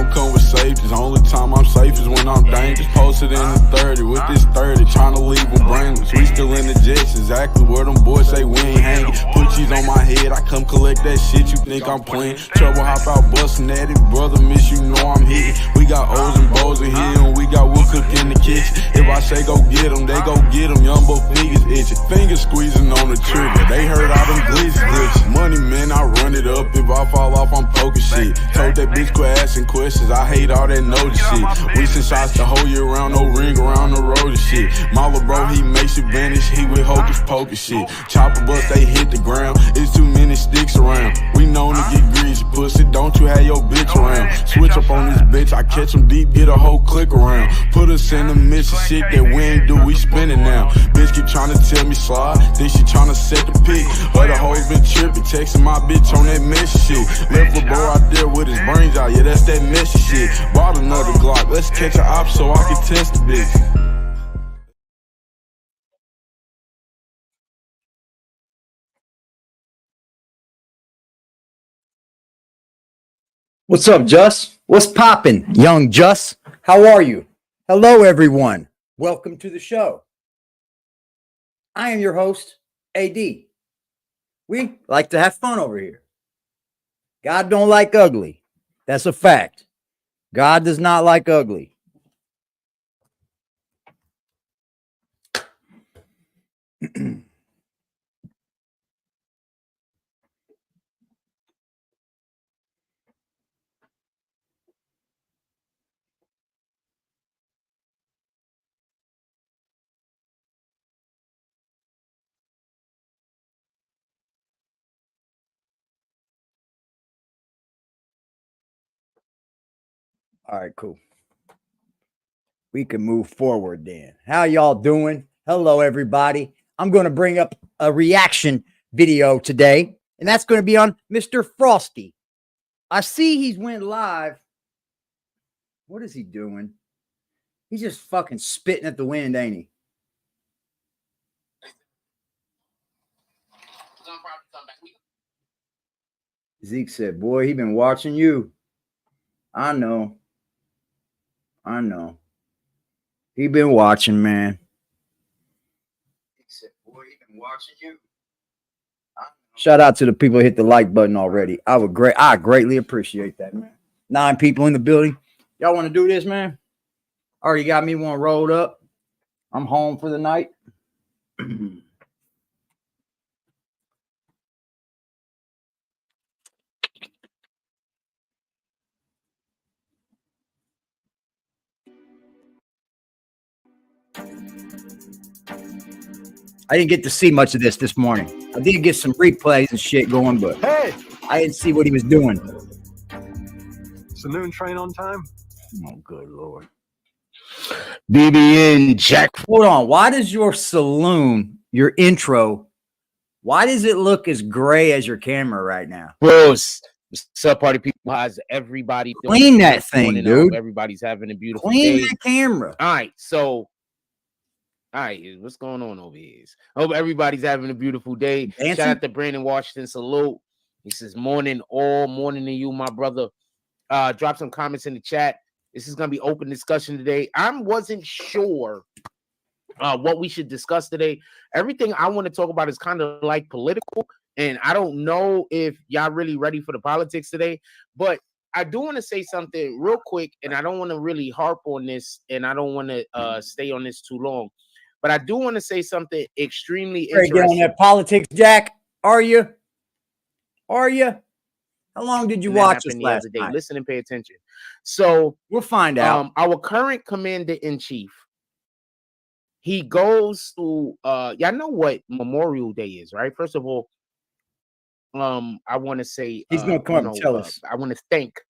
don't come with safety. The only time I'm safe is when I'm dangerous. Posted in the 30 with this 30, trying to leave them brainless. We still in the jets, exactly where them boys say we ain't hanging. Put cheese on my head, I come collect that shit, you think I'm playing. Trouble hop out busting at it, brother, miss you know I'm hitting. We got O's and Bo's in here, and we got wood cook in the kitchen. If I say go get them, they go get them. Young boy fingers itching, fingers squeezing on the trigger. They heard all them glitches. Money, man, I run it up. If I fall off, I'm poking shit. Told that bitch quit asking questions. I hate all that notice shit. Recent shots the whole year round, no ring around the road and shit. My little bro, he makes you vanish. He with hocus pocus shit. Chopper bust, they hit the ground. It's too many sticks around. We known to get greasy, pussy. Don't you have your bitch around? Switch up on this bitch. I catch him deep, get a whole click around. Put us in the midst of shit that we ain't do. We spinning now. Bitch keep trying to tell me slide. Think she trying to set the pick. Other hoes been tripping, texting my bitch on that messy shit. Left the boy out there with his brains out, yeah, that's that messy shit. Bought another Glock, let's catch an op so I can test the bitch. What's up, Just? What's poppin', young Just? How are you? Hello, everyone. Welcome to the show. I am your host, AD. We like to have fun over here. God don't like ugly. That's a fact. God does not like ugly. All right, cool. We can move forward then. How y'all doing? Hello, everybody. I'm going to bring up a reaction video today, and that's going to be on Mr. Frosty. I see he's went live. What is he doing? He's just fucking spitting at the wind, ain't he? Zeke said, boy, he been watching you. I know. He been watching, man. He said, boy, he been watching you. Shout out to the people who hit the like button already. I greatly appreciate that, man. 9 people in the building. Y'all want to do this, man? Already got me one rolled up. I'm home for the night. I didn't get to see much of this morning. I did get some replays and shit going, but hey, I didn't see what he was doing. is the noon train on time? Oh, good Lord. BBN Jack. Hold on. Why does your saloon, your intro, why does it look as gray as your camera right now? Bros, what's up, party people? How's everybody doing? Clean that thing, dude. Everybody's having a beautiful Clean day. that camera. All right, so, all right, what's going on over here? I hope everybody's having a beautiful day. Dancing? Shout out to Brandon Washington. Salute. He says, morning, all morning to you, my brother. Drop some comments in the chat. This is going to be open discussion today. I wasn't sure what we should discuss today. Everything I want to talk about is kind of like political, and I don't know if y'all really ready for the politics today, but I do want to say something real quick, and I don't want to really harp on this, and I don't want to stay on this too long, but I do want to say something extremely interesting. Get on that politics, Jack. Are you? How long did you watch us last night? Listen and pay attention. So we'll find out. Our current commander-in-chief, he goes to y'all know what Memorial Day is, right? First of all, I want to say he's gonna come up and tell us. I want to thank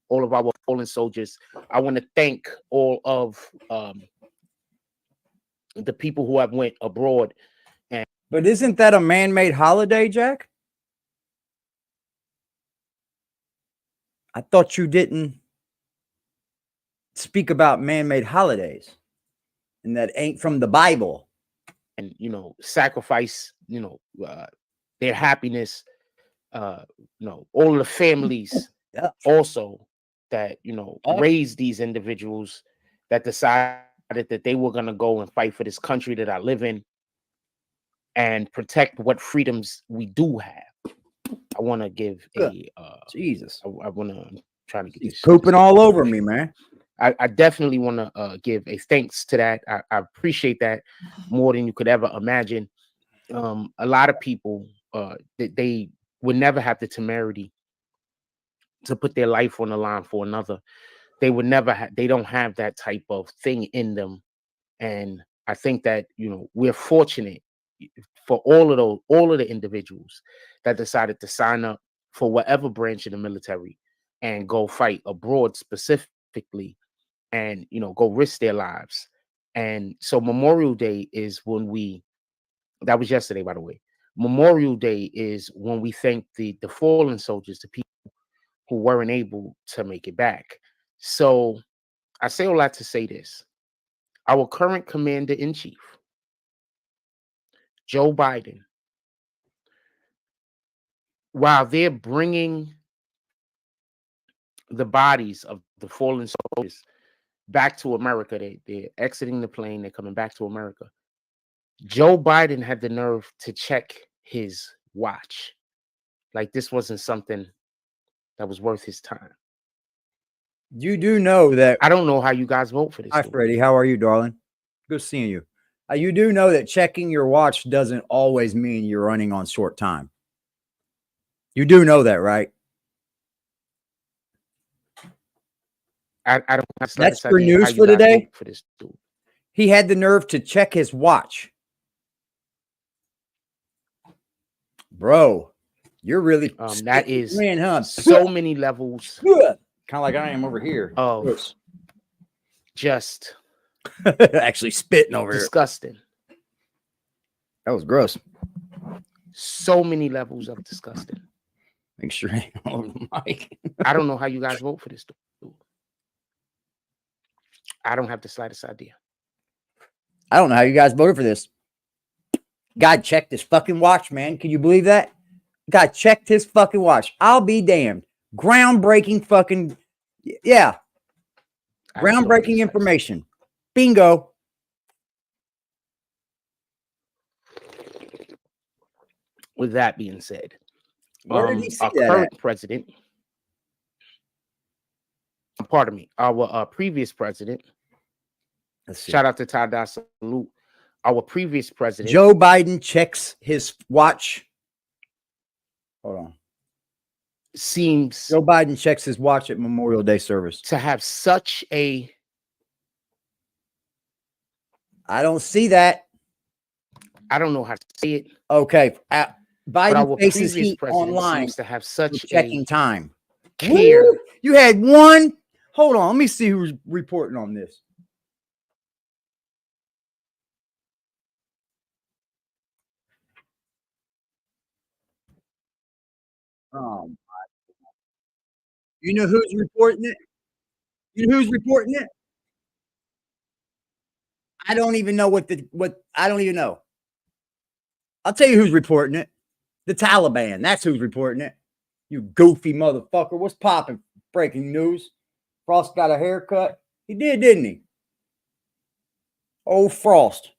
all of our fallen soldiers. I want to thank all of the people who have went abroad. But isn't that a man-made holiday, Jack? I thought you didn't speak about man-made holidays, and that ain't from the Bible. And sacrifice, their happiness. All of the families also that, you know, Oh. raised these individuals that decided that they were going to go and fight for this country that I live in and protect what freedoms we do have. I want to give a Jesus. I want to, I'm trying to get He's this pooping all over me, man. I definitely want to give a thanks to that. I appreciate that more than you could ever imagine. A lot of people they would never have the temerity to put their life on the line for another. They would never they don't have that type of thing in them. And I think that, you know, we're fortunate for all of the individuals that decided to sign up for whatever branch of the military and go fight abroad specifically, and, you know, go risk their lives. And so Memorial Day is when that was yesterday, by the way. Memorial Day is when we thank the fallen soldiers, the people who weren't able to make it back. So I say all that to say this. Our current commander-in-chief, Joe Biden, while they're bringing the bodies of the fallen soldiers back to America, they're exiting the plane, they're coming back to America. Joe Biden had the nerve to check his watch. Like this wasn't something that was worth his time. You do know that. I don't know how you guys vote for this. Hi, Freddie. How are you, darling? Good seeing you. You do know that checking your watch doesn't always mean you're running on short time. You do know that, right? I don't have That's your news for today. For this dude. He had the nerve to check his watch. Bro, you're really that is man, huh? So many levels. Kind of like I am over here. Oh, just actually spitting over disgusting. here. That was gross. So many levels of disgusting. Make sure I ain't over the mic. I don't know how you guys vote for this dude. I don't have the slightest idea. I don't know how you guys voted for this. God checked his fucking watch, man. Can you believe that? God checked his fucking watch. I'll be damned. Groundbreaking fucking, yeah. Groundbreaking information. Bingo. With that being said, where did he see our that current at? president, pardon me, our previous president, shout out to Ty Dot Salute, our previous president, Joe Biden checks his watch. Hold on. Seems Joe Biden checks his watch at Memorial Day service. To have such a, I don't see that. I don't know how to say it. Okay. Biden faces previous heat president online seems to have such checking time. Care. Woo! You had one. Hold on. Let me see who's reporting on this. Oh, my. You know who's reporting it? You know who's reporting it? I don't even know what I don't even know. I'll tell you who's reporting it. The Taliban. That's who's reporting it. You goofy motherfucker. What's popping? Breaking news. Frost got a haircut. He did, didn't he? Oh, Frost.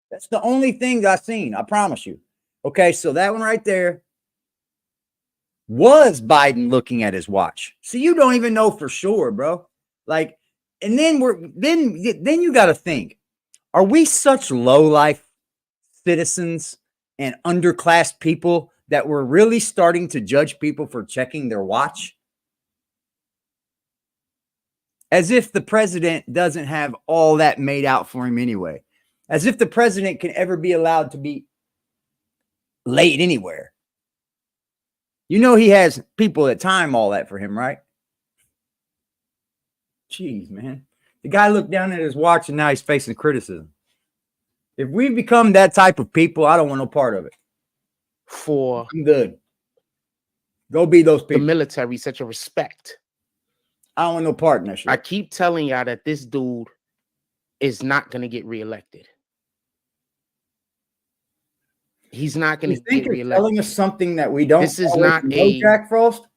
That's the only thing I've seen. I promise you. Okay, so that one right there was Biden looking at his watch. So you don't even know for sure, bro. Like, and then then you got to think, are we such low life citizens and underclass people that we're really starting to judge people for checking their watch? As if the president doesn't have all that made out for him anyway. As if the president can ever be allowed to be late anywhere. You know he has people that time all that for him, right? Jeez, man. The guy looked down at his watch and now he's facing criticism. If we become that type of people, I don't want no part of it. I'm good. Go be those people. The military, such a respect. I don't want no part in that shit. I keep telling y'all that this dude is not going to get reelected. He's not going to get reelected. Telling us something that we don't. This is not a Jack Frost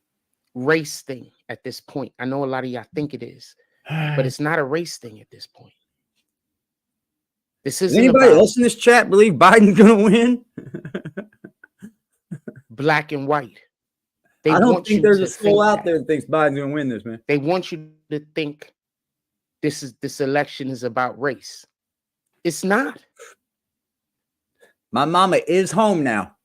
race thing at this point. I know a lot of y'all think it is, but it's not a race thing at this point. This isn't anybody else in this chat believe Biden's going to win? Black and white. I don't think there's a soul out there that thinks Biden's going to win this, man. They want you to think this election is about race. It's not. My mama is home now.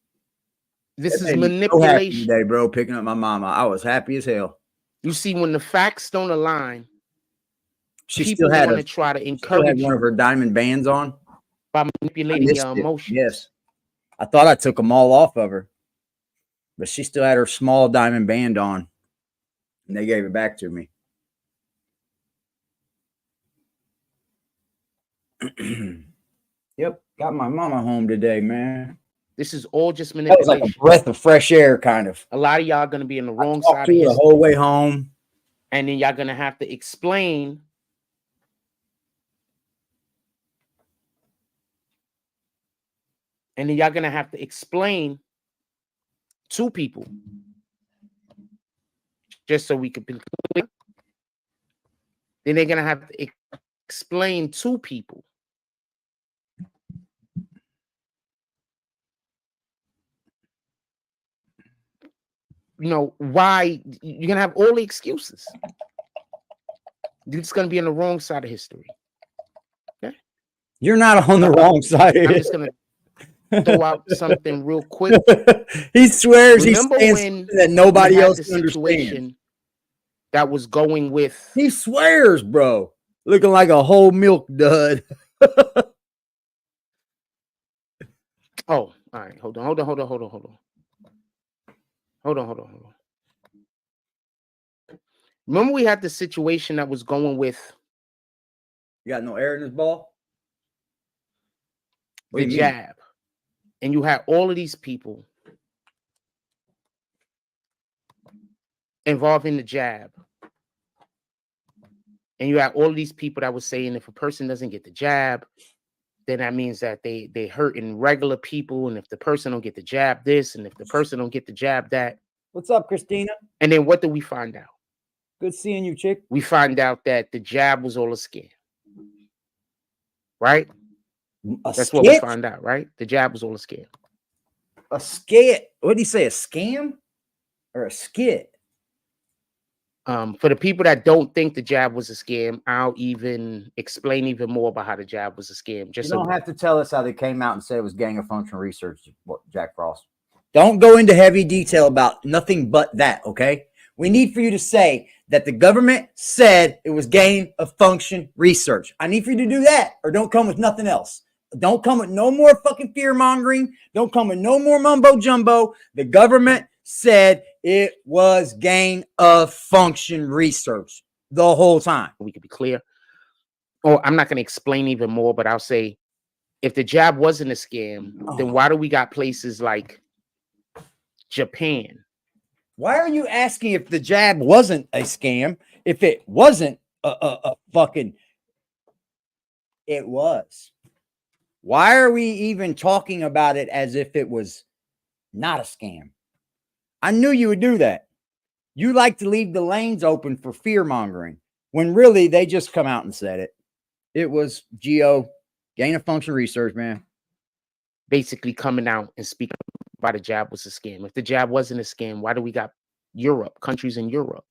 This is manipulation. Today, bro, picking up my mama. I was happy as hell. You see, when the facts don't align, she still had to try to encourage one of her diamond bands on by manipulating your emotions. Yes, I thought I took them all off of her, but she still had her small diamond band on, and they gave it back to me. Yep, got my mama home today, man. This is all just manipulation. That was like a breath of fresh air, kind of. A lot of y'all going to be in the wrong side of history the whole way home, and then y'all going to have to explain. And then y'all going to have to explain to people, just so we could be clear. Then they're going to have to explain to people why you're going to have all the excuses. You're just going to be on the wrong side of history. Okay? You're not on the wrong side of it. I'm just going to throw out something real quick. He swears Remember he when that nobody else the situation that was going with. He swears, bro. Looking like a whole milk dud. Oh, all right. Hold on. Remember we had the situation that was going with. You got no air in this ball? The jab. And you had all of these people involved in the jab. And you had all of these people that were saying if a person doesn't get the jab, then that means that they hurting regular people. And if the person don't get the jab this, and if the person don't get the jab that. What's up, Christina? And then what do we find out? Good seeing you, chick. We find out that the jab was all a scam. Right? That's what we find out, right? The jab was all a scam. A skit? What did he say? A scam or a skit? For the people that don't think the jab was a scam, I'll even explain even more about how the jab was a scam. You don't have to tell us how they came out and said it was gang of function research, Jack Frost. Don't go into heavy detail about nothing but that, okay? We need for you to say that the government said it was gain of function research. I need for you to do that, or don't come with nothing else. Don't come with no more fucking fear mongering. Don't come with no more mumbo jumbo. The government said it was gain of function research the whole time. We could be clear. Oh, I'm not going to explain even more, but I'll say if the jab wasn't a scam, then why do we got places like Japan? Why are you asking if the jab wasn't a scam? If it wasn't a fucking, it was. Why are we even talking about it as if it was not a scam? I knew you would do that. You like to leave the lanes open for fear mongering when really they just come out and said it. It was GO, gain of function research, man. Basically coming out and speaking about the jab was a scam. If the jab wasn't a scam, why do we got Europe, countries in Europe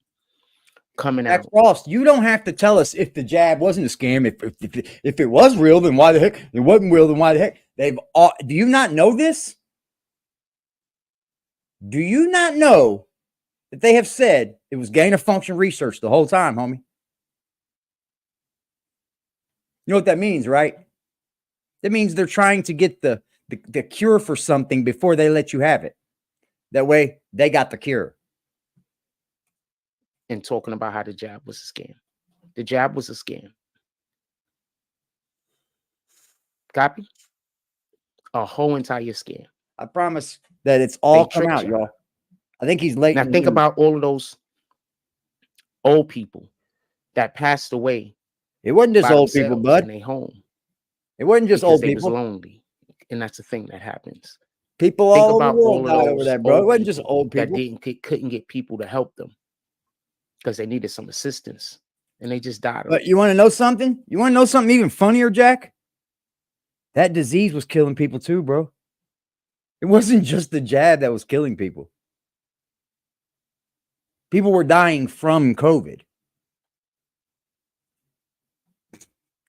coming out? Frost, you don't have to tell us if the jab wasn't a scam. If it was real, then why the heck? It wasn't real, then why the heck? Do you not know this? Do you not know that they have said it was gain of function research the whole time, homie? You know what that means, right? That means they're trying to get the cure for something before they let you have it. That way, they got the cure. And talking about how the jab was a scam. The jab was a scam. Copy? A whole entire scam. I promise that it's all come out, y'all. I think he's late. Now think about all of those old people that passed away It wasn't just by old people, themselves bud. in their home It wasn't just because old they was people. lonely, and that's the thing that happens. People Think all over the about world all of died over those that, bro. It old wasn't just people old that people. couldn't get people to help them because they needed some assistance, and they just died. But you want to know something? You want to know something even funnier, Jack? That disease was killing people too, bro. It wasn't just the jab that was killing people. People were dying from COVID.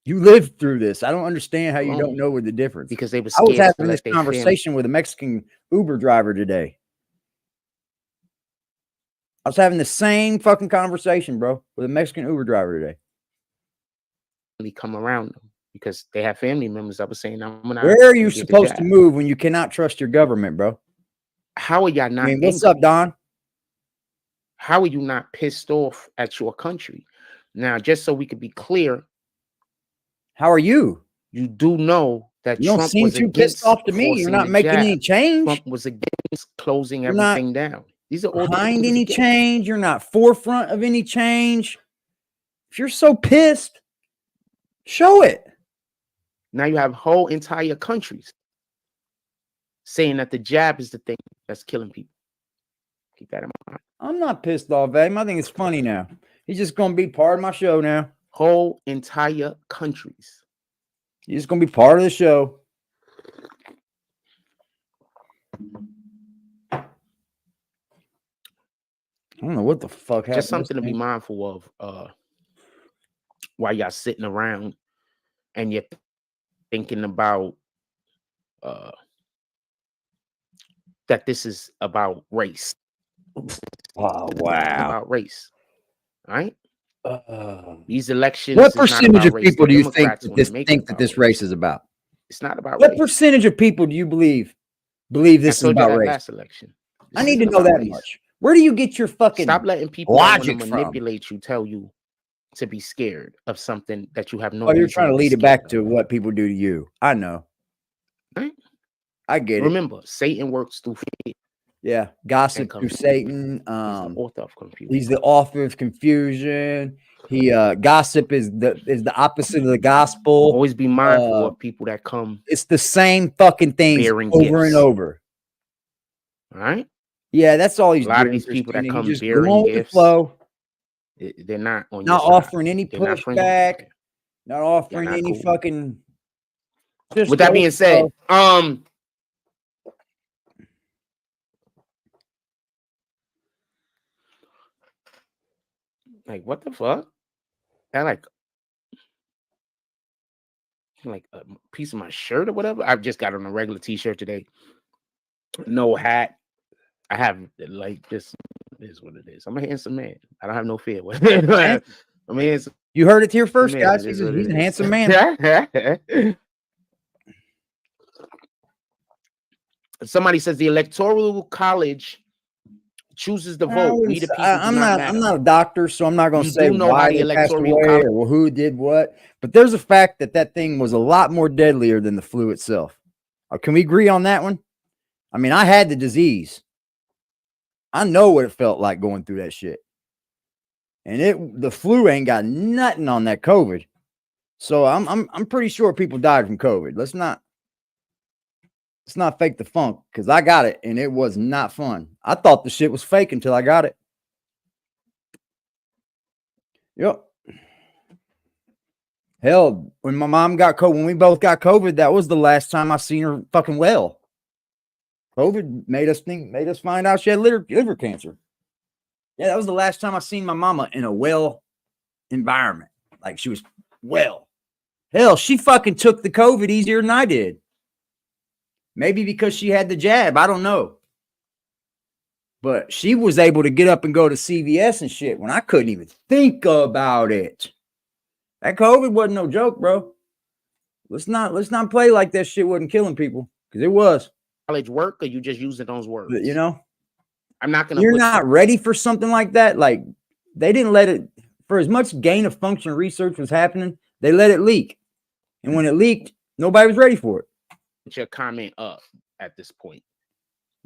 You lived through this. I don't understand how you don't know what the difference. Because they were I was scared to having this let their family. conversation with a Mexican Uber driver today. I was having the same fucking conversation, bro, with a Mexican Uber driver today. Come around them because they have family members that were saying, "I'm not." Where are you supposed to move when you cannot trust your government, bro? How are y'all not? I mean, what's up, Don? How are you not pissed off at your country? Now, just so we could be clear, how are you? You do know that you don't Trump seem was too pissed off to me. You're not making any change. Trump was against closing everything down. These are all behind any change. You're not forefront of any change. If you're so pissed, show it. Now you have whole entire countries saying that the jab is the thing that's killing people. Keep that in mind. I'm not pissed off at him. I think it's funny now. He's just going to be part of my show now. Whole entire countries. He's just going to be part of the show. I don't know what the fuck happened. Just something to be mindful of while y'all sitting around and you're thinking about that this is about race. Oh, wow. About race. All right? These elections. What percentage of people do you think that this race is about? It's not about what percentage of people do you believe this is about race? Last election. I need to know that much. Where do you get your fucking stop letting people logic manipulate you, tell you to be scared of something that you have no. Oh, you're trying to lead it back to what people do to you. I know. Right? I get it. Remember, Satan works through fear. Yeah, gossip through Satan. He's the author of confusion. He gossip is the opposite of the gospel. Always be mindful of people that come. It's the same fucking things over and over. All right. Yeah, that's all he's doing. A lot of these people that come just bearing gifts, flow. They're not on not your offering side. any pushback, not offering any cool. fucking. With that being said, like what the fuck? I like a piece of my shirt or whatever. I've just got on a regular t-shirt today. No hat. I have like this is what it is. I'm a handsome man. I don't have no fear. I'm handsome. You heard it here first, guys. He's a handsome man. Somebody says the Electoral College chooses the vote. I'm not a doctor, so I'm not going to say why they passed away or who did what. But there's a fact that thing was a lot more deadlier than the flu itself. Can we agree on that one? I mean, I had the disease. I know what it felt like going through that shit. And the flu ain't got nothing on that COVID. So I'm pretty sure people died from COVID. Let's not fake the funk, because I got it and it was not fun. I thought the shit was fake until I got it. Yep. Hell, when my mom got COVID, when we both got COVID, that was the last time I seen her fucking well. COVID made us find out she had liver cancer. Yeah, that was the last time I seen my mama in a well environment. Like she was well. Hell, she fucking took the COVID easier than I did. Maybe because she had the jab. I don't know. But she was able to get up and go to CVS and shit when I couldn't even think about it. That COVID wasn't no joke, bro. Let's not play like that shit wasn't killing people, because it was. College work, or you just using those words? You know, I'm not gonna. You're not ready for something like that. Like they didn't let it. For as much gain of function research was happening, they let it leak, and when it leaked, nobody was ready for it. Your comment up at this point,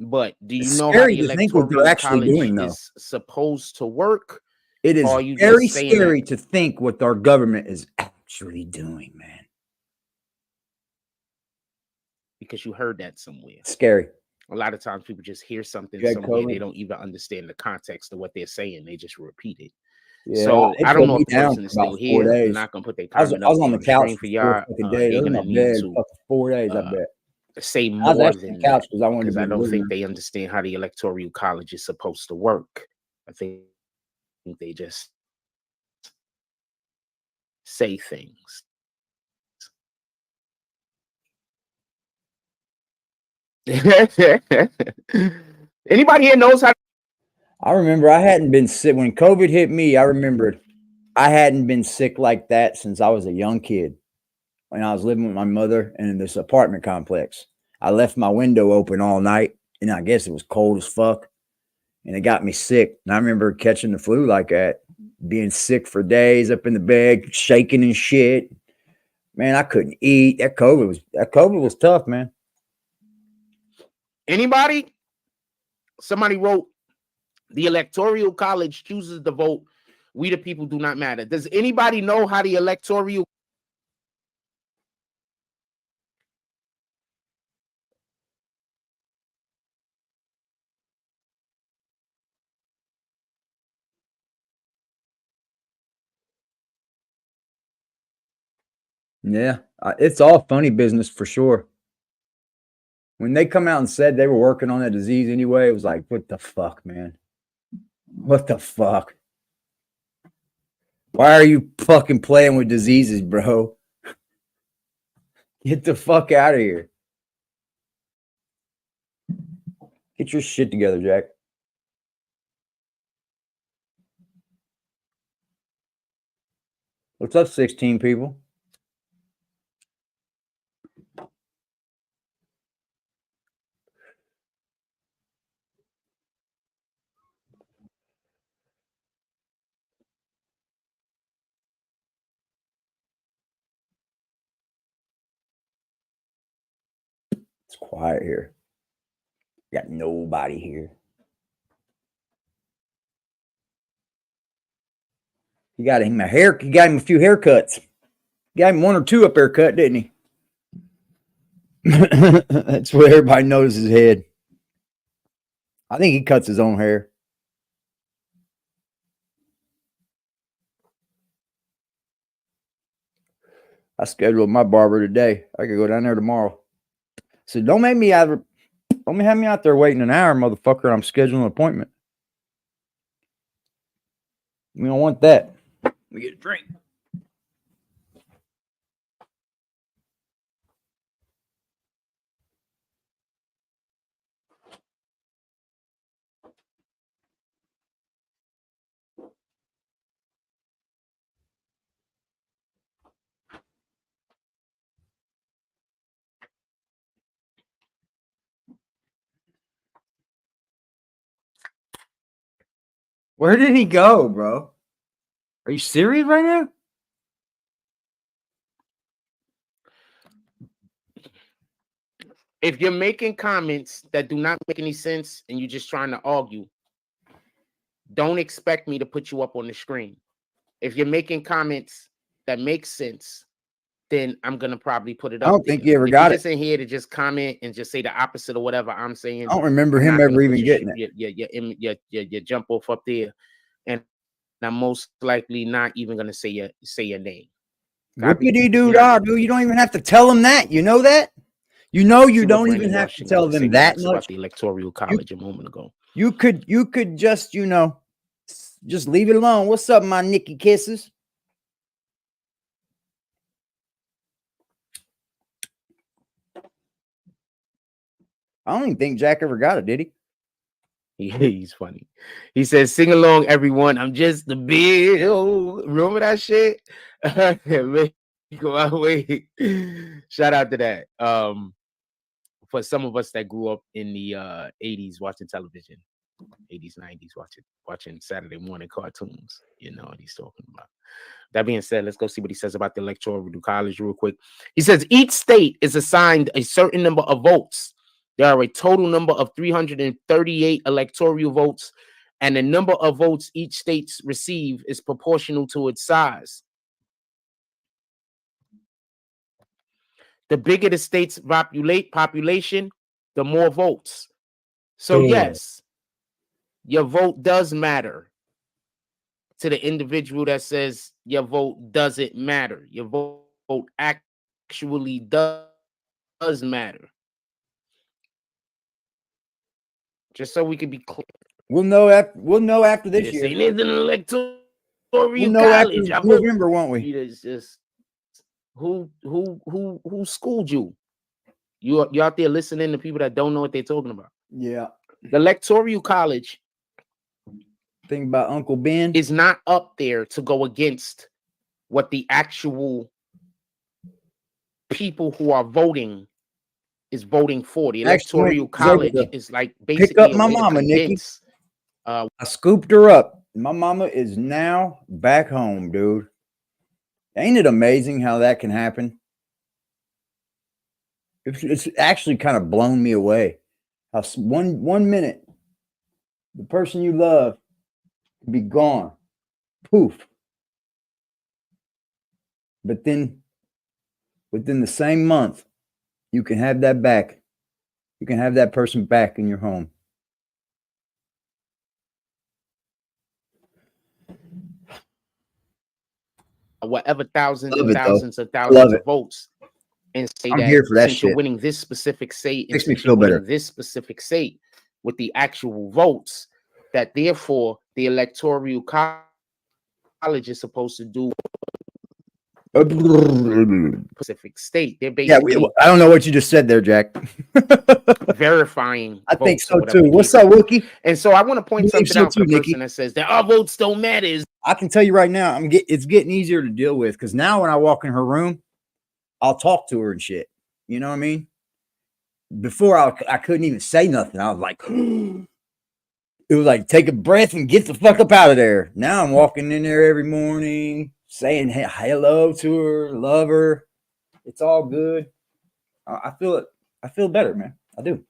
but do you it's know scary how the to think what they're actually doing, though. Is supposed to work? It is very scary to think what our government is actually doing, man? Because you heard that somewhere. Scary. A lot of times people just hear something You had somewhere. COVID? They don't even understand the context of what they're saying. They just repeat it. Yeah, So it I don't put know me if the down person is for about still 4 here. I'm days. not gonna put their I was comment on up the on the couch screen for for 4 y'all. fucking days. I They're was in gonna my need bed to fucking 4 days, I bet. say I was more actually on than the couch that, because I wanted because to I be don't think living. they understand how the electoral college is supposed to work. I think they just say things. Anybody here knows how? I remember I hadn't been sick when COVID hit me. I remembered I hadn't been sick like that since I was a young kid. When I was living with my mother in this apartment complex, I left my window open all night, and I guess it was cold as fuck, and it got me sick. And I remember catching the flu like that, being sick for days, up in the bed, shaking and shit. Man, I couldn't eat. That COVID was tough, man. Anybody? Somebody wrote, the electoral college chooses the vote. We the people do not matter. Does anybody know how the electoral? Yeah, it's all funny business for sure. When they come out and said they were working on that disease anyway, it was like, what the fuck, man? What the fuck? Why are you fucking playing with diseases, bro? Get the fuck out of here. Get your shit together, Jack. What's up, 16 people? It's quiet here. Got nobody here. He got him a few haircuts. He got him 1 or 2 up there cut, didn't he? That's where everybody knows his head. I think he cuts his own hair. I scheduled my barber today. I could go down there tomorrow. So don't have me out there waiting an hour, motherfucker. I'm scheduling an appointment. We don't want that. We get a drink. Where did he go, bro? Are you serious right now? If you're making comments that do not make any sense and you're just trying to argue, don't expect me to put you up on the screen. If you're making comments that make sense, then I'm gonna probably put it up. I don't think he ever got it. Just in here to just comment and just say the opposite of whatever I'm saying. I don't remember him ever even getting it. You jump off up there, and I'm most likely not even gonna say your name. Whoopity doo dah, dude. You don't even have to tell him that. You know that? You know you don't even have to tell them that much. About the electoral college a moment ago. You could just, just leave it alone. What's up, my Nikki kisses? I don't even think Jack ever got it, did he? He's funny. He says, "Sing along, everyone. I'm just the bill." Remember that shit? Go out way. Shout out to that. For some of us that grew up in the 80s watching television, 80s, 90s, watching Saturday morning cartoons, you know what he's talking about. That being said, let's go see what he says about the electoral college real quick. He says each state is assigned a certain number of votes. There are a total number of 338 electoral votes, and the number of votes each state receives is proportional to its size. The bigger the state's population, the more votes. So yes, your vote does matter to the individual that says your vote doesn't matter. Your vote actually does matter. Just so we can be clear. We'll know after this year. This ain't an electoral We'll know college. after November, won't we? It's just who schooled you? You out there listening to people that don't know what they're talking about. Yeah. The electoral college Think about Uncle Ben is not up there to go against what the actual people who are voting is voting for. The electoral college is like basically pick up my mama, Nikki. I scooped her up. My mama is now back home, dude. Ain't it amazing how that can happen? It's actually kind of blown me away. How one minute, the person you love could be gone. Poof. But then within the same month, you can have that back. You can have that person back in your home. Whatever thousands and thousands of votes, and say I'm that here for that since you're shit. winning this specific state, Makes me feel better. This specific state with the actual votes, that therefore the electoral college is supposed to do specific state. They're basically I don't know what you just said there, Jack. verifying. I think so too. What's up, Wookie? And so I want to point something out to the Nikki. person that says that our votes don't matter. I can tell you right now, it's getting easier to deal with because now when I walk in her room, I'll talk to her and shit. You know what I mean? Before I couldn't even say nothing. I was like, it was like, take a breath and get the fuck up out of there. Now I'm walking in there every morning, saying hello to her, love her. It's all good. I feel it. I feel better, man. I do.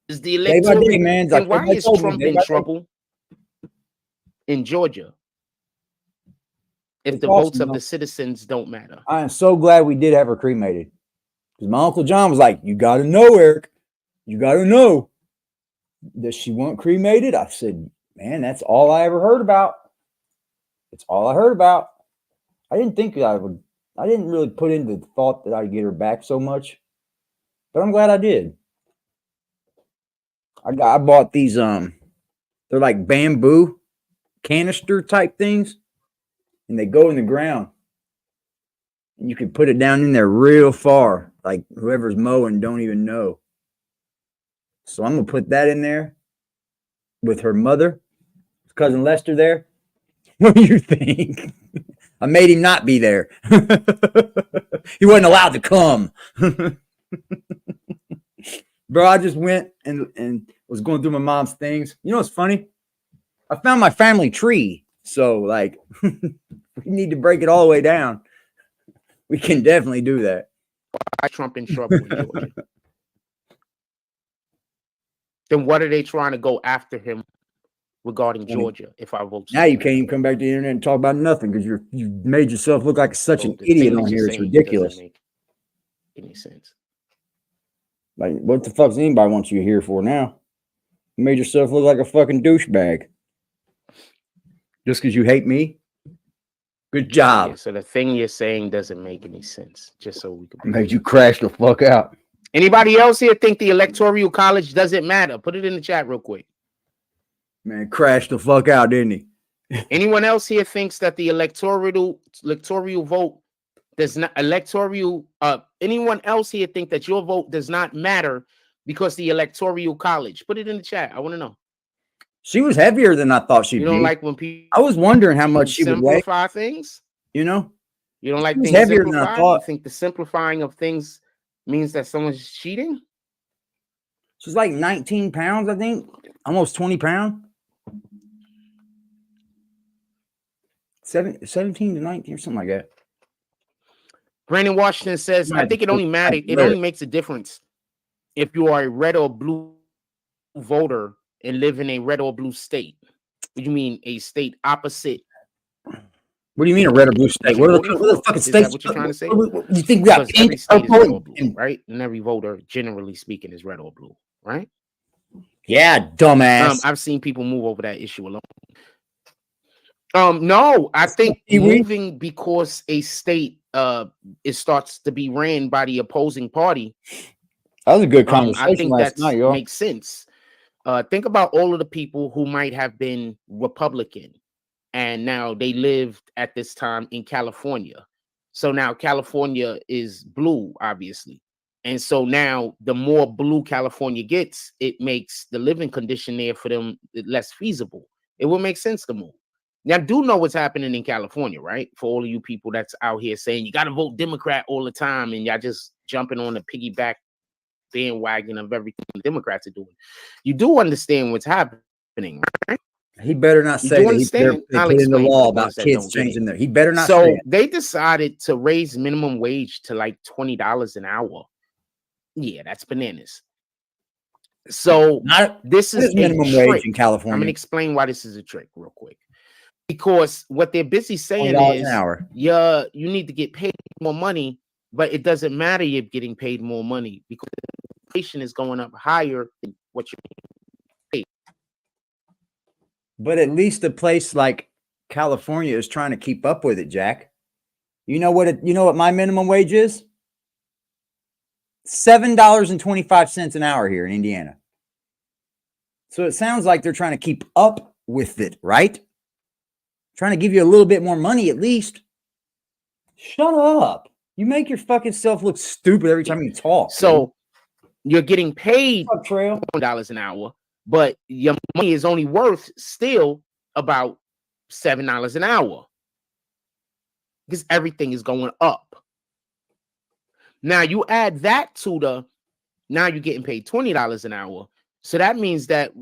Is the electoral, and why is Trump in trouble in Georgia if the votes of the citizens don't matter? I am so glad we did have her cremated. Because my Uncle John was like, you got to know, Eric. You got to know that she wasn't cremated. I said, man, that's all I ever heard about. It's all I heard about. I didn't think I didn't really put into the thought that I'd get her back so much. But I'm glad I did. I bought these, they're like bamboo canister type things. And they go in the ground. And you can put it down in there real far. Like whoever's mowing don't even know. So I'm going to put that in there with her mother, cousin Lester there. What do you think? I made him not be there. He wasn't allowed to come. Bro, I just went and was going through my mom's things. You know what's funny? I found my family tree. So, like, we need to break it all the way down. We can definitely do that. Why Trump in trouble in Georgia? Then what are they trying to go after him regarding Georgia if I vote? Now you can't even come back to the internet and talk about nothing because you made yourself look like such an idiot on here. It's ridiculous. Doesn't make any sense. Like, what the fuck does anybody want you here for now? You made yourself look like a fucking douchebag. Just because you hate me? Good job. Yeah, so the thing you're saying doesn't make any sense. Just so we can made you crash the fuck out. Anybody else here think the electoral college doesn't matter? Put it in the chat real quick. Man, crashed the fuck out, didn't he? Anyone else here thinks that the electoral vote does not anyone else here think that your vote does not matter because the electoral college? Put it in the chat. I want to know. She was heavier than I thought she'd be. You don't like when people I was wondering how much she would weigh. Simplify things? You know? You don't like things heavier than I thought. You think the simplifying of things means that someone's cheating? She's like 19 pounds, I think. Almost 20 pounds. 17 to 19 or something like that. Brandon Washington says, I think it only matters. It only makes a difference if you are a red or blue voter and live in a red or blue state. What do you mean a state opposite What do you mean a red or blue state? What are the fucking Is states? that what you're trying to say? You think we got Because every pink, state is purple, red or blue, right? And every voter, generally speaking, is red or blue, right? Yeah, dumbass. I've seen people move over that issue alone. No, I think moving because a state it starts to be ran by the opposing party. That was a good conversation I think last that night, y'all. makes sense. Think about all of the people who might have been Republican and now they lived at this time in California. So now California is blue, obviously. And so now the more blue California gets, it makes the living condition there for them less feasible. It will make sense to move. Now, I do know what's happening in California, right? For all of you people that's out here saying you got to vote Democrat all the time and y'all just jumping on the piggyback bandwagon of everything the Democrats are doing. You do understand what's happening, right? He better not say that they put in the law about kids changing their. He better not say it. They decided to raise minimum wage to like $20 an hour. Yeah, that's bananas. So this is minimum wage in California. I'm gonna explain why this is a trick real quick. Because what they're busy saying is, yeah, you need to get paid more money, but it doesn't matter you're getting paid more money because inflation is going up higher than what you're paid. But at least a place like California is trying to keep up with it, Jack. You know what my minimum wage is? $7.25 an hour here in Indiana. So it sounds like they're trying to keep up with it, right? Trying to give you a little bit more money at least. Shut up. You make your fucking self look stupid every time you talk. So you're getting paid $1 an hour, but your money is only worth still about $7 an hour because everything is going up. Now you add that to now you're getting paid $20 an hour. So that means that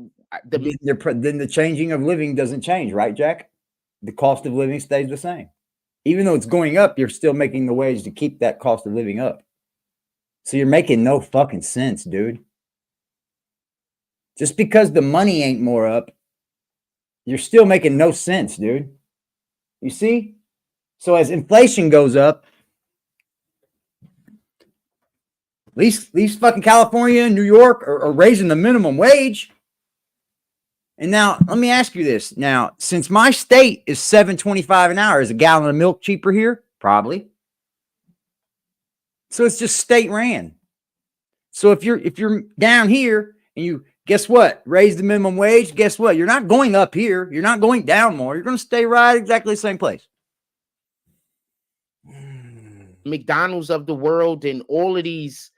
then the changing of living doesn't change, right, Jack? The cost of living stays the same. Even though it's going up, you're still making the wage to keep that cost of living up. So you're making no fucking sense, dude. Just because the money ain't more up, you're still making no sense, dude. You see? So as inflation goes up, at least fucking California and New York are raising the minimum wage. And now, let me ask you this. Now, since my state is $7.25 an hour, is a gallon of milk cheaper here? Probably. So it's just state ran. So if you're down here and you, guess what? Raise the minimum wage, guess what? You're not going up here. You're not going down more. You're going to stay right exactly the same place. McDonald's of the world and all of these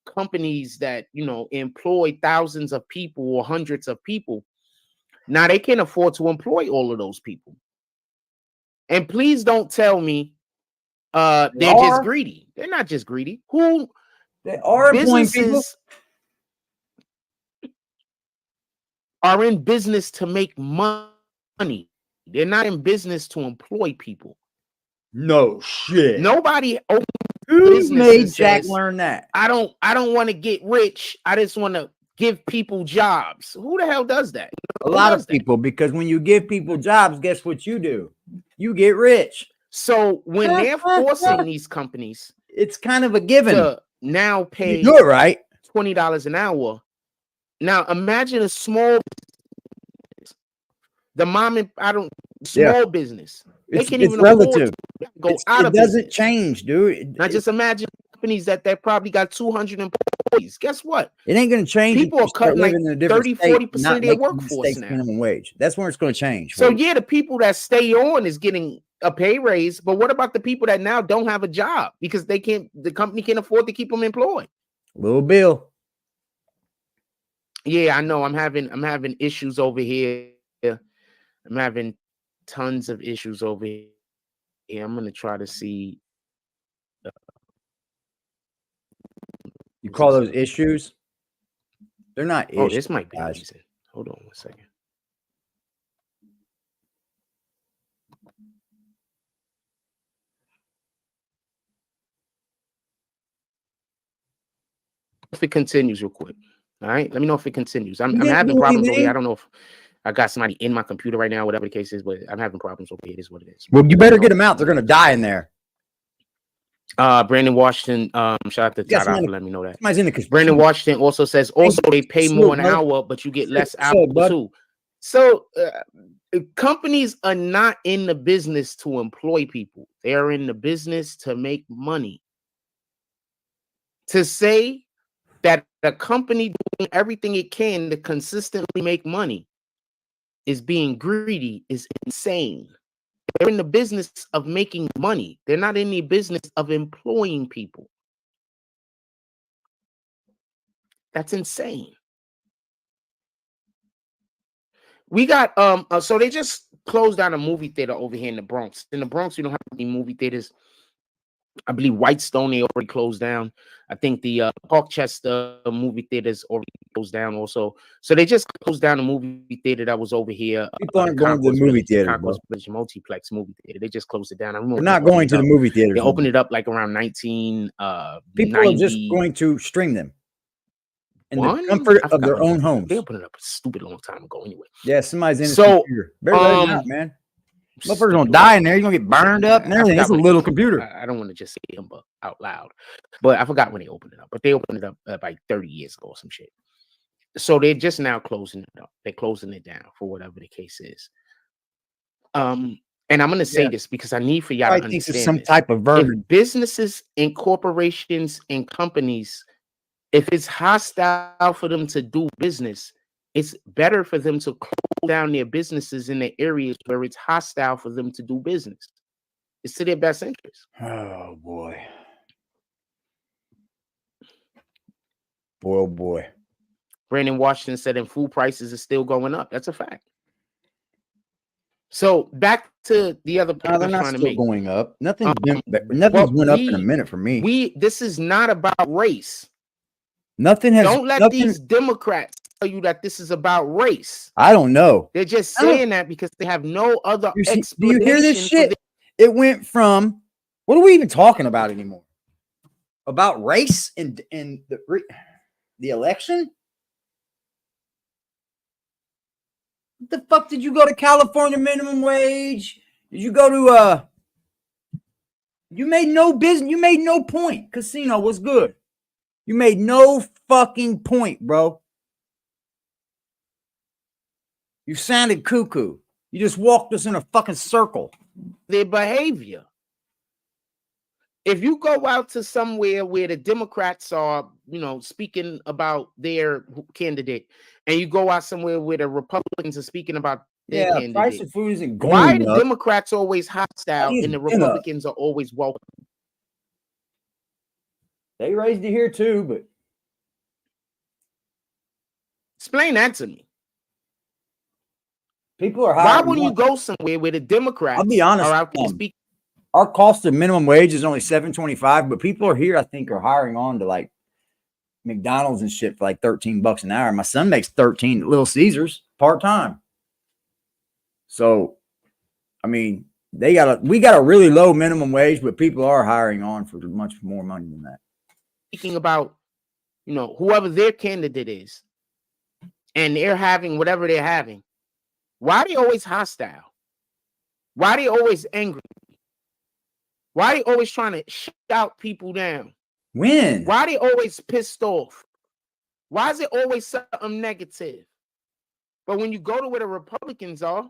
companies that, employ thousands of people or hundreds of people. Now they can't afford to employ all of those people. And please don't tell me they're just greedy. They're not just greedy. They are employing people. Are in business to make money. They're not in business to employ people. No shit. Nobody Who made Jack learn that? I don't want to get rich. I just want to give people jobs. Who the hell does that? A lot of people, because when you give people jobs, guess what you do? You get rich. So when they're forcing these companies, it's kind of a given to now pay you do it right $20 an hour. Now imagine a small business. The mom and small business. They can't even relative. Go out of it doesn't business. Change, dude. Now just imagine companies that probably got 200 employees. Guess what? It ain't going to change. People are cutting like 30-40% of their workforce now. Minimum wage. That's where it's going to change. So yeah, the people that stay on is getting a pay raise, but what about the people that now don't have a job because the company can't afford to keep them employed? Little Bill. Yeah, I know. I'm having issues over here. I'm having tons of issues over here. I'm gonna try to see. You call those issues? They're not issues. Oh, this might be easy. Hold on 1 second. If it continues real quick. All right. Let me know if it continues. I'm having problems over here. I don't know if I got somebody in my computer right now, whatever the case is, but I'm having problems over here. It is what it is. Well, you better get them out. They're gonna die in there. Brandon Washington, shout out to Yes, Todd for letting me know that. Somebody's in the Brandon Washington also says they pay more an hour, but you get less hours too. So companies are not in the business to employ people. They are in the business to make money. To say that a company doing everything it can to consistently make money is being greedy is insane. They're in the business of making money. They're not in the business of employing people. That's insane. We got so they just closed down a movie theater over here in the Bronx. In the Bronx, we don't have any movie theaters. I believe Whitestone, they already closed down. I think the Parkchester movie theaters already closed down also. So they just closed down the movie theater that was over here. People aren't going to the movie theater. Concourse Village Multiplex movie theater. They just closed it down. I remember they're not going to the movie theater. They opened it up like around 19. People are just going to stream them in the comfort of their own homes. They opened it up a stupid long time ago anyway. Yeah, somebody's in the computer. Better let it out, man. Motherfuckers gonna die in there. You're gonna get burned up and everything. It's a little computer. I don't want to just say them out loud, but I forgot when they opened it up. But they opened it up like 30 years ago or some shit. So they're just now closing it up. They're closing it down for whatever the case is. And I'm gonna say this because I need for y'all to understand some type of verbiage. If businesses and corporations and companies, if it's hostile for them to do business, it's better for them to close down their businesses in the areas where it's hostile for them to do business. It's to their best interest. Oh boy. Oh boy. Brandon Washington said, and food prices are still going up. That's a fact. So back to the other point they're not still going up. Nothing's went up in a minute for me. This is not about race. Nothing has. Don't let these Democrats tell you that this is about race. I don't know. They're just saying that because they have no other explanation. Do you hear this shit? It went from, what are we even talking about anymore? About race and the election? What the fuck did you go to California minimum wage? Did you go to you made no business, you made no point. Casino was good. You made no fucking point, bro. You sounded cuckoo. You just walked us in a fucking circle. Their behavior. If you go out to somewhere where the Democrats are, speaking about their candidate, and you go out somewhere where the Republicans are speaking about their candidate, price of food isn't going why are the up. Democrats always hostile and the Republicans are always welcome? They raised it here too, but explain that to me. People are why wouldn't you go somewhere where the Democrats? I'll be honest. Are out there speaking? Our cost of minimum wage is only $7.25, but people are here, I think, are hiring on to like McDonald's and shit for like $13 an hour. My son makes 13 at Little Caesars part-time. So, I mean, we got a really low minimum wage, but people are hiring on for much more money than that. Speaking about, whoever their candidate is, and they're having whatever they're having, why are they always hostile? Why are they always angry? Why are they always trying to shout people down? When? Why are they always pissed off? Why is it always something negative? But when you go to where the Republicans are,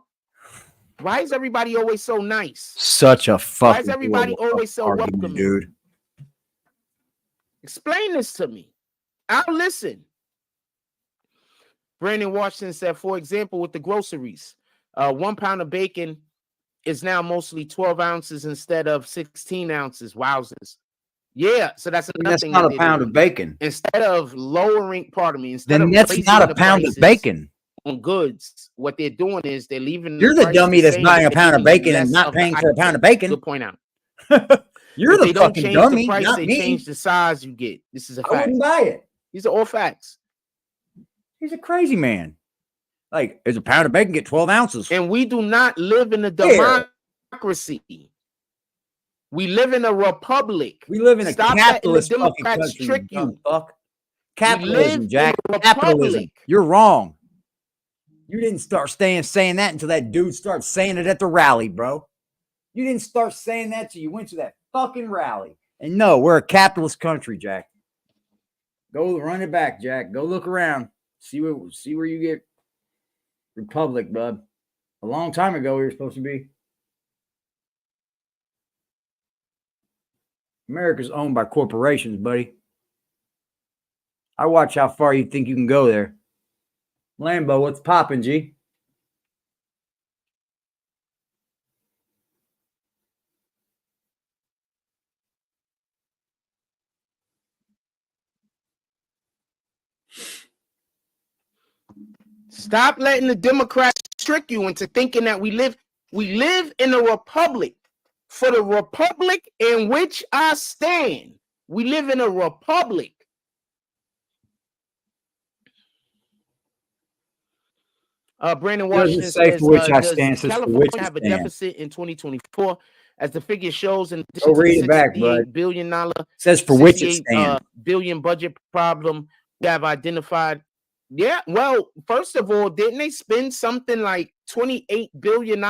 why is everybody always so nice? Such a fucking. Why is everybody always so welcoming, dude? Explain this to me. I'll listen. Brandon Washington said, for example, with the groceries, 1 pound of bacon is now mostly 12 ounces instead of 16 ounces. Wowzers. Yeah, so that's another thing. That's not a pound of bacon. Instead of lowering, then that's not a pound of bacon. On goods, what they're doing is they're leaving. You're the dummy that's buying a pound of bacon and not paying for a pound of bacon. Good point out. You're the fucking dummy, the price, not they me. change the size you get. This is a fact. I wouldn't buy it. These are all facts. He's a crazy man. Like, is a pound of bacon get 12 ounces? And we do not live in a democracy. We live in a republic. We live in a capitalist fucking Democrats country. Trick you. Fuck. Capitalism, Jack. Capitalism. Republic. You're wrong. You didn't start saying that until that dude started saying it at the rally, bro. You didn't start saying that till you went to that fucking rally. And no, we're a capitalist country, Jack. Go run it back, Jack. Go look around. See where you get republic, bud. A long time ago, we were supposed to be. America's owned by corporations, buddy. I watch how far you think you can go there. Lambo, what's poppin', G? Stop letting the Democrats trick you into thinking that we live in a republic. For the republic in which I stand, we live in a republic. Brandon Washington says, for which I does stand, says for California which I have a stand. deficit in 2024 as the figure shows in Go read it back, $68 bud. billion Says for which it stands. billion budget problem we have identified? Yeah, well, first of all, didn't they spend something like $28 billion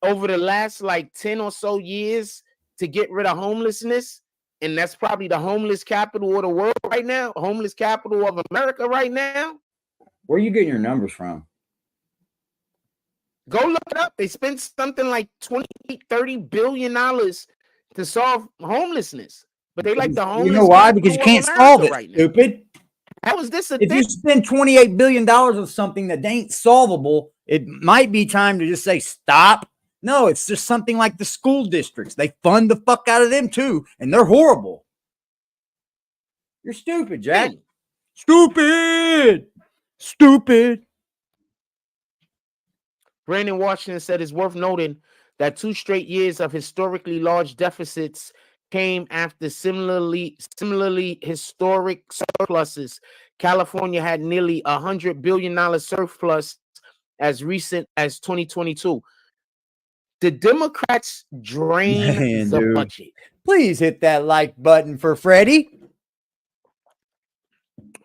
over the last like 10 or so years to get rid of homelessness? And that's probably the homeless capital of the world right now, homeless capital of America right now. Where are you getting your numbers from? Go look it up. They spent something like $28-30 billion to solve homelessness. But they like the homeless. You know why? Because you can't solve it, right stupid. How is this a if thing? you spend $28 billion on something that ain't solvable, it might be time to just say stop. No, it's just something like the school districts. They fund the fuck out of them too, and they're horrible. You're stupid, Jack. Stupid. Stupid. Brandon Washington said it's worth noting that 2 straight years of historically large deficits came after similarly historic surpluses. California had nearly $100 billion surplus as recent as 2022. The Democrats drain the budget. Please hit that like button for Freddie.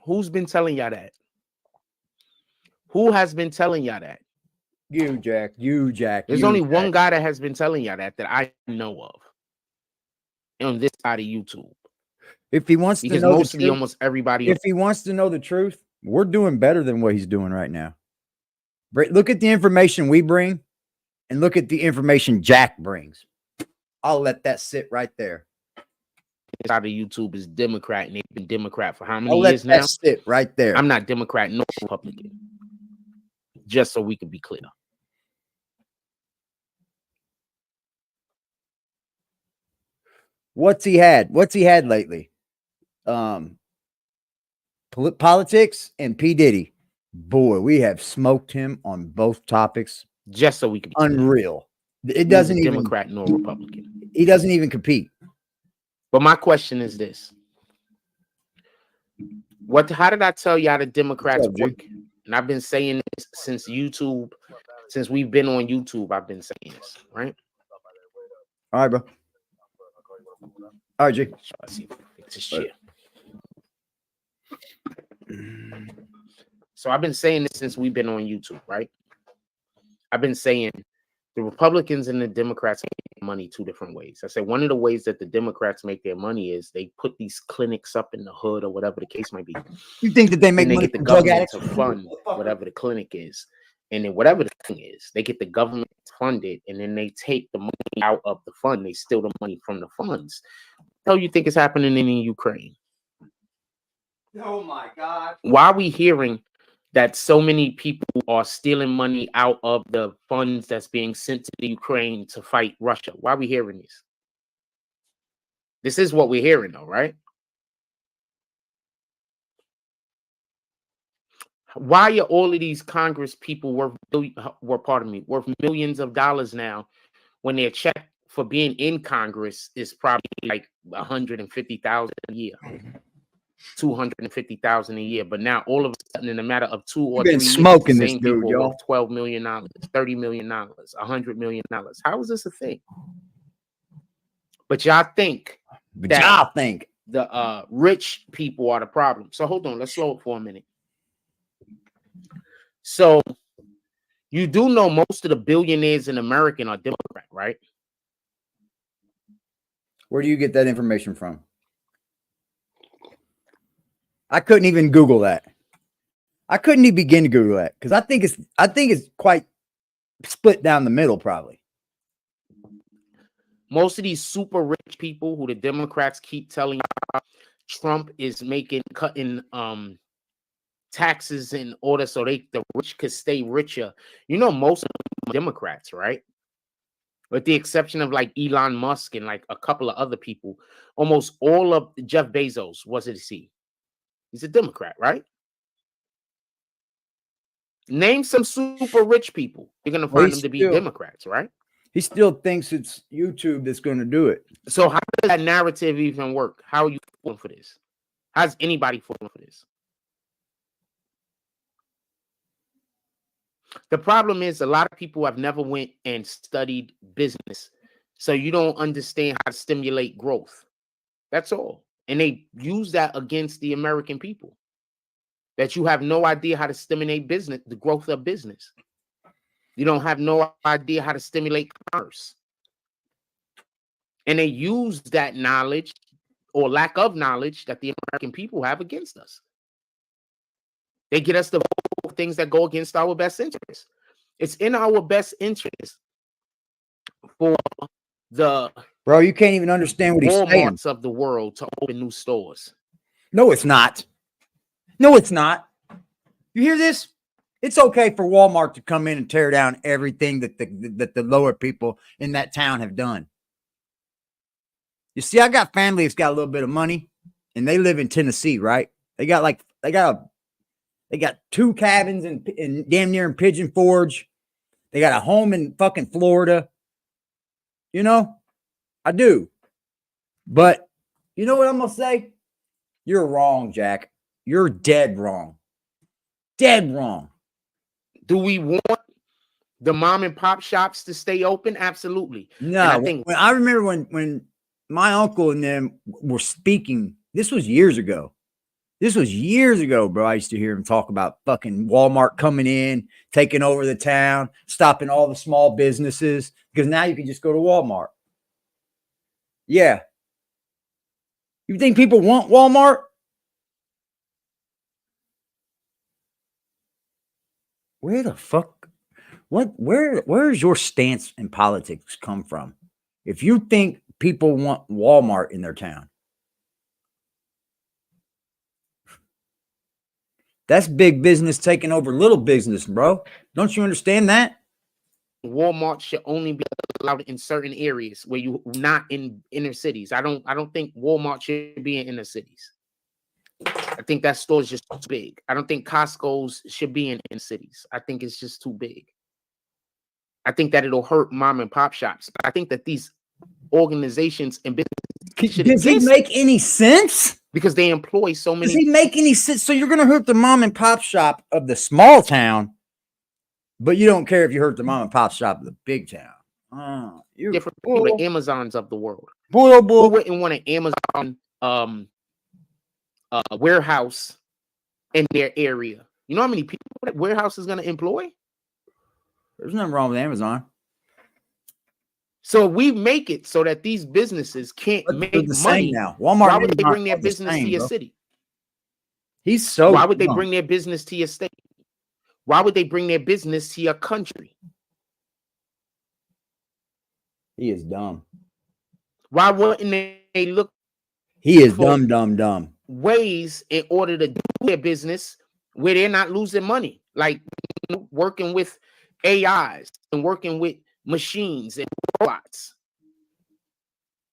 Who's been telling y'all that? Who has been telling y'all that? You, Jack. You, Jack. There's only one guy that has been telling y'all that I know of on this side of YouTube. If he wants to know mostly the truth, almost everybody. If he wants to know the truth, we're doing better than what he's doing right now. Look at the information we bring and look at the information Jack brings. I'll let that sit right there. This side of YouTube is Democrat, and they've been Democrat for how many years now? That sit right there. I'm not Democrat, no Republican. Just so we can be clear. What's he had? What's he had lately? Politics and P. Diddy. Boy, we have smoked him on both topics. Just so we can be unreal. Clear. It doesn't even Democrat nor Republican. He doesn't even compete. But my question is this: how did I tell y'all the Democrats work? And I've been saying this since YouTube, since we've been on YouTube. I've been saying this, right? All right, bro. All right, Jake. Let's see if I can fix this shit. So I've been saying this since we've been on YouTube, right? I've been saying the Republicans and the Democrats make money 2 different ways. I said one of the ways that the Democrats make their money is they put these clinics up in the hood or whatever the case might be. You think that they make money get the government to fund whatever the clinic is, and then whatever the thing is, they get the government to fund it, and then they take the money out of the fund. They steal the money from the funds. What the hell you think is happening in Ukraine? Oh my God! Why are we hearing that so many people are stealing money out of the funds that's being sent to the Ukraine to fight Russia? Why are we hearing this? This is what we're hearing, though, right? Why are all of these Congress people worth millions of dollars now when their check for being in Congress is probably like $150,000 a year? $250,000 a year, but now all of a sudden, in a matter of 2 or 3 years, smoking this dude, yo. $12 million, $30 million, $100 million. How is this a thing? But y'all think the rich people are the problem. So hold on, let's slow it for a minute. So you do know most of the billionaires in America are Democrat, right? Where do you get that information from? I couldn't even Google that. I couldn't even begin to Google that because I think it's quite split down the middle, probably. Most of these super rich people who the Democrats keep telling you Trump is cutting taxes in order so the rich could stay richer. You know, most of them are Democrats, right? With the exception of like Elon Musk and like a couple of other people, almost all of Jeff Bezos, what's it see? He's a Democrat, right? Name some super rich people. You're gonna find them to be Democrats, right? He still thinks it's YouTube that's going to do it. So how does that narrative even work? How are you falling for this? How's anybody falling for this? The problem is a lot of people have never went and studied business. So you don't understand how to stimulate growth. That's all. And they use that against the American people. That you have no idea how to stimulate business, the growth of business. You don't have no idea how to stimulate commerce. And they use that knowledge or lack of knowledge that the American people have against us. They get us to vote for things that go against our best interest. It's in our best interest for the Bro, you can't even understand what he's saying. Walmarts of the world to open new stores. No, it's not. No, it's not. You hear this? It's okay for Walmart to come in and tear down everything that the lower people in that town have done. You see, I got family that's got a little bit of money, and they live in Tennessee, right? They got 2 cabins in damn near in Pigeon Forge. They got a home in fucking Florida. You know, I do. But you know what I'm gonna say? You're wrong, Jack. You're dead wrong. Dead wrong. Do we want the mom and pop shops to stay open? Absolutely. No, and I remember when my uncle and them were speaking. This was years ago. This was years ago, bro. I used to hear him talk about fucking Walmart coming in, taking over the town, stopping all the small businesses, because now you can just go to Walmart. Yeah. You think people want Walmart? Where the fuck? Where's your stance in politics come from? If you think people want Walmart in their town, that's big business taking over little business, bro. Don't you understand that? Walmart should only be allowed in certain areas where you not in inner cities. I don't think Walmart should be in inner cities. I think that store is just too big. I don't think Costco's should be in cities. I think it's just too big. I think that it'll hurt mom and pop shops. I think that these organizations and businesses does it make any sense? Because they employ so many. Does it make any sense? So you're going to hurt the mom and pop shop of the small town, but you don't care if you hurt the mom and pop shop of the big town. You're different people, the Amazons of the world. Who wouldn't want an Amazon warehouse in their area? You know how many people that warehouse is going to employ? There's nothing wrong with Amazon. So we make it so that these businesses can't make money now. Walmart. Why would they bring their business to your city? Why would they bring their business to your state? Why would they bring their business to your country? He is dumb. Why wouldn't they look? He is dumb. Ways in order to do their business where they're not losing money, like working with AIs and working with machines and robots.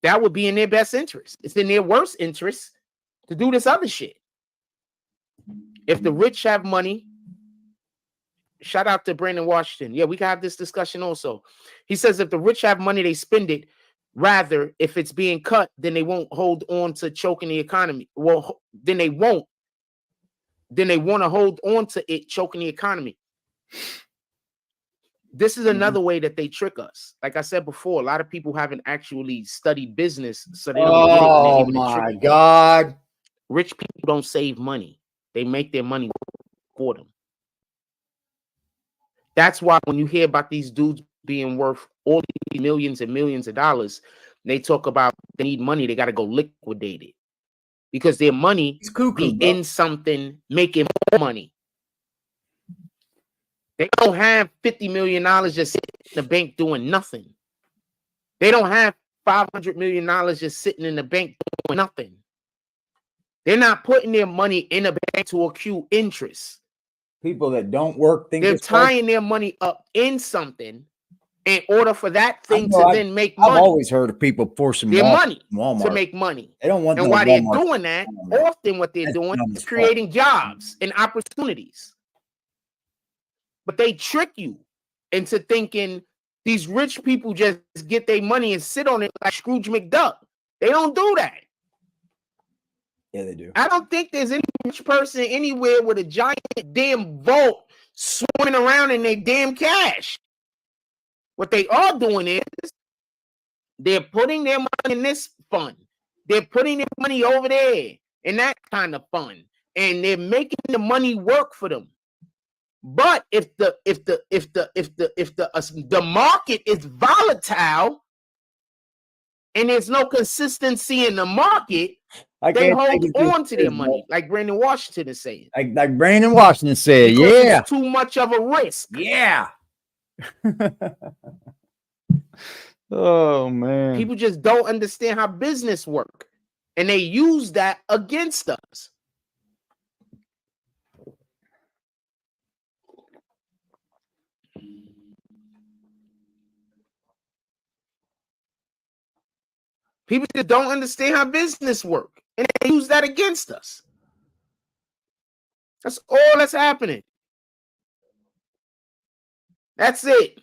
That would be in their best interest. It's in their worst interest to do this other shit. If the rich have money, shout out to Brandon Washington. Yeah, we can have this discussion also. He says if the rich have money, they spend it. Rather, if it's being cut, then they won't hold on to choking the economy. Well, then they won't. Then they want to hold on to it choking the economy. This is another way that they trick us. Like I said before, a lot of people haven't actually studied business, so they don't get it. Oh my God. Rich people don't save money. They make their money for them. That's why when you hear about these dudes being worth all these millions and millions of dollars, they talk about they need money, they got to go liquidate it because their money be in something making more money. They don't have $50 million just sitting in the bank doing nothing. They don't have $500 million just sitting in the bank doing nothing. They're not putting their money in a bank to accrue interest. People that don't work think they're tying their money up in something in order for that thing to then make money. I've always heard of people forcing their money Walmart to make money. They don't want. And while they're doing that, often what they're doing is creating jobs and opportunities. But they trick you into thinking these rich people just get their money and sit on it like Scrooge McDuck. They don't do that. Yeah, they do. I don't think there's any rich person anywhere with a giant damn vault swimming around in their damn cash. What they are doing is they're putting their money in this fund. They're putting their money over there in that kind of fund, and they're making the money work for them. But if the market is volatile and there's no consistency in the market, they hold on to their money, like Brandon Washington is saying. Like Brandon Washington said, because it's too much of a risk. Yeah. Oh man. People just don't understand how business work, and they use that against us. People just don't understand how business work, and they use that against us. That's all that's happening. That's it.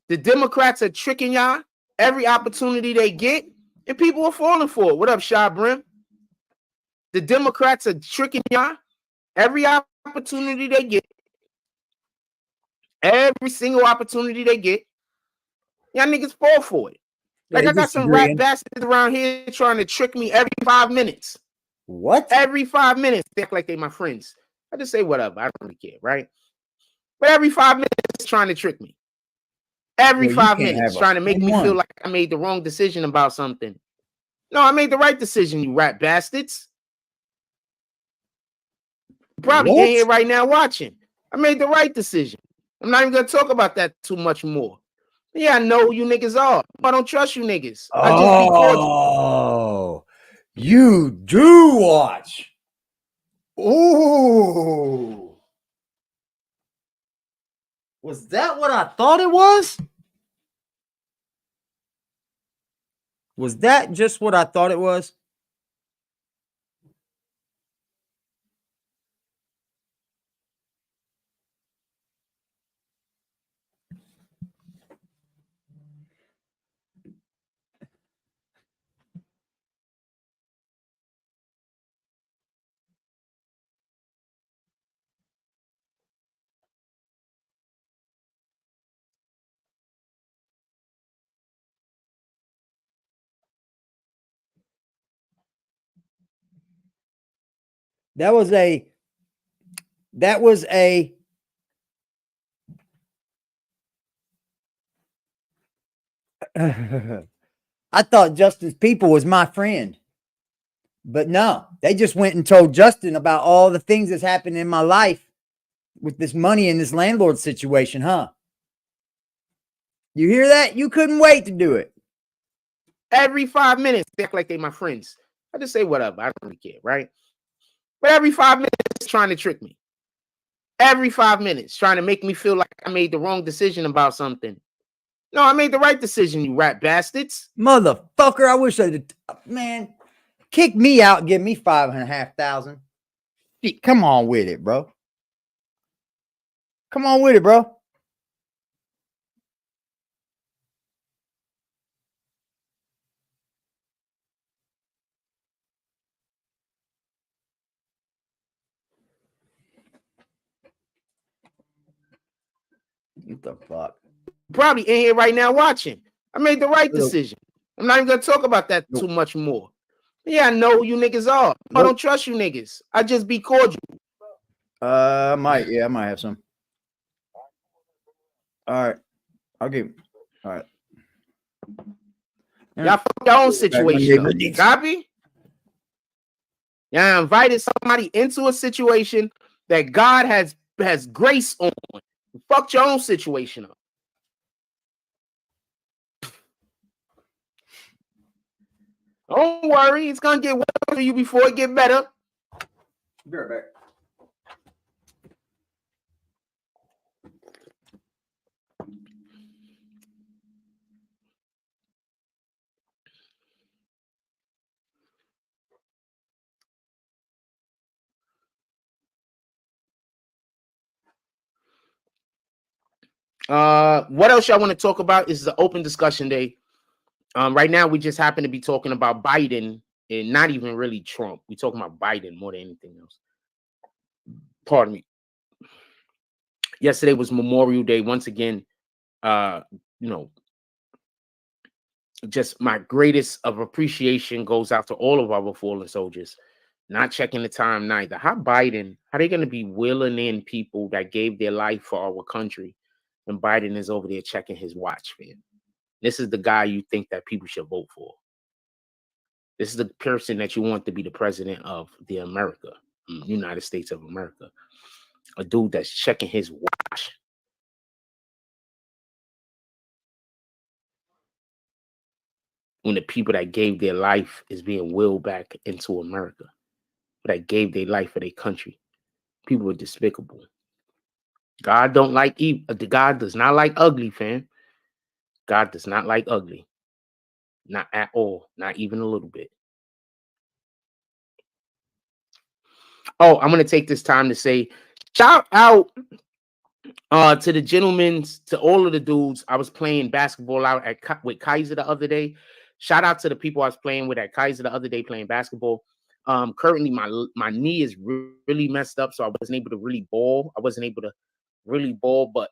The Democrats are tricking y'all every opportunity they get, and people are falling for it. What up, Shy Brim? The Democrats are tricking y'all every opportunity they get. Every single opportunity they get. Y'all niggas fall for it. Like, I got some rat bastards around here trying to trick me every 5 minutes. What? Every 5 minutes. They act like they my friends. I just say whatever. I don't really care, right? But every 5 minutes trying to trick me. Every 5 minutes trying to make me feel like I made the wrong decision about something. No, I made the right decision, you rat bastards. You're probably in here right now watching. I made the right decision. I'm not even going to talk about that too much more. Yeah, I know who you niggas are. I don't trust you niggas. I just be cordial. You do watch. Ooh. Was that what I thought it was? Was that just what I thought it was? That was a I thought Justin's people was my friend. But no, they just went and told Justin about all the things that's happened in my life with this money and this landlord situation, huh? You hear that? You couldn't wait to do it. Every 5 minutes, they act like they my friends. I just say whatever. I don't really care, right? But every 5 minutes trying to trick me. Every 5 minutes trying to make me feel like I made the wrong decision about something. No, I made the right decision, you rat bastards. Motherfucker, I wish I did. Man, kick me out and give me $5,500. Come on with it, bro. Come on with it, bro. What the fuck? Probably in here right now watching. I made the right decision. I'm not even going to talk about that too much more. Yeah, I know who you niggas are. I don't trust you niggas. I just be cordial. I might have some. All right. I'll give. All right. Y'all fuck your own situation up. Copy? Y'all invited somebody into a situation that God has grace on. Fuck your own situation up. Don't worry, it's gonna get worse for you before it get better. Be right back. What else y'all want to talk about? This is an open discussion day. Right now we just happen to be talking about Biden and not even really Trump. We're talking about Biden more than anything else. Pardon me. Yesterday was Memorial Day. Once again, just my greatest of appreciation goes out to all of our fallen soldiers. Not checking the time neither. How they going to be willing in people that gave their life for our country when Biden is over there checking his watch, man? This is the guy you think that people should vote for. This is the person that you want to be the president of the United States of America. A dude that's checking his watch. When the people that gave their life is being willed back into America, that gave their life for their country. People are despicable. God don't like evil. God does not like ugly, fam. God does not like ugly. Not at all. Not even a little bit. Oh, I'm going to take this time to say, shout out to the gentlemen, to all of the dudes. I was playing basketball out with Kaiser the other day. Shout out to the people I was playing with at Kaiser the other day playing basketball. Currently, my knee is really messed up, so I wasn't able to really ball. But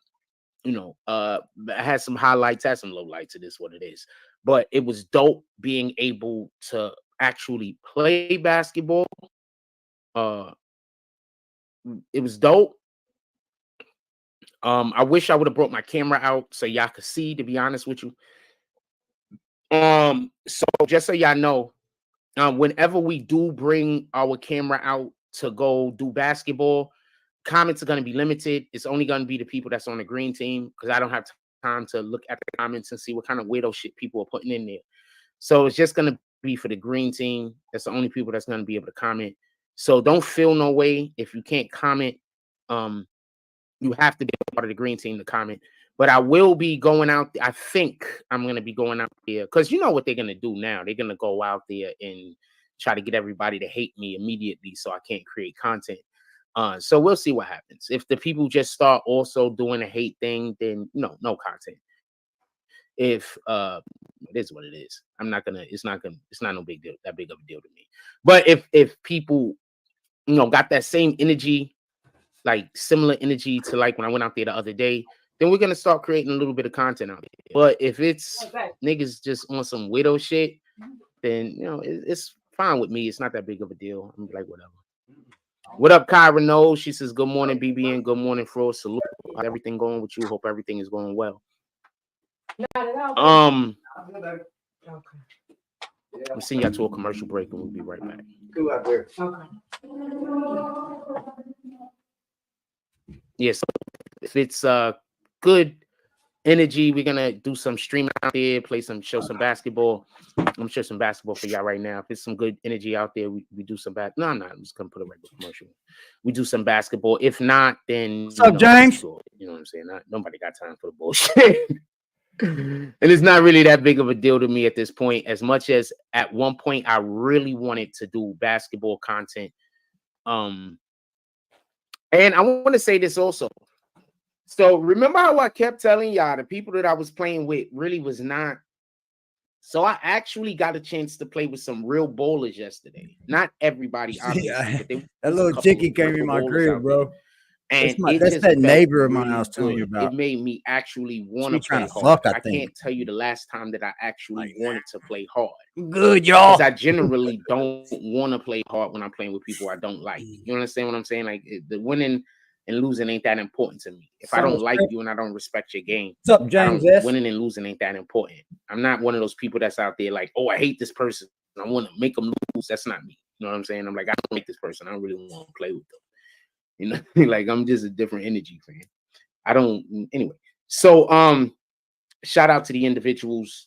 I had some highlights, had some lowlights. It is what it is. But it was dope being able to actually play basketball. It was dope. I wish I would have brought my camera out so y'all could see, to be honest with you. So just so y'all know, whenever we do bring our camera out to go do basketball, comments are going to be limited. It's only going to be the people that's on the green team because I don't have time to look at the comments and see what kind of weirdo shit people are putting in there. So it's just going to be for the green team. That's the only people that's going to be able to comment. So don't feel no way if you can't comment. You have to be a part of the green team to comment. But I will be going out. I think I'm going to be going out there because you know what they're going to do now. They're going to go out there and try to get everybody to hate me immediately so I can't create content. So we'll see what happens. If the people just start also doing a hate thing, then no content. If it is what it is. It's not no big deal, that big of a deal to me. But if people, got that same energy, like similar energy to like when I went out there the other day, then we're gonna start creating a little bit of content out there. But if it's niggas just on some widow shit, then it's fine with me. It's not that big of a deal. I'm like, whatever. What up, Kyra Knowles? She says, good morning, BBN. Good morning, Fro. Salute. How's everything going with you? Hope everything is going well. I'm sending y'all to a commercial break and we'll be right back. Go out there. Yes, if it's good energy, we're gonna do some streaming out there, show some basketball. I'm sure some basketball for y'all right now. If it's some good energy out there, we do some No, I'm not. I'm just gonna put a regular commercial. We do some basketball. If not, then what's up, James? You know what I'm saying? Nobody got time for the bullshit. And it's not really that big of a deal to me at this point, as much as at one point I really wanted to do basketball content. And I want to say this also. So remember how I kept telling y'all the people that I was playing with really was not. So I actually got a chance to play with some real bowlers yesterday. Not everybody, obviously. Yeah, that little chickie came in my crib, bro. And that's that neighbor of mine I was telling you about. It made me actually want to play hard. Fuck, I can't tell you the last time that I actually wanted to play hard. Good, y'all. Because I generally don't want to play hard when I'm playing with people I don't like. You understand what I'm saying? Like the winning and losing ain't that important to me. If I don't like you and I don't respect your game, what's up, James? Winning and losing ain't that important. I'm not one of those people that's out there like, oh, I hate this person, I want to make them lose. That's not me. You know what I'm saying? I'm like, I don't like this person. I don't really want to play with them. You know, like I'm just a different energy fan. I don't anyway. So shout out to the individuals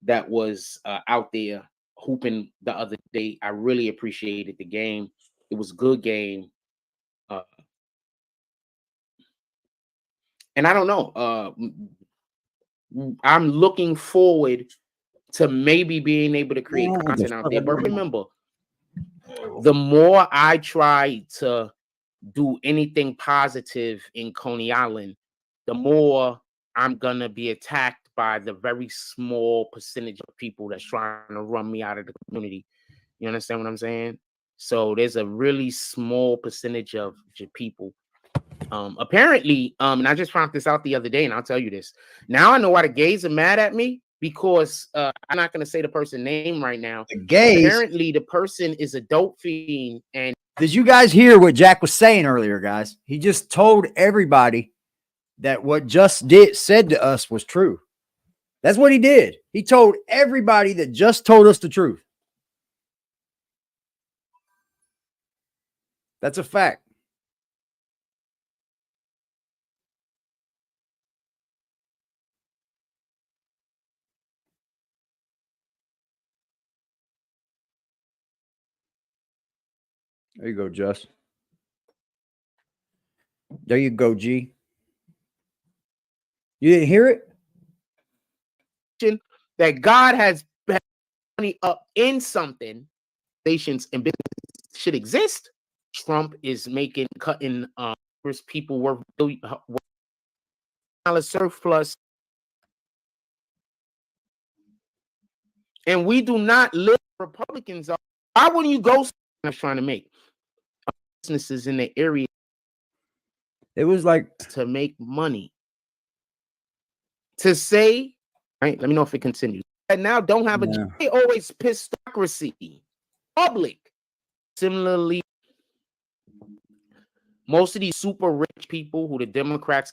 that was out there hooping the other day. I really appreciated the game. It was a good game. And I don't know. I'm looking forward to maybe being able to create content out there. But remember, the more I try to do anything positive in Coney Island, the more I'm gonna be attacked by the very small percentage of people that's trying to run me out of the community. You understand what I'm saying? So there's a really small percentage of people. Apparently, and I just found this out the other day, and I'll tell you this. Now I know why the gays are mad at me, because I'm not gonna say the person's name right now. The gays. Apparently, the person is a dope fiend. And did you guys hear what Jack was saying earlier, guys? He just told everybody that what Just said to us was true. That's what he did. He told everybody that Just told us the truth. That's a fact. There you go, Just. There you go, G. You didn't hear it? That God has money up in something, nations and business should exist. Trump is cutting people worth $1 surplus. And we do not live Republicans are. Why wouldn't you go? I'm trying to make businesses in the area. It was like to make money. To say, right? Let me know if it continues. And now don't have a they always pistocracy. Public. Similarly, most of these super rich people who the Democrats,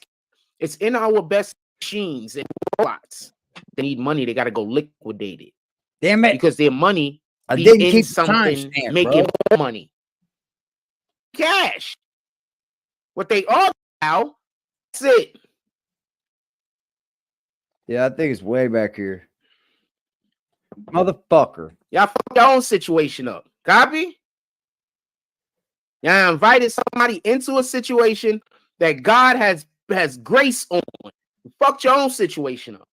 it's in our best machines and robots. They need money, they got to go liquidate it. Damn it. Because their money I didn't keep something making more money. Cash. What they are now, that's it. Yeah, I think it's way back here. Motherfucker. Y'all fuck your own situation up. Copy? Y'all invited somebody into a situation that God has grace on. Fuck your own situation up.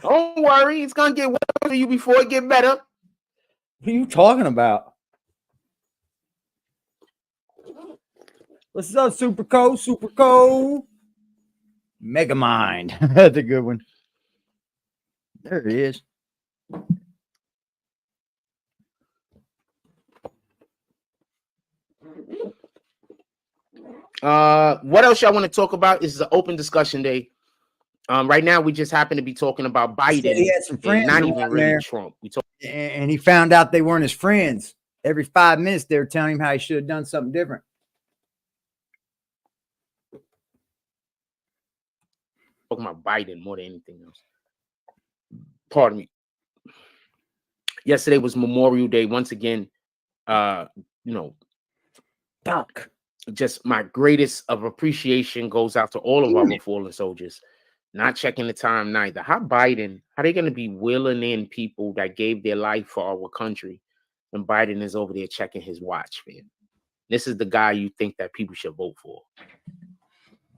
Don't worry, it's gonna get worse for you before it get better. What are you talking about? What's up, Super Co? Super Co? Megamind. That's a good one. There it is. What else y'all want to talk about? This is an open discussion day. Right now we just happen to be talking about Biden. He had some friends, not even really there. Trump. And he found out they weren't his friends. Every 5 minutes they were telling him how he should have done something different. Talking about Biden more than anything else. Pardon me. Yesterday was Memorial Day. Once again, Doc. Just my greatest of appreciation goes out to all of our fallen soldiers. Not checking the time neither. How they going to be willing in people that gave their life for our country, and Biden is over there checking his watch, man? This is the guy you think that people should vote for.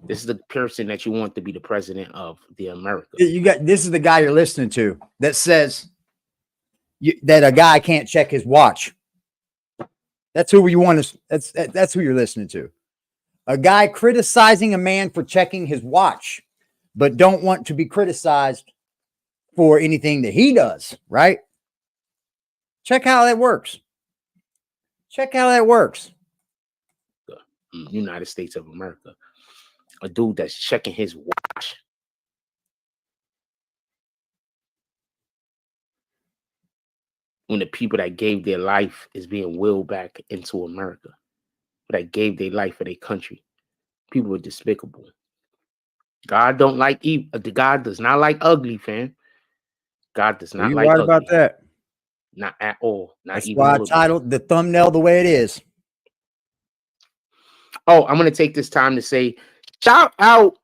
This is the person that you want to be the president of the America. This is the guy you're listening to that says that a guy can't check his watch. That's who you want to. That's who you're listening to. A guy criticizing a man for checking his watch, but don't want to be criticized for anything that he does. Right? Check how that works. Check how that works. The United States of America. A dude that's checking his watch. when the people that gave their life is being willed back into America, that gave their life for their country. People are despicable. God don't like evil. God does not like ugly, fam. God does not You like right ugly. about that. Not at all. Not That's even why a I little bit. titled the thumbnail the way it is. Oh, I'm gonna take this time to say shout out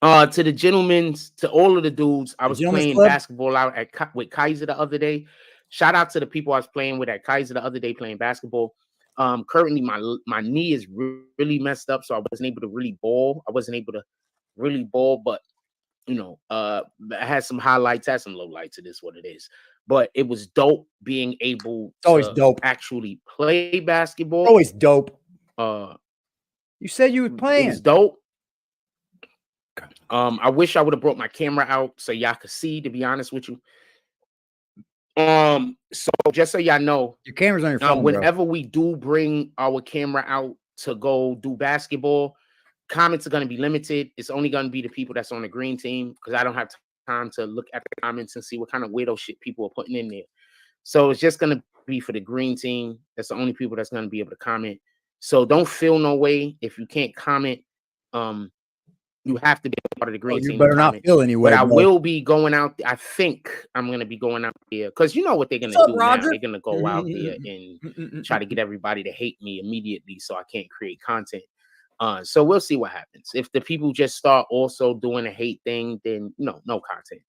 to the gentlemen, to all of the dudes. I was playing basketball out with Kaiser the other day. Shout out to the people I was playing with at Kaiser the other day playing basketball. Currently my knee is really messed up, so I wasn't able to really ball. But you know, I had some highlights, had some lowlights. It is what it is. But it was dope being able to actually play basketball. Always dope. You said you were playing. It was dope. I wish I would have brought my camera out so y'all could see, to be honest with you. So just so y'all know, your camera's on your phone. Whenever we do bring our camera out to go do basketball, comments are going to be limited. It's only going to be the people that's on the green team, because I don't have time to look at the comments and see what kind of weirdo shit people are putting in there. So it's just going to be for the green team. That's the only people that's going to be able to comment. So don't feel no way if you can't comment. You have to be a part of the green team. You better not feel any way. But I will be going out. I think I'm going to be going out there, because you know what they're going to do now. They're going to go out there and try to get everybody to hate me immediately, so I can't create content. So we'll see what happens. If the people just start also doing a hate thing, then no content.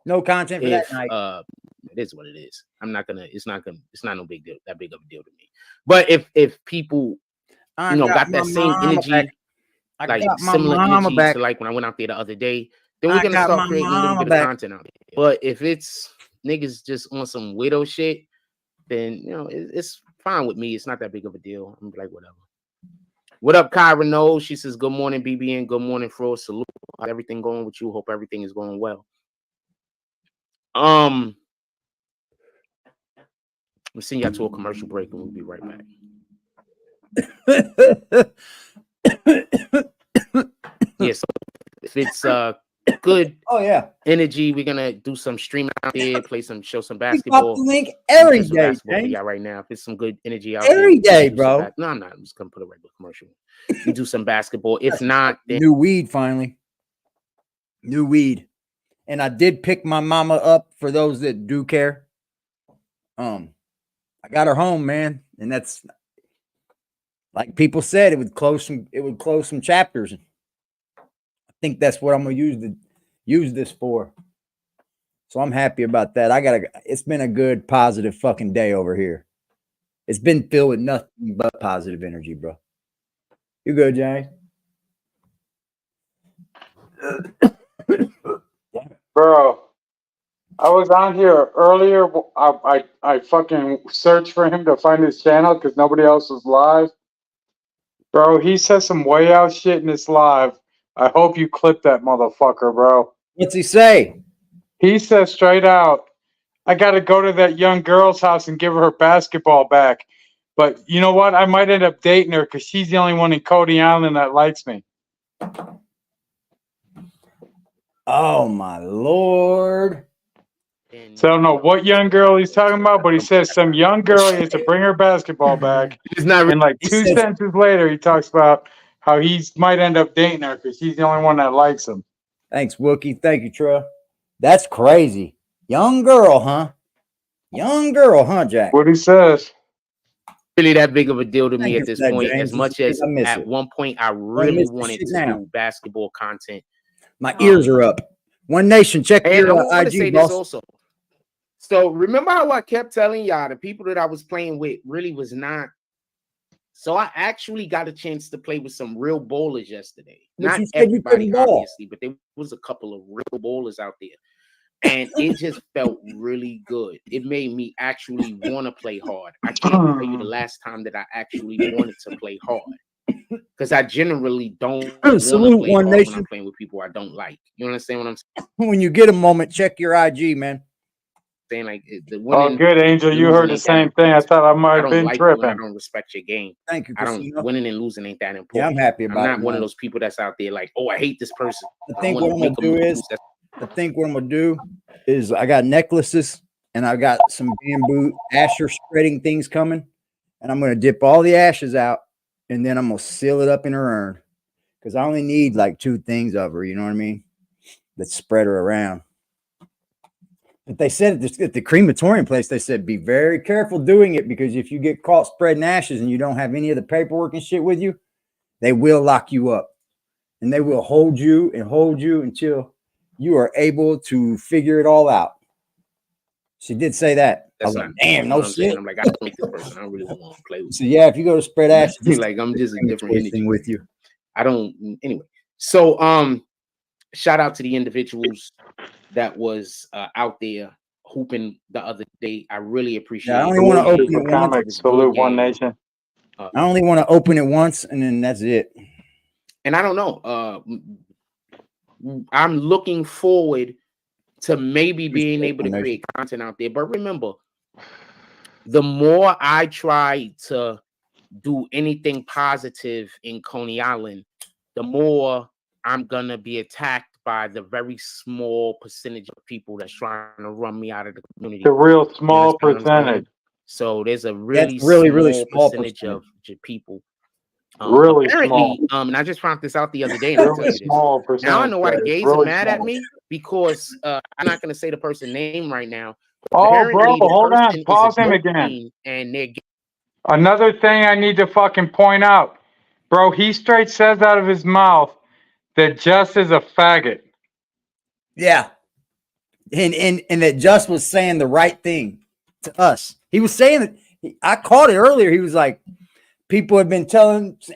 No content for that night. It is what it is. It's not no big deal, that big of a deal to me. But if people got that same energy, like similar energy to like when I went out there the other day, then we're gonna start creating a little bit of content out there. But if it's niggas just on some widow shit, then it's fine with me. It's not that big of a deal. I'm like, whatever. What up, Kyra Knowles? She says, good morning, BBN. Good morning, Fro. Salute. How's everything going with you? Hope everything is going well. We'll send y'all to a commercial break and we'll be right back. Yeah, so if it's good energy, we're gonna do some streaming out there, show some basketball. Link every day, yeah, right now. If it's some good energy out every day, bro. No, I'm not. I'm just gonna put a regular commercial. You do some basketball. If not, then new weed finally. New weed. And I did pick my mama up for those that do care. I got her home, man, and that's like people said, it would close some chapters. I think that's what I'm gonna use this for. So I'm happy about that. It's been a good, positive fucking day over here. It's been filled with nothing but positive energy, bro. You good, Jay? Bro, I was on here earlier. I fucking searched for him to find his channel because nobody else was live. Bro, he says some way out shit in this live. I hope you clip that motherfucker, bro. What's he say? He says straight out, I got to go to that young girl's house and give her basketball back. But you know what? I might end up dating her because she's the only one in Cody Island that likes me. Oh, my Lord. So I don't know what young girl he's talking about, but he says some young girl he has to bring her basketball back. It's not. And like two sentences later, he talks about how he might end up dating her because she's the only one that likes him. Thanks, Wookie. Thank you, Troy. That's crazy. Young girl, huh? Young girl, huh, Jack? What he says. Really that big of a deal to me at this point, James. As much as at one point I really wanted to do basketball content. My ears are up. One Nation, check your IG, boss. Also. So remember how I kept telling y'all the people that I was playing with really was not. So I actually got a chance to play with some real bowlers yesterday. Not everybody, obviously, but there was a couple of real bowlers out there. And it just felt really good. It made me actually want to play hard. I can't tell you the last time that I actually wanted to play hard. Because I generally don't salute One Nation when I'm playing with people I don't like. You understand what I'm saying? When you get a moment, check your IG, man. Saying like the winning, good, Angel. You heard the same thing. I thought I might have been tripping. I don't respect your game. Thank you. Winning and losing ain't that important. Yeah, I'm happy about it. I'm not one of those people that's out there like, oh, I hate this person. I think what I'm gonna do is I got necklaces and I got some bamboo asher spreading things coming, and I'm going to dip all the ashes out, and then I'm going to seal it up in her urn because I only need like 2 things of her. You know what I mean? Let's spread her around. But they said at the crematorium place, they said be very careful doing it because if you get caught spreading ashes and you don't have any of the paperwork and shit with you, they will lock you up, and they will hold you until you are able to figure it all out. She did say that. I was like, damn, no shit. I'm like, I don't like this person. I don't really want to play with. So yeah, if you go to spread ashes, like I'm just a different energy with you. I don't anyway. So shout out to the individuals that was out there hooping the other day. I really appreciate it. I only want to open it once. Salute One Nation. I only want to open it once and then that's it. And I don't know. I'm looking forward to maybe being able to create content out there. But remember, the more I try to do anything positive in Coney Island, the more I'm gonna be attacked by the very small percentage of people that's trying to run me out of the community. The real small percentage. So there's a really small percentage of people. Really small. And I just found this out the other day. And really small percentage. Now I know why the gays are mad at me because I'm not gonna say the person's name right now. Oh, bro, hold on. Pause him again. And they're another thing I need to fucking point out, bro. He straight says out of his mouth that Just is a faggot. Yeah, and that Just was saying the right thing to us. He was saying that. I caught it earlier. He was like, people have been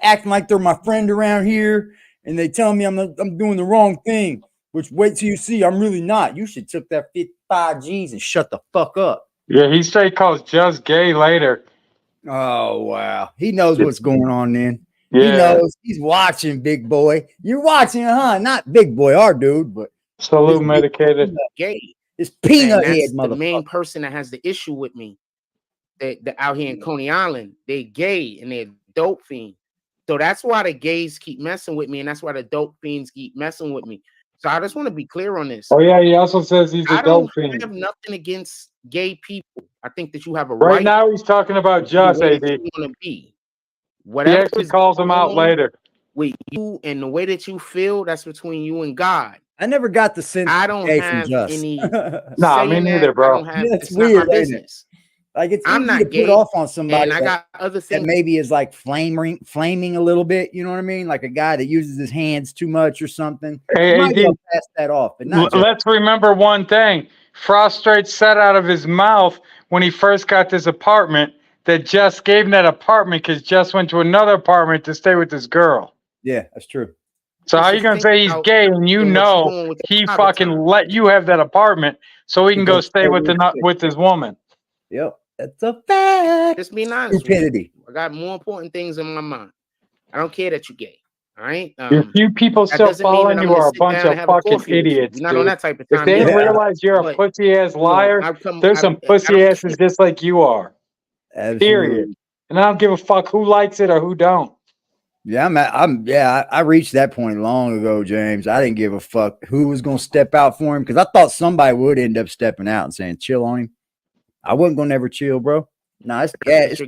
acting like they're my friend around here, and they tell me I'm doing the wrong thing. Which wait till you see, I'm really not. You should took that 55 G's and shut the fuck up. Yeah, he straight calls Just gay later. Oh wow, he knows what's going on. Then yeah. He knows. He's watching, big boy. You're watching, huh? Not big boy, our dude, but salute medicated. Gay. It's peanut head, motherfucker. The main person that has the issue with me, that out here in Coney Island, they gay and they're dope fiends. So that's why the gays keep messing with me, and that's why the dope fiends keep messing with me. So I just want to be clear on this. Oh yeah, he also says he's a dope fiend. I have nothing against gay people. I think that you have a right now he's talking about Just AD. You want to be. Whatever he actually calls him out later. With you and the way that you feel, that's between you and God. I never got the sense. I don't have any. Nah, me neither, bro. It's weird, not my business. Like I'm not gay, put off on somebody. And I got other things that maybe is like flaming a little bit. You know what I mean? Like a guy that uses his hands too much or something. Hey, pass that off. But not let's remember one thing. Frost straight said out of his mouth when he first got this apartment that Just gave him that apartment because Just went to another apartment to stay with this girl. Yeah, that's true. So how you gonna say he's gay and you know he fucking let you have that apartment so he can go stay with his woman? Yep. That's a fact. Just being honest. Stupidity. I got more important things in my mind. I don't care that you're gay. All right. If you people still following you are a bunch of fucking idiots. Not on that type of time. If they realize you're a pussy ass liar, there's some pussy asses just like you are. Absolutely. Period. And I don't give a fuck who likes it or who don't. Yeah, I reached that point long ago, James. I didn't give a fuck who was gonna step out for him because I thought somebody would end up stepping out and saying chill on him. I wasn't gonna never chill, bro. No, it's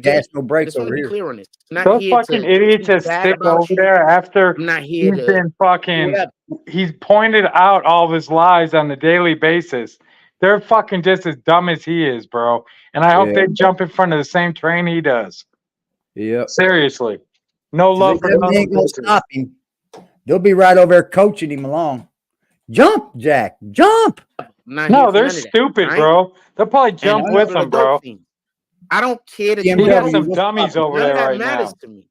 gas, no brakes over here. Clear on this. Those fucking idiots that stick over there after he's been fucking. He's pointed out all of his lies on a daily basis. They're fucking just as dumb as he is, bro. And I hope they jump in front of the same train he does. Yeah, seriously. No love for they ain't gonna stop him. They'll be right over there coaching him along. Jump, Jack, jump. No, they're stupid, bro. They'll probably jump with them, bro. I don't care that you have some dummies over there right now. To me.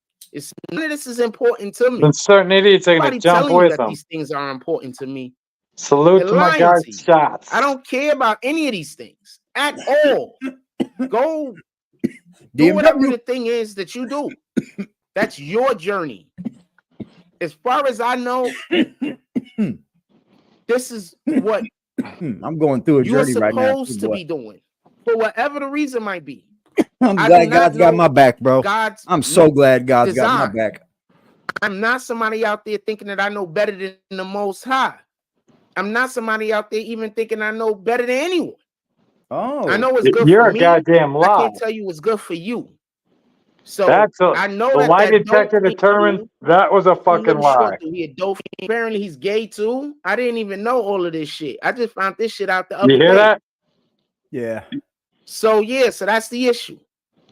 None of this is important to me. And certain idiots are gonna jump with them. These things are important to me. Salute to my guy Shots. I don't care about any of these things at all. Go do whatever the thing is that you do. That's your journey. As far as I know, this is what I'm going through a journey right now. You're supposed to be doing for whatever the reason might be. I'm glad God's got my back, bro. I'm so glad God's got my back. I'm not somebody out there thinking that I know better than the Most High. I'm not somebody out there even thinking I know better than anyone. Oh, I know it's good You're for a me. goddamn I lie. can't tell you what's good for you. So That's I know the that lie that detector dope determined dude, that was a who fucking little short lie. dude, he a dope. Apparently he's gay too. I didn't even know all of this shit. I just found this shit out the other You hear day. that? yeah. So yeah, so that's the issue.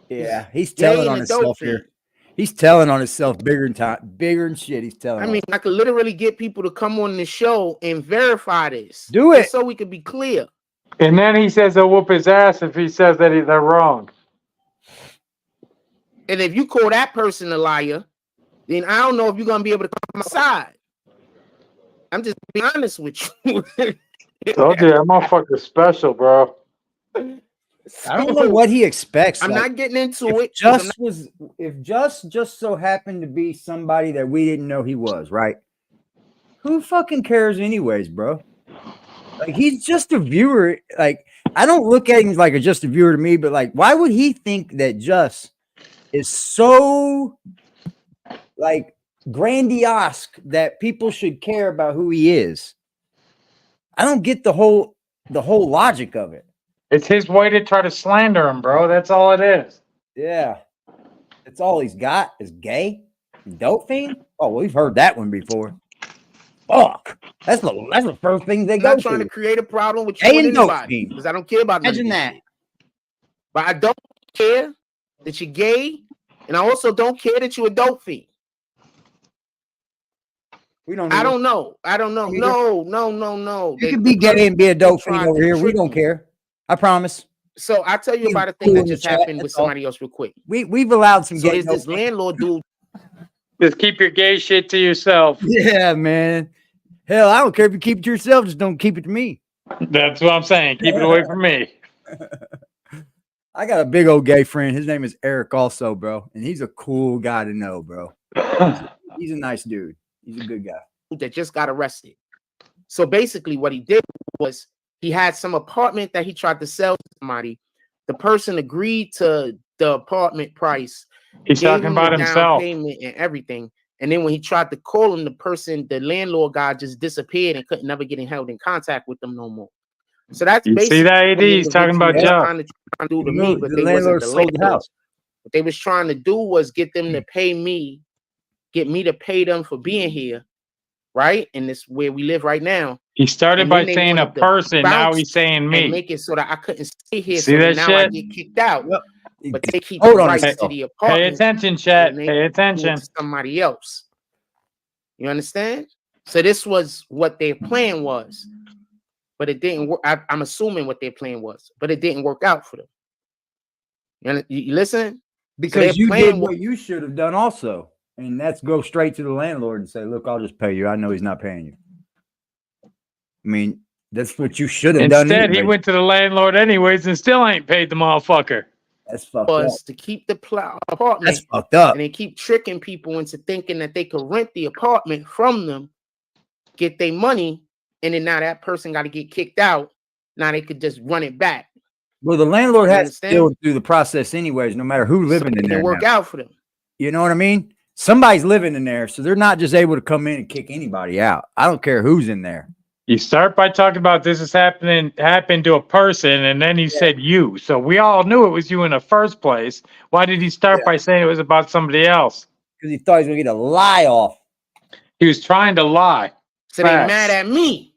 Yeah. He's Gay telling and on a himself dope here. fiend. He's telling on himself bigger than shit. He's telling I on mean, I could literally get people to come on the show and verify this. Do just it. so we could be clear. And then he says he'll whoop his ass if he says that they're wrong. And if you call that person a liar, then I don't know if you're gonna be able to come outside. I'm just being honest with you. Told you that motherfucker's special, bro. I don't know what he expects. I'm like, not getting into if it. 'cause I'm Just was if just so happened to be somebody that we didn't know he was, right? Who fucking cares anyways, bro? Like, he's just a viewer. Like, I don't look at him like just a viewer to me, but like, why would he think that Just is so like grandiose that people should care about who he is? I don't get the whole logic of it. It's his way to try to slander him, bro. That's all it is. Yeah. That's all he's got is gay. Dope fiend? Oh, we've heard that one before. Fuck. That's the first thing they go not trying to to. create a problem with you Gay and and dope anybody fiend. because I don't care about none of Imagine this that. shit. But I don't care that you're gay, and I also don't care that you're a dope fiend. We don't. I don't know. No. You can be gay and be a dope fiend over here. We don't care. I promise. So I'll tell you about a thing that just happened with somebody else real quick. We've allowed some So gay. there's this landlord dude. Just keep your gay shit to yourself. Yeah, man. Hell, I don't care if you keep it to yourself. Just don't keep it to me. That's what I'm saying. Keep it away from me. I got a big old gay friend. His name is Eric also, bro. And he's a cool guy to know, bro. He's a nice dude. He's a good guy. That just got arrested. So basically what he did was he had some apartment that he tried to sell to somebody. The person agreed to the apartment price. He's talking about down himself. Payment and everything. And then when he tried to call him, the landlord guy just disappeared and couldn't never get held in contact with them no more. So that's You basically see that, AD? He's talking about Joe. trying to do to me, but The they wasn't landlord the sold the landlord. house. What they was trying to do was get them to pay me, get me to pay them for being here, right? And this where we live right now. He started And by then they saying a wanted to person. Now bounce he's saying and me. make it so that I couldn't stay here. See So that now I shit? get kicked out. Yep. But they keep Hold the on a rights to second. the Pay apartment. attention, chat. And they Pay do it attention. to somebody else. You understand? So this was what their plan was, but it didn't work. I'm assuming what their plan was, but it didn't work out for them. You listen? Because you did what you should have done also. And that's go straight to the landlord and say, look, I'll just pay you. I know he's not paying you. I mean, that's what you should have done. Instead, he went to the landlord anyways and still ain't paid the motherfucker. That's fucked up. Was to keep the apartment. That's fucked up. And they keep tricking people into thinking that they could rent the apartment from them, get their money, and then now that person got to get kicked out. Now they could just run it back. Well, the landlord You has to understand? go through the process anyways, no matter who living in It there. didn't work now. out for them. You know what I mean? Somebody's living in there, so they're not just able to come in and kick anybody out. I don't care who's in there. You start by talking about this is happened to a person, and then he said you. So we all knew it was you in the first place. Why did he start by saying it was about somebody else? Because he thought he was going to get a lie off. He was trying to lie. So they're mad at me.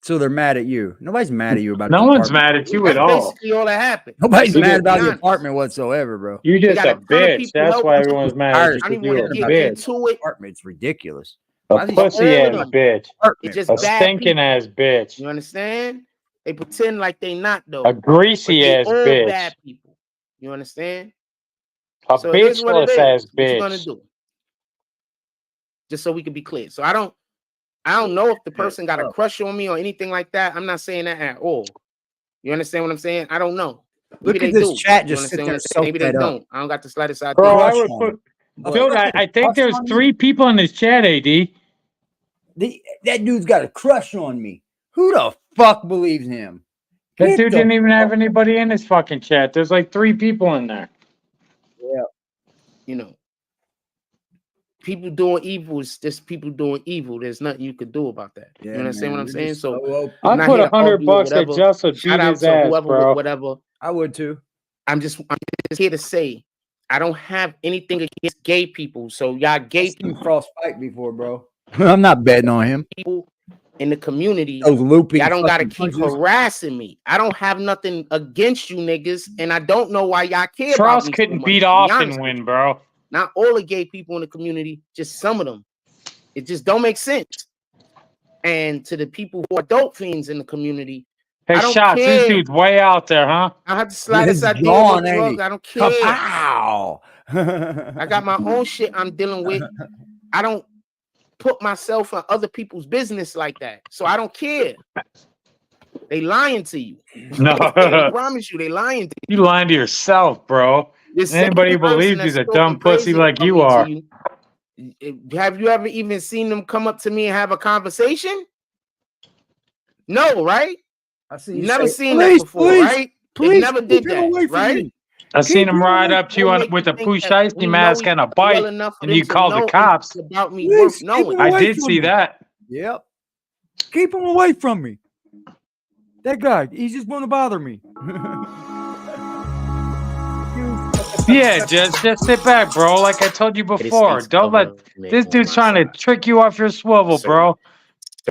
So they're mad at you. Nobody's mad at you about No the one's apartment. mad at you That's at all. basically all that happened. Nobody's You mad just about be the honest. apartment whatsoever, bro. You're They just got a a ton of bitch. people That's helping why us. everyone's mad I at you. I don't even You're want a to get bitch. into it. Apartment's ridiculous. A pussy ass them. bitch. It's Apartment. just A bad stinking people. ass bitch. You understand? They pretend like they not though. A greasy But they ass all bitch. bad people. You understand? A So it is what it bitchless is. ass What you gonna bitch. do? Just so we can be clear. So I don't know if the person got a crush on me or anything like that. I'm not saying that at all. You understand what I'm saying? I don't know. Look Maybe at they this do. chat You just sit understand there what I'm saying? Maybe they soak that up. don't. I don't got the slightest idea. Bro, I Crush would on put. him. Dude, I think Crush there's on me? 3 people in this chat, AD. That dude's got a crush on me. Who the fuck believes him? That Get dude the didn't even have fuck- anybody in his fucking chat. There's like 3 people in there. Yeah. You know, people doing evil is just people doing evil. There's nothing you could do about that. Yeah, you understand what I'm saying? So I I'm not put here to argue or $100 at whatever. Just would Shout beat out his to ass, whoever, bro. whatever. I would too. I'm just here to say I don't have anything against gay people. So y'all gay I've seen Frost fight before, bro. I'm not betting on him. people in the community, Those looping. y'all don't gotta fucking keep punches. harassing me. I don't have nothing against you niggas, and I don't know why y'all care about Frost me. couldn't so much, beat to be off honest and with win, you. bro. Not all the gay people in the community, just some of them. It just don't make sense. And to the people who are dope fiends in the community, Hey, I don't Shots, this care. dude's way out there, huh? I have to slide He's this idea gone, with ain't drugs. he? I don't care. Kapow! I got my own shit I'm dealing with. I don't put myself in other people's business like that. So I don't care. They lying to you. No. I promise you, they lying to you. You lying to yourself, bro. This Anybody same person believes that's he's a talking dumb pussy crazy like about you me to are. you, have you ever even seen them come up to me and have a conversation? No, right? I see You you never say, seen "Police, that before, police, right? They police, never keep did him that, away from right? me. I've seen Keep him him ride away up to They you make with you a think pooch that shiesty we know mask each and a other well bike, enough for and them you to call the know cops. anything about me Police, worth keep knowing. him I away did from see me. that. Yep. Keep him away from me. That guy, he's just going to bother me. Yeah, just sit back, bro. Like I told you before, don't let this dude's trying to trick you off your swivel, bro.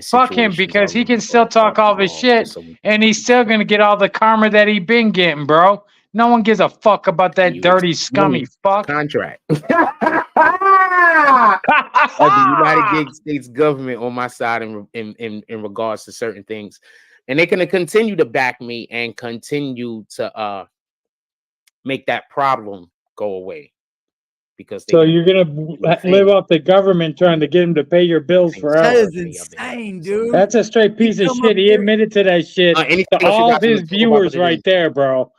Fuck him because he can still talk all this shit and he's still gonna get all the karma that he been getting, bro. No one gives a fuck about that dirty, scummy fuck. Contract. Of the United States government on my side in regards to certain things, and they're gonna continue to back me and continue to make that problem go away because So you're gonna live off the government trying to get him to pay your bills That forever. is insane, dude. That's a straight piece of come shit. up He here- admitted to that shit anything to else you all got to his talk about, viewers put it in. right there, bro.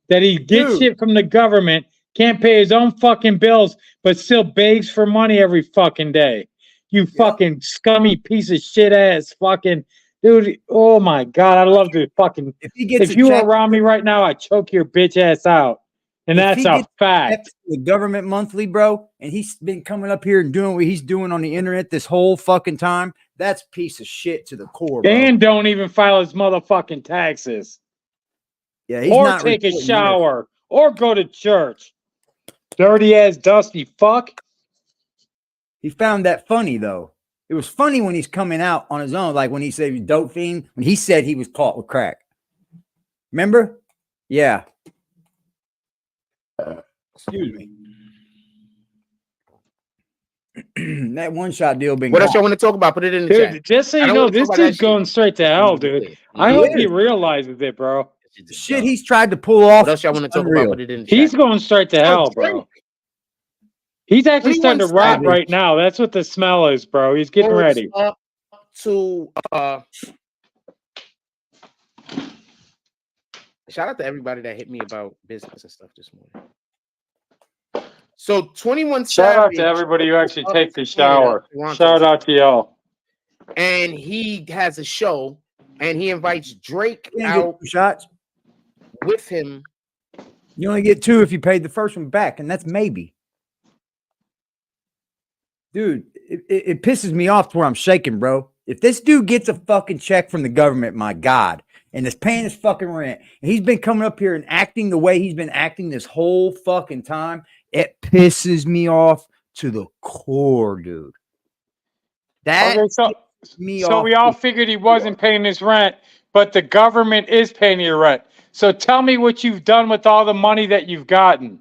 That he gets Dude. shit from the government, can't pay his own fucking bills, but still begs for money every fucking day. You fucking scummy piece of shit ass fucking dude. Oh my god, I love to fucking. If he gets If a you were check, around me right now, I'd choke your bitch ass out. And if that's he a gets fact. the government monthly, bro, and he's been coming up here and doing what he's doing on the internet this whole fucking time, that's piece of shit to the core, bro. And don't even file his motherfucking taxes. Yeah, he's Or not take a reporting shower. Or go to church. Dirty ass dusty fuck. He found that funny though. It was funny when he's coming out on his own, like when he said he was dope fiend, when he said he was caught with crack. Remember? Yeah. Excuse me. That one shot deal been What gone. else y'all want to talk about? Put it in the Dude, chat. just so I you don't know, wanna this talk about that dude's going straight to hell, dude. I hope he realizes it, bro. Shit he's tried to pull off. What else y'all want to talk unreal. about? Put it in the chat. He's going straight to hell, bro. He's actually starting to rot Savage right now. That's what the smell is, bro. He's getting goes ready. up to shout out to everybody that hit me about business and stuff this morning. So 21 Shout out Savage to everybody who actually up take the to shower. Toronto. Shout out to y'all. And he has a show and he invites Drake You didn't get out 2 shots. with him. You only get 2 if you paid the first one back, and that's maybe. Dude, it pisses me off to where I'm shaking, bro. If this dude gets a fucking check from the government, my God, and is paying his fucking rent, and he's been coming up here and acting the way he's been acting this whole fucking time, it pisses me off to the core, dude. That Okay, so we all figured he wasn't paying his rent, but the government is paying your rent. So tell me what you've done with all the money that you've gotten.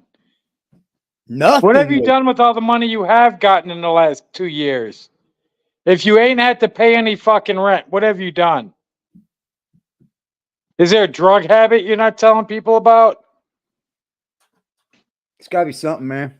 Nothing. What have you done with all the money you have gotten in the last 2 years? If you ain't had to pay any fucking rent, what have you done? Is there a drug habit you're not telling people about? It's gotta be something, man.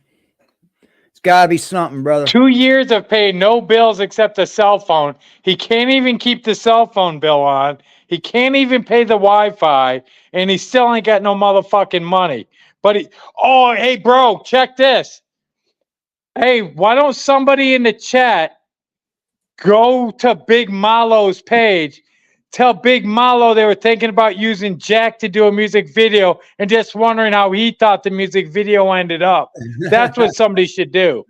It's gotta be something, brother. 2 years of paying no bills except a cell phone. He can't even keep the cell phone bill on. He can't even pay the Wi-Fi, and he still ain't got no motherfucking money. But hey, bro, check this. Hey, why don't somebody in the chat go to Big Malo's page, tell Big Malo they were thinking about using Jack to do a music video and just wondering how he thought the music video ended up. That's what somebody should do.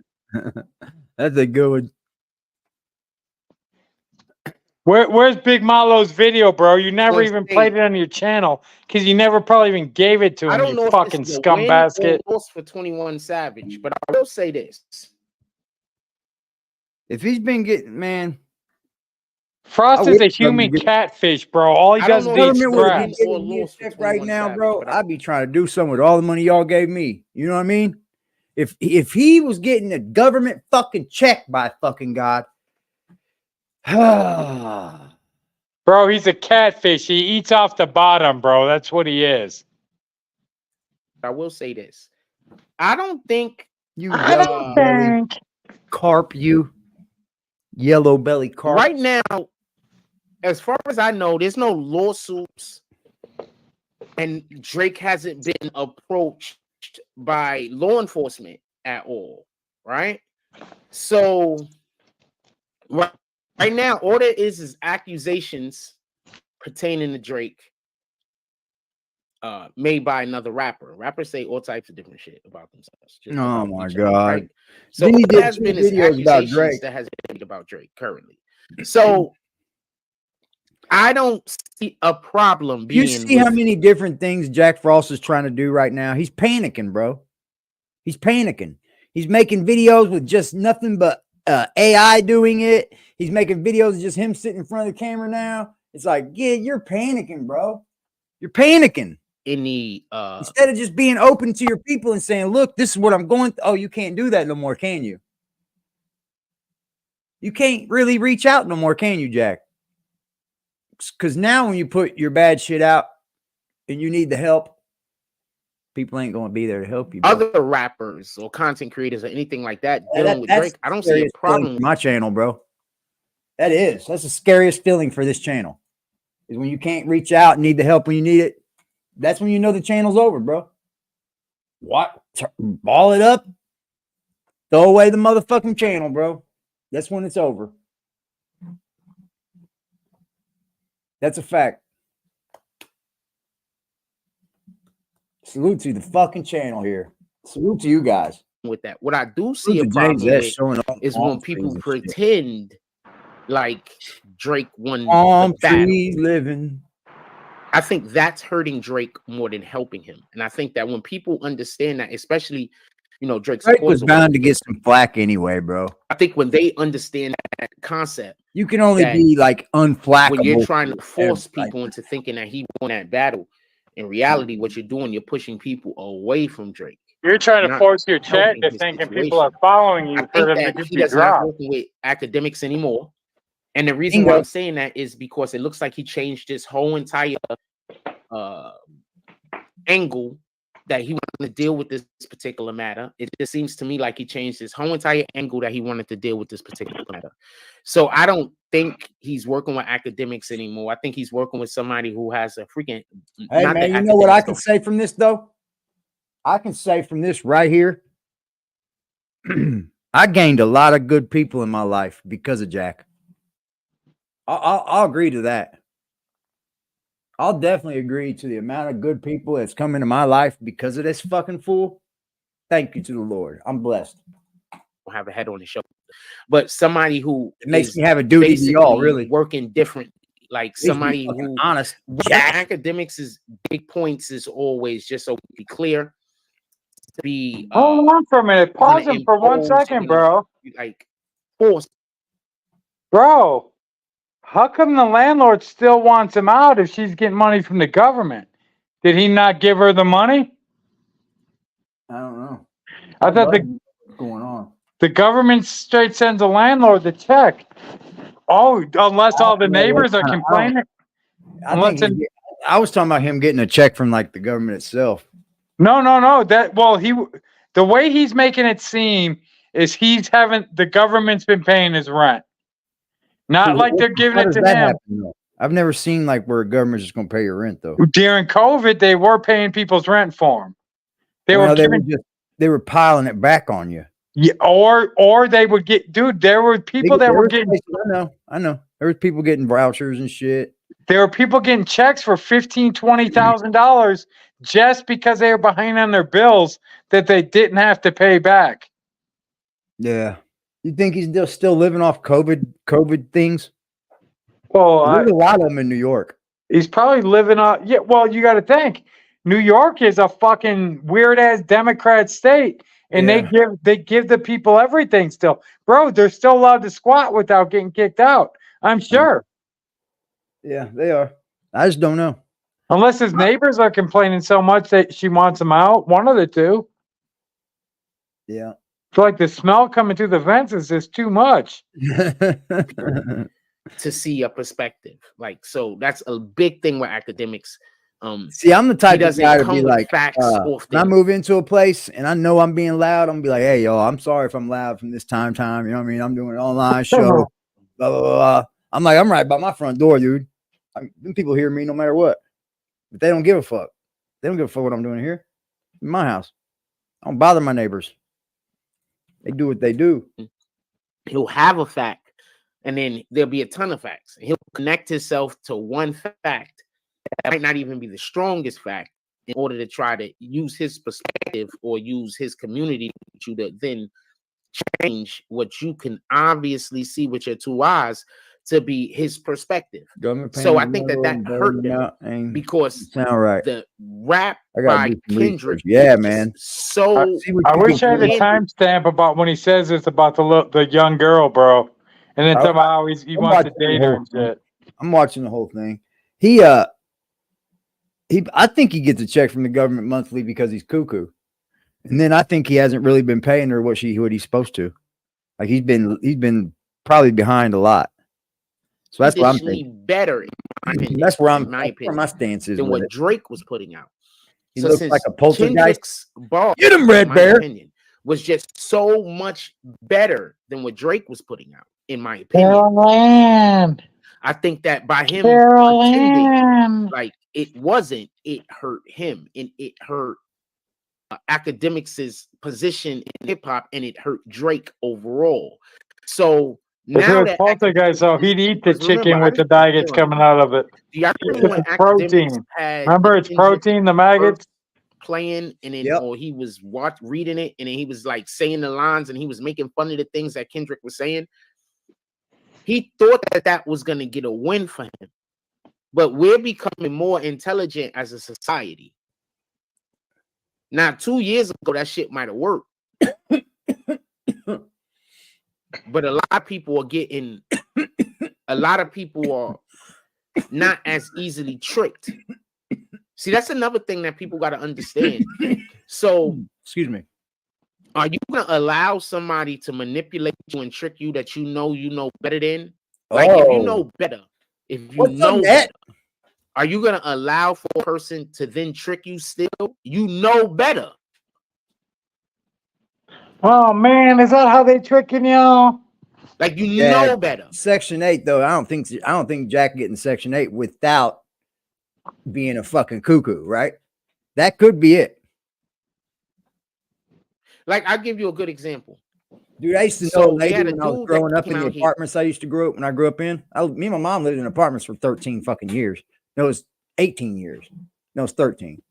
That's a good one. Where's Big Malo's video, bro? You never Well, even hey. played it on your channel because you never probably even gave it to I him, don't you know if fucking this is a win or scumbasket. loss for 21 Savage, but I will say this. If he's been getting, man, Frost I is a wish human government catfish, bro. All he I don't does is know eat if government would have been scraps. win or giving me a loss for check right 21 now, Savage, bro, but I'd be trying to do something with all the money y'all gave me. You know what I mean? If he was getting a government fucking check by fucking God, Bro, he's a catfish. He eats off the bottom, bro. That's what he is. I will say this. I don't think you I yellow don't belly think. carp, you yellow belly carp. right now, as far as I know, there's no lawsuits, and Drake hasn't been approached by law enforcement at all, right? So right now, all there is accusations pertaining to Drake made by another rapper. Rappers say all types of different shit about themselves. Just Oh about my each other, God. right? So Then he what did has 2 been is videos about accusations Drake. that has been made about Drake currently. So I don't see a problem being. You see how many different things Jack Frost is trying to do right now? He's panicking, bro. He's panicking. He's making videos with just nothing but AI doing it. He's making videos of just him sitting in front of the camera now. It's like, yeah, you're panicking, bro. You're panicking. in the Instead of just being open to your people and saying, look, this is what I'm going through. Oh, you can't do that no more, can you? You can't really reach out no more, can you, Jack? Because now when you put your bad shit out and you need the help, people ain't going to be there to help you, bro. other rappers or content creators or anything like that dealing with Drake, I don't see a problem. My channel, bro. That's the scariest feeling for this channel. Is when you can't reach out and need the help when you need it. That's when you know the channel's over, bro. What? Ball it up. Throw away the motherfucking channel, bro. That's when it's over. That's a fact. Salute to the fucking channel here. Salute to you guys. With that, what I do see Salute a to problem James with showing is when people pretend like Drake won palm the battle. trees living. I think that's hurting Drake more than helping him. And I think that when people understand that, especially, you know, Drake was bound to get some flack anyway, bro. I think when they understand that concept, you can only be like unflackable when you're trying to force people into thinking that he won that battle. In reality, what you're doing, you're pushing people away from Drake. You're trying to force your chat to thinking people are following you for them to get he you does not dropped. working with academics anymore. And the reason why I'm saying that is because it looks like he changed his whole entire angle that he wanted to deal with this particular matter. It just seems to me like he changed his whole entire angle that he wanted to deal with this particular matter. So I don't think he's working with academics anymore. I think he's working with somebody who has a freaking. Hey, man, you know what I can say from this, though? I can say from this right here, I gained a lot of good people in my life because of Jack. I'll agree to that. I'll definitely agree to the amount of good people that's come into my life because of this fucking fool. Thank you to the Lord. I'm blessed. I'll have a head on his shoulder. But somebody who it makes me have a duty to y'all, really. Working different. Like somebody who honest. Academics is big points is always, just so we be clear. To be hold on for a minute. Pause him for 1 second, bro. Like force. Bro, how come the landlord still wants him out if she's getting money from the government? Did he not give her the money? I don't know. I thought what's going on? The government straight sends a landlord the check. Oh, unless all the neighbors are complaining. I was talking about him getting a check from like the government itself. No. The way he's making it seem is the government's been paying his rent. Not like they're giving it to him. Happen, I've never seen like where a government's just going to pay your rent though. During COVID, they were paying people's rent for them. They were piling it back on you. Yeah, or they would get, dude. There were people that were getting. I know. There was people getting vouchers and shit. There were people getting checks for $15,000-$20,000 just because they were behind on their bills that they didn't have to pay back. Yeah. You think he's still living off COVID things? Well, There's a lot of them in New York. he's probably living on. Yeah, well, you got to think, New York is a fucking weird ass Democrat state, and Yeah. they give the people everything still, bro. They're still allowed to squat without getting kicked out. I'm sure, Yeah, they are. I just don't know. unless his neighbors are complaining so much that she wants him out. One of the two. Yeah. I feel like the smell coming through the vents is just too much. To see a perspective. Like, so that's a big thing with academics. See, I'm the type of guy to come be with like, facts off when I there. move into a place and I know I'm being loud, I'm gonna be like, hey, yo, I'm sorry if I'm loud from this time. You know what I mean? I'm doing an online show. Blah, blah, blah. I'm like, I'm right by my front door, dude. Them people hear me no matter what. But they don't give a fuck. They don't give a fuck what I'm doing here. In my house. I don't bother my neighbors. They do what they do. He'll have a fact, and then there'll be a ton of facts. He'll connect himself to one fact that might not even be the strongest fact in order to try to use his perspective or use his community to then change what you can obviously see with your two eyes to be his perspective. So I think that hurt them because sound right. The rap I gotta by do some Kendrick, research. Yeah, man. So I wish I had a timestamp about when he says it's about the young girl, bro, and then somehow he wants to date her and shit. I'm watching the whole thing. I think he gets a check from the government monthly because he's cuckoo, and then I think he hasn't really been paying her what he's supposed to. Like he's been probably behind a lot. So that's what I'm thinking. Better, in my opinion, that's where my stance is than what it. Drake was putting out. He looks like a poltergeist. Get him, Red Bear. Opinion, was just so much better than what Drake was putting out. In my opinion, I think that by him pretending like it wasn't, it hurt him, and it hurt academics' position in hip hop, and it hurt Drake overall. So now that poltergeist, so he'd eat the chicken with the maggots coming out of it. It's protein. Remember, it's protein, the maggots playing, and then or he was reading it, and then he was like saying the lines, and he was making fun of the things that Kendrick was saying. He thought that was going to get a win for him, but we're becoming more intelligent as a society. Now, 2 years ago, that shit might have worked. But a lot of people are not as easily tricked. See, that's another thing that people got to understand. So, excuse me. Are you going to allow somebody to manipulate you and trick you that you know better than? Like, if you know better, are you going to allow for a person to then trick you still? You know better. Oh man, is that how they tricking y'all? Like know better. Section 8 though, I don't think Jack getting Section 8 without being a fucking cuckoo, right? That could be it. Like, I'll give you a good example. Dude, I used to know a lady when I was growing up in the apartments I used to grow up when I grew up in. Me and my mom lived in apartments for 13 fucking years. No, it was 18 years. No, it's 13.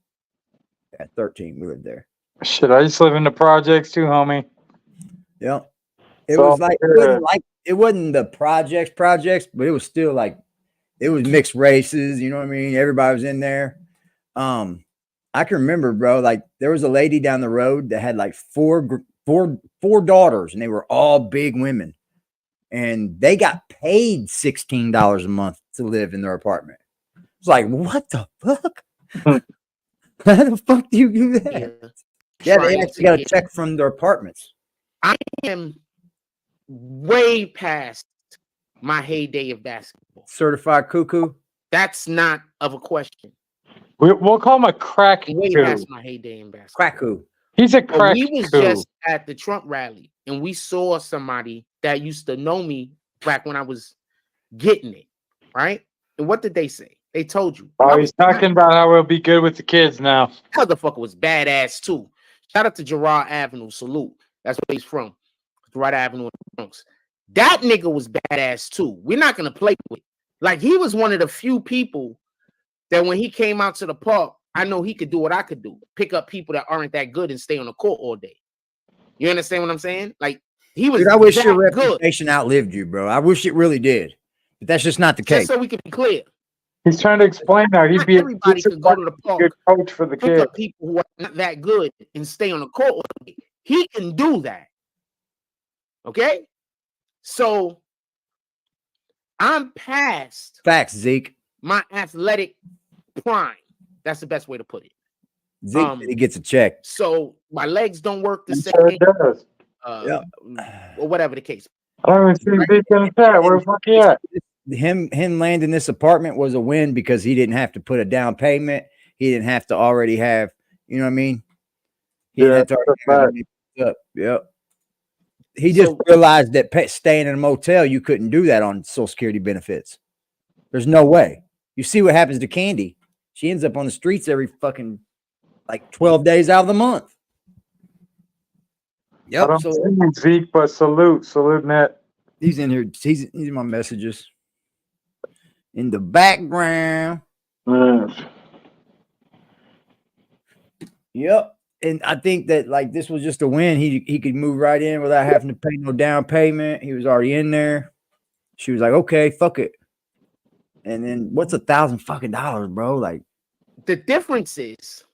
Yeah, 13. We lived there. Shit, I used to live in the projects too, homie. Yeah. It was like it wasn't the projects, but it was still like it was mixed races, you know what I mean? Everybody was in there. I can remember, bro, like there was a lady down the road that had like four daughters, and they were all big women, and they got paid $16 a month to live in their apartment. It's like, what the fuck? How the fuck do you do that? Yeah, they actually got a check from their apartments. I am way past my heyday of basketball. Certified cuckoo? That's not of a question. We'll call him a crack. Way past my heyday in basketball. Crackoo. He's a crack. We was just at the Trump rally, and we saw somebody that used to know me back when I was getting it, right? And what did they say? They told you. Oh, he's talking about how we'll be good with the kids now. Motherfucker was badass too. Shout out to Gerard Avenue. Salute. That's where he's from. Gerard Avenue in the Bronx. That nigga was badass too. We're not gonna play with it. Like, he was one of the few people that when he came out to the park, I know he could do what I could do. Pick up people that aren't that good and stay on the court all day. You understand what I'm saying? Like, He was Dude, I wish your that good. reputation outlived you, bro. I wish it really did. But that's just not the case. Just so we can be clear. He's trying to explain now. He'd Not be everybody can go to the a park, good coach for the pick kids. up people who are not that good and stay on the court. He can do that. Okay? So I'm past Facts, Zeke. my athletic prime. That's the best way to put it. Zeke said he gets a check. So my legs don't work the He same, sure does. or whatever the case. I don't even see Zeke in the chat. Where the fuck he at? Him landing this apartment was a win because he didn't have to put a down payment. He didn't have to already have, you know what I mean? He didn't have to already have it up. Yep. He just realized that staying in a motel, you couldn't do that on Social Security benefits. There's no way. You see what happens to Candy. She ends up on the streets every fucking like 12 days out of the month. Yep. I don't see Zeke, but salute net. He's in here. He's in my messages. In the background. Yep. And I think that like this was just a win. He could move right in without having to pay no down payment. He was already in there. She was like, okay, fuck it. And then what's $1,000 fucking dollars, bro? Like the difference is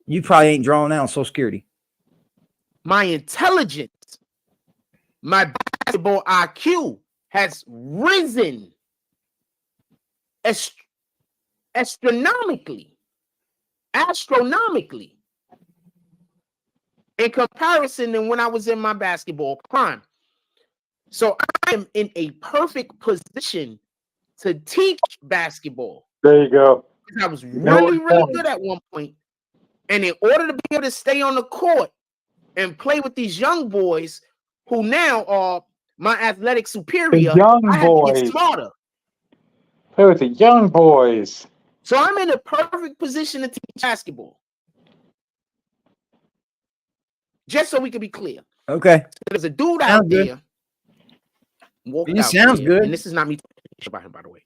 you probably ain't drawing out on Social Security. My intelligence, my basketball IQ has risen astronomically in comparison to when I was in my basketball prime. So I am in a perfect position to teach basketball. There you go. I was really good at one point. And in order to be able to stay on the court and play with these young boys who now are my athletic superior, I have to get smarter. Play with the young boys. So I'm in a perfect position to teach basketball. Just so we can be clear. Okay. There's a dude out there. It sounds good. And this is not me talking about him, by the way.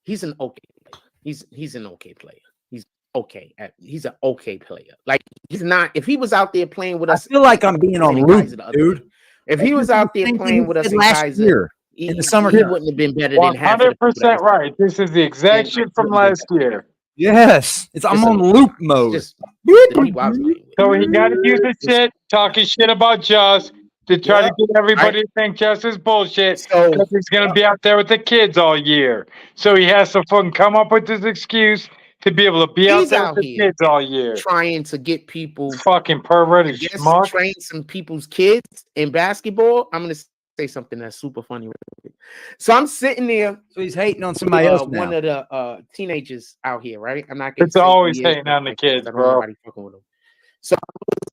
He's an okay player. He's an okay player. He's okay. He's an okay player. Like he's not. If he was out there playing with us, I feel like I'm being on loop, dude. If he was out there playing with us last year in the summer, he wouldn't have been better than half. 100% right. This is the exact shit from last year. Yes, I'm on loop mode. So he got to use the shit, talking shit about Just to try to get everybody to think Just is bullshit. Because he's going to be out there with the kids all year. So he has to fucking come up with this excuse to be able to be out there with the kids all year. Trying to get people fucking perverted schmuck. Train some people's kids in basketball. I'm going to say something that's super funny. So I'm sitting there. So he's hating on somebody else now. One of the teenagers out here, right? I'm not. It's always hating on the kids, bro. With them. So I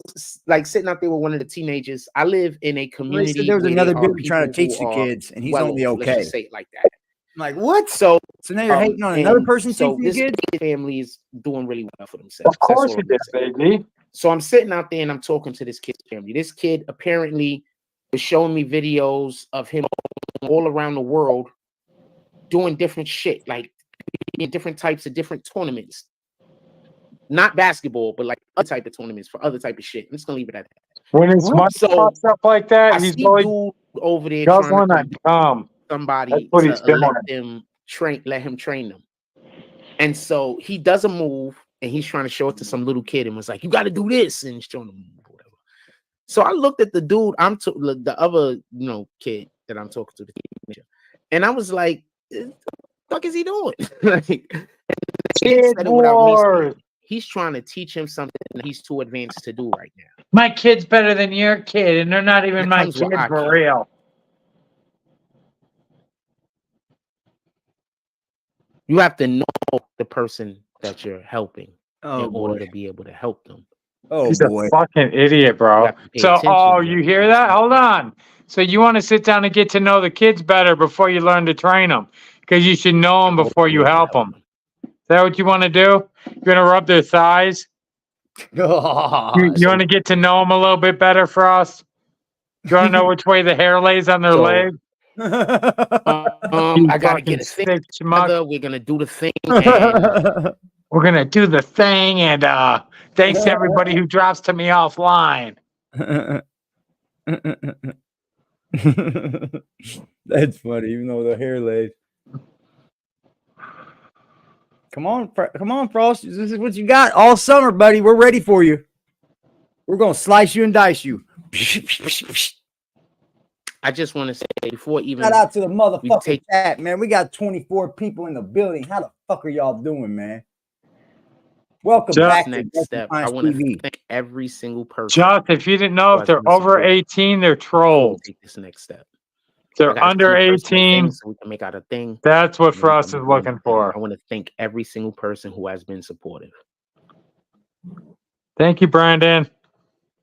was like sitting out there with one of the teenagers. I live in a community. There was another dude trying to teach the kids, and he's only okay. Let's just say it like that. I'm like, what? So now you're hating on another person. So this family is doing really well for themselves. Of course it is, baby. So I'm sitting out there and I'm talking to this kid's family. This kid apparently was showing me videos of him all around the world doing different shit, like in different types of different tournaments. Not basketball, but like other type of tournaments for other type of shit. I'm just gonna leave it at that. When it's stuff like that, he's dude over there trying to somebody to let him train them. And so he does a move and he's trying to show it to some little kid and was like, you got to do this, and showing him whatever. So I looked at the dude, the other kid that I'm talking to, the teenager, and I was like, what the fuck is he doing? He's trying to teach him something that he's too advanced to do right now. My kid's better than your kid, and they're not even my kid for real. You have to know the person that you're helping in order to be able to help them. He's a fucking idiot, bro. So, you hear that? Hold on. So you want to sit down and get to know the kids better before you learn to train them, because you should know them before you help them. Is that what you want to do? You're going to rub their thighs? You want to get to know them a little bit better for us? You want to know which way the hair lays on their leg? I got to get a thing together. We're going to do the thing. And we're going to do the thing. And thanks to everybody who drops to me offline. That's funny, even though the hair lays. Come on, Frost. This is what you got all summer, buddy. We're ready for you. We're gonna slice you and dice you. I just want to say before even Shout out to the motherfucking take- chat, man. We got 24 people in the building. How the fuck are y'all doing, man? Welcome back to next step. I Defiance want to TV. thank every single person. Josh, if you didn't know, if they're over 18, they're trolls. Take this next step. If they're under 18, so we can make out a thing. that's what Frost is looking for. I want to thank every single person who has been supportive. Thank you, Brandon.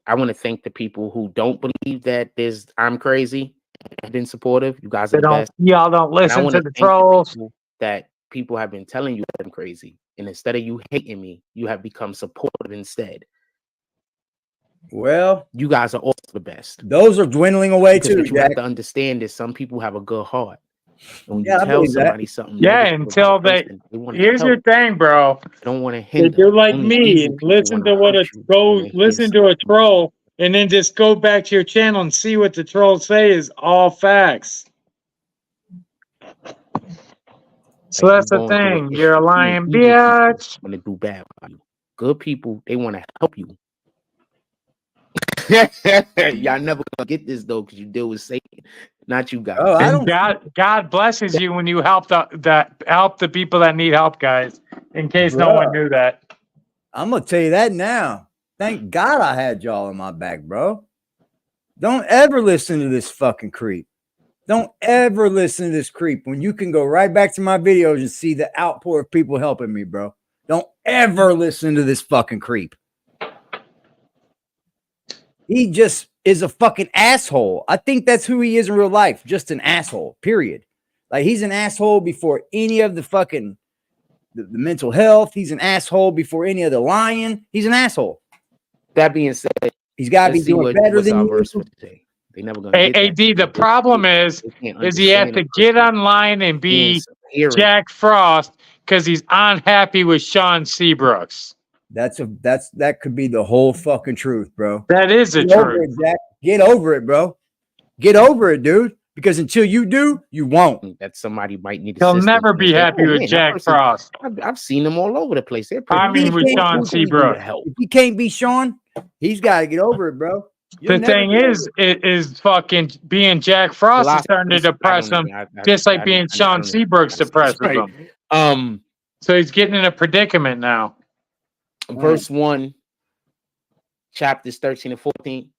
I want to thank the people who don't believe that I'm crazy and have been supportive. You guys are the best. Y'all don't And I listen wanna to the thank trolls. people that people have been telling you that I'm crazy. And instead of you hating me, you have become supportive instead. Well, You guys are also the best. those are dwindling away Because too, what you Jack. have to understand is some people have a good heart. And when Yeah, I you tell believe that. somebody something, Yeah, negative until about a they. person, wanna Here's help. your thing, bro. They don't want to They hinder. do like Only me evil and people listen wanna to what hurt a you go. when they hear Listen to a something. troll, and then just go back to your channel and see what the trolls say is all facts. So Like, that's you the going through an thing. issue. You're a Only lying evil people bitch. want to do bad by you. Good people, they want to help you. Y'all never gonna get this though, because you deal with Satan, not you guys. Oh, I And don't. God blesses you when you help the people that need help, guys. In case no one Bruh. knew that. I'm gonna tell you that now. Thank God I had y'all in my back, bro. Don't ever listen to this fucking creep. Don't ever listen to this creep when you can go right back to my videos and see the outpour of people helping me, bro. Don't ever listen to this fucking creep. He just is a fucking asshole. I think that's who he is in real life. Just an asshole, period. Like, he's an asshole before any of the fucking the mental health. He's an asshole before any of the lying. He's an asshole. That being said, He's got to be doing better what's than our you. verse for today. They never gonna get AD, that. the problem is he has to get online and be Jack Frost because he's unhappy with Sean Seabrooks. That could be the whole fucking truth, bro. That is the Get over truth. it, Jack. Get over it, bro. Get over it, dude. Because until you do, you won't. That somebody might need. He'll never be happy with Jack Frost. I've seen them all over the place. They're I mean, with Sean Seabrooks. If he can't be Sean, he's got to get over it, bro. The thing is fucking being Jack Frost is starting to depress him, just like being Sean Seabrooks depresses him. So he's getting in a predicament now. Verse 1, chapters 13 and 14.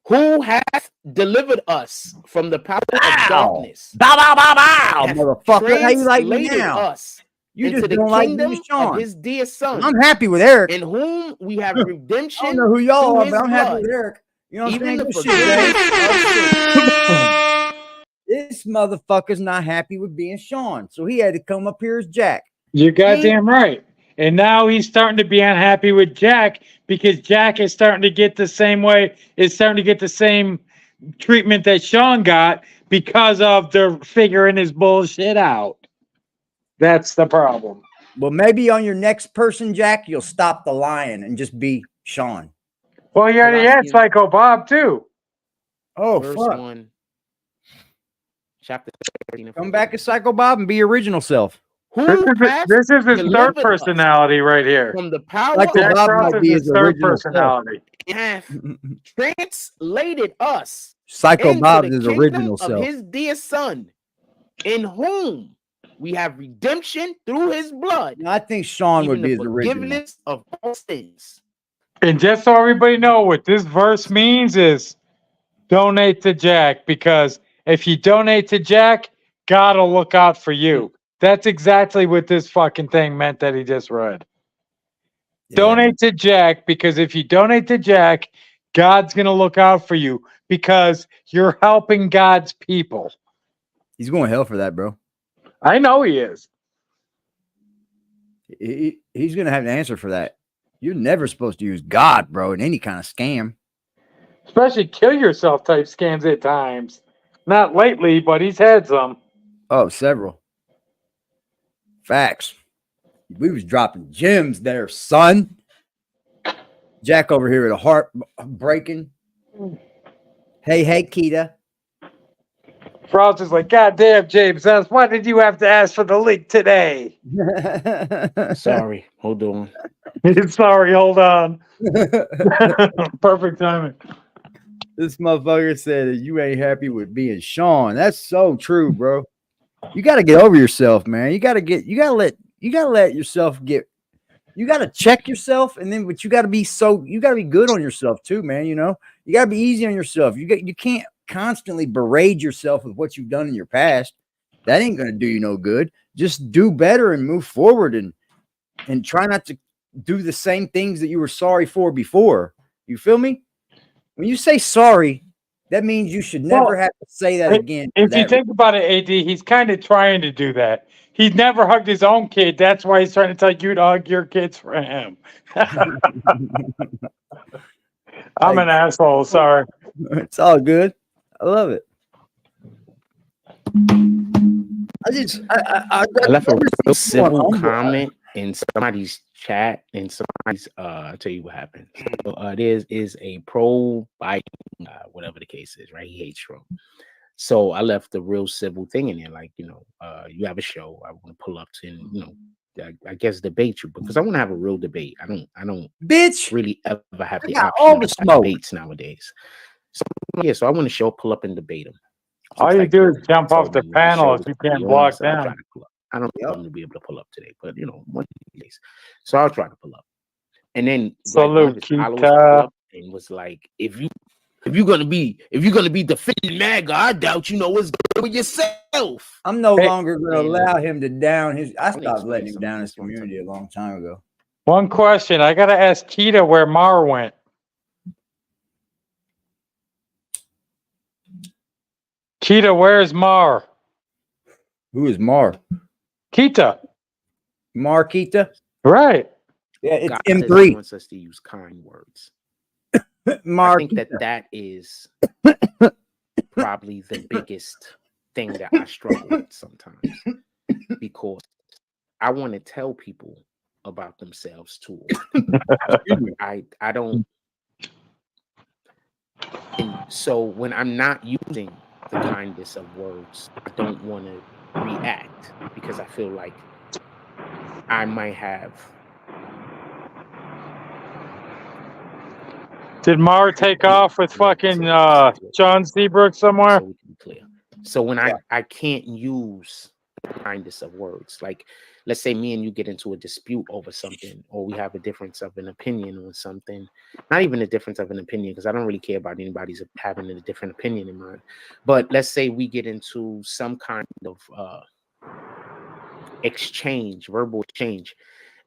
Who hath delivered us from the power of darkness? Bow, bow, bow, bow, motherfucker. How you like me now? Us you into just the don't like kingdom me, Sean. of his dear son. I'm happy with Eric. In whom we have redemption. I don't know who y'all are, through but I'm his happy blood. with Eric. You know what I'm Even saying? the Good shit, forgiveness man. of sin. This motherfucker's not happy with being Sean, so he had to come up here as Jack. You're goddamn right. And now he's starting to be unhappy with Jack because Jack is starting to get the same way, is starting to get the same treatment that Sean got because of the figuring his bullshit out. That's the problem. Well, maybe on your next person, Jack, you'll stop the lying and just be Sean. Well, you already had Psycho Bob too. Oh, Verse fuck. 1, chapter 13 and 14. Come back as Psycho Bob and be your original self. This is his third personality right here. From the power Psycho Jack Bob Frost might is be his his third original personality. hath translated us Psycho into Bob the is his kingdom original of self. his dear son, in whom we have redemption through his blood. I think Sean would even be his the original. forgiveness of all sins. And just so everybody know, what this verse means is donate to Jack, because if you donate to Jack, God will look out for you. That's exactly what this fucking thing meant that he just read. Yeah. Donate to Jack, because if you donate to Jack, God's going to look out for you because you're helping God's people. He's going to hell for that, bro. I know he is. He's going to have an answer for that. You're never supposed to use God, bro, in any kind of scam. Especially kill yourself type scams at times. Not lately, but he's had some. Oh, several. Facts. We was dropping gems there, son. Jack over here with a heart breaking. Hey, Keita. Frost is like, God damn, James, why did you have to ask for the link today? Sorry, hold on. Sorry, hold on. Perfect timing. This motherfucker said that you ain't happy with being Sean. That's so true, bro. You got to get over yourself, man. You got to let yourself get, you got to check yourself. And then, but you got to be good on yourself too, man. You know, you got to be easy on yourself. You can't constantly berate yourself with what you've done in your past. That ain't going to do you no good. Just do better and move forward and try not to do the same things that you were sorry for before. You feel me? When you say sorry, that means you should never have to say that again. If you think about it, AD, he's kind of trying to do that. He's never hugged his own kid. That's why he's trying to tell you to hug your kids for him. I'm an asshole. Sorry. It's all good. I love it. I left a real civil comment in somebody's chat, and somebody's I'll tell you what happened. So, there is a pro Biden, whatever the case is, right? He hates Trump. So I left a real civil thing in there, like, you know, you have a show, I want to pull up to, and, you know, I guess debate you, because I want to have a real debate. I don't bitch really ever have the got option all the of smoke debates nowadays. So yeah, so I want to show, pull up and debate them. All you do is jump off the panel if you can't block down. I don't know if I'm going to be able to pull up today, but you know, one of these days. So I'll try to pull up. And then Salute, like, one of his followers pulled up and was like, if you're gonna be defending MAGA, I doubt you know what's good with yourself. I'm no longer going to allow him to down his. I stopped letting him down his community a long time ago. One question. I got to ask Keita where Mar went. Keita, where's Mar? Who is Mar? Keita. Mar Keita? Right. Yeah, it's God M3. wants us to use kind words. Mar I think that is probably the biggest thing that I struggle with sometimes, because I want to tell people about themselves too. I don't. And so when I'm not using the kindest of words, I don't want to react, because I feel like I might have. Did Mar take off with fucking John Seabrook somewhere? So we can be clear. So when I can't use the kindest of words, like let's say me and you get into a dispute over something, or we have a difference of an opinion on something, not even a difference of an opinion, because I don't really care about anybody's having a different opinion in mind. But let's say we get into some kind of exchange, verbal exchange.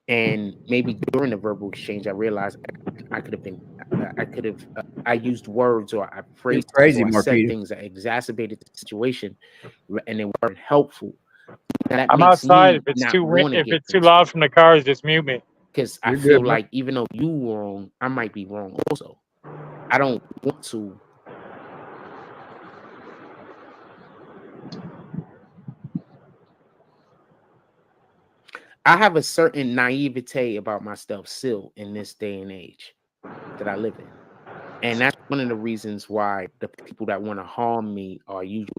And maybe during the verbal exchange, I realized I used words, or I phrased crazy, or I said Marquita. things that exacerbated the situation, and they weren't helpful. That I'm makes outside. me If it's not too wanna if get it's too things loud done. from the cars, just mute me. Because I You're feel good, like even though you wrong, I might be wrong also. I don't want to. I have a certain naivete about myself still in this day and age that I live in. And that's one of the reasons why the people that want to harm me are usually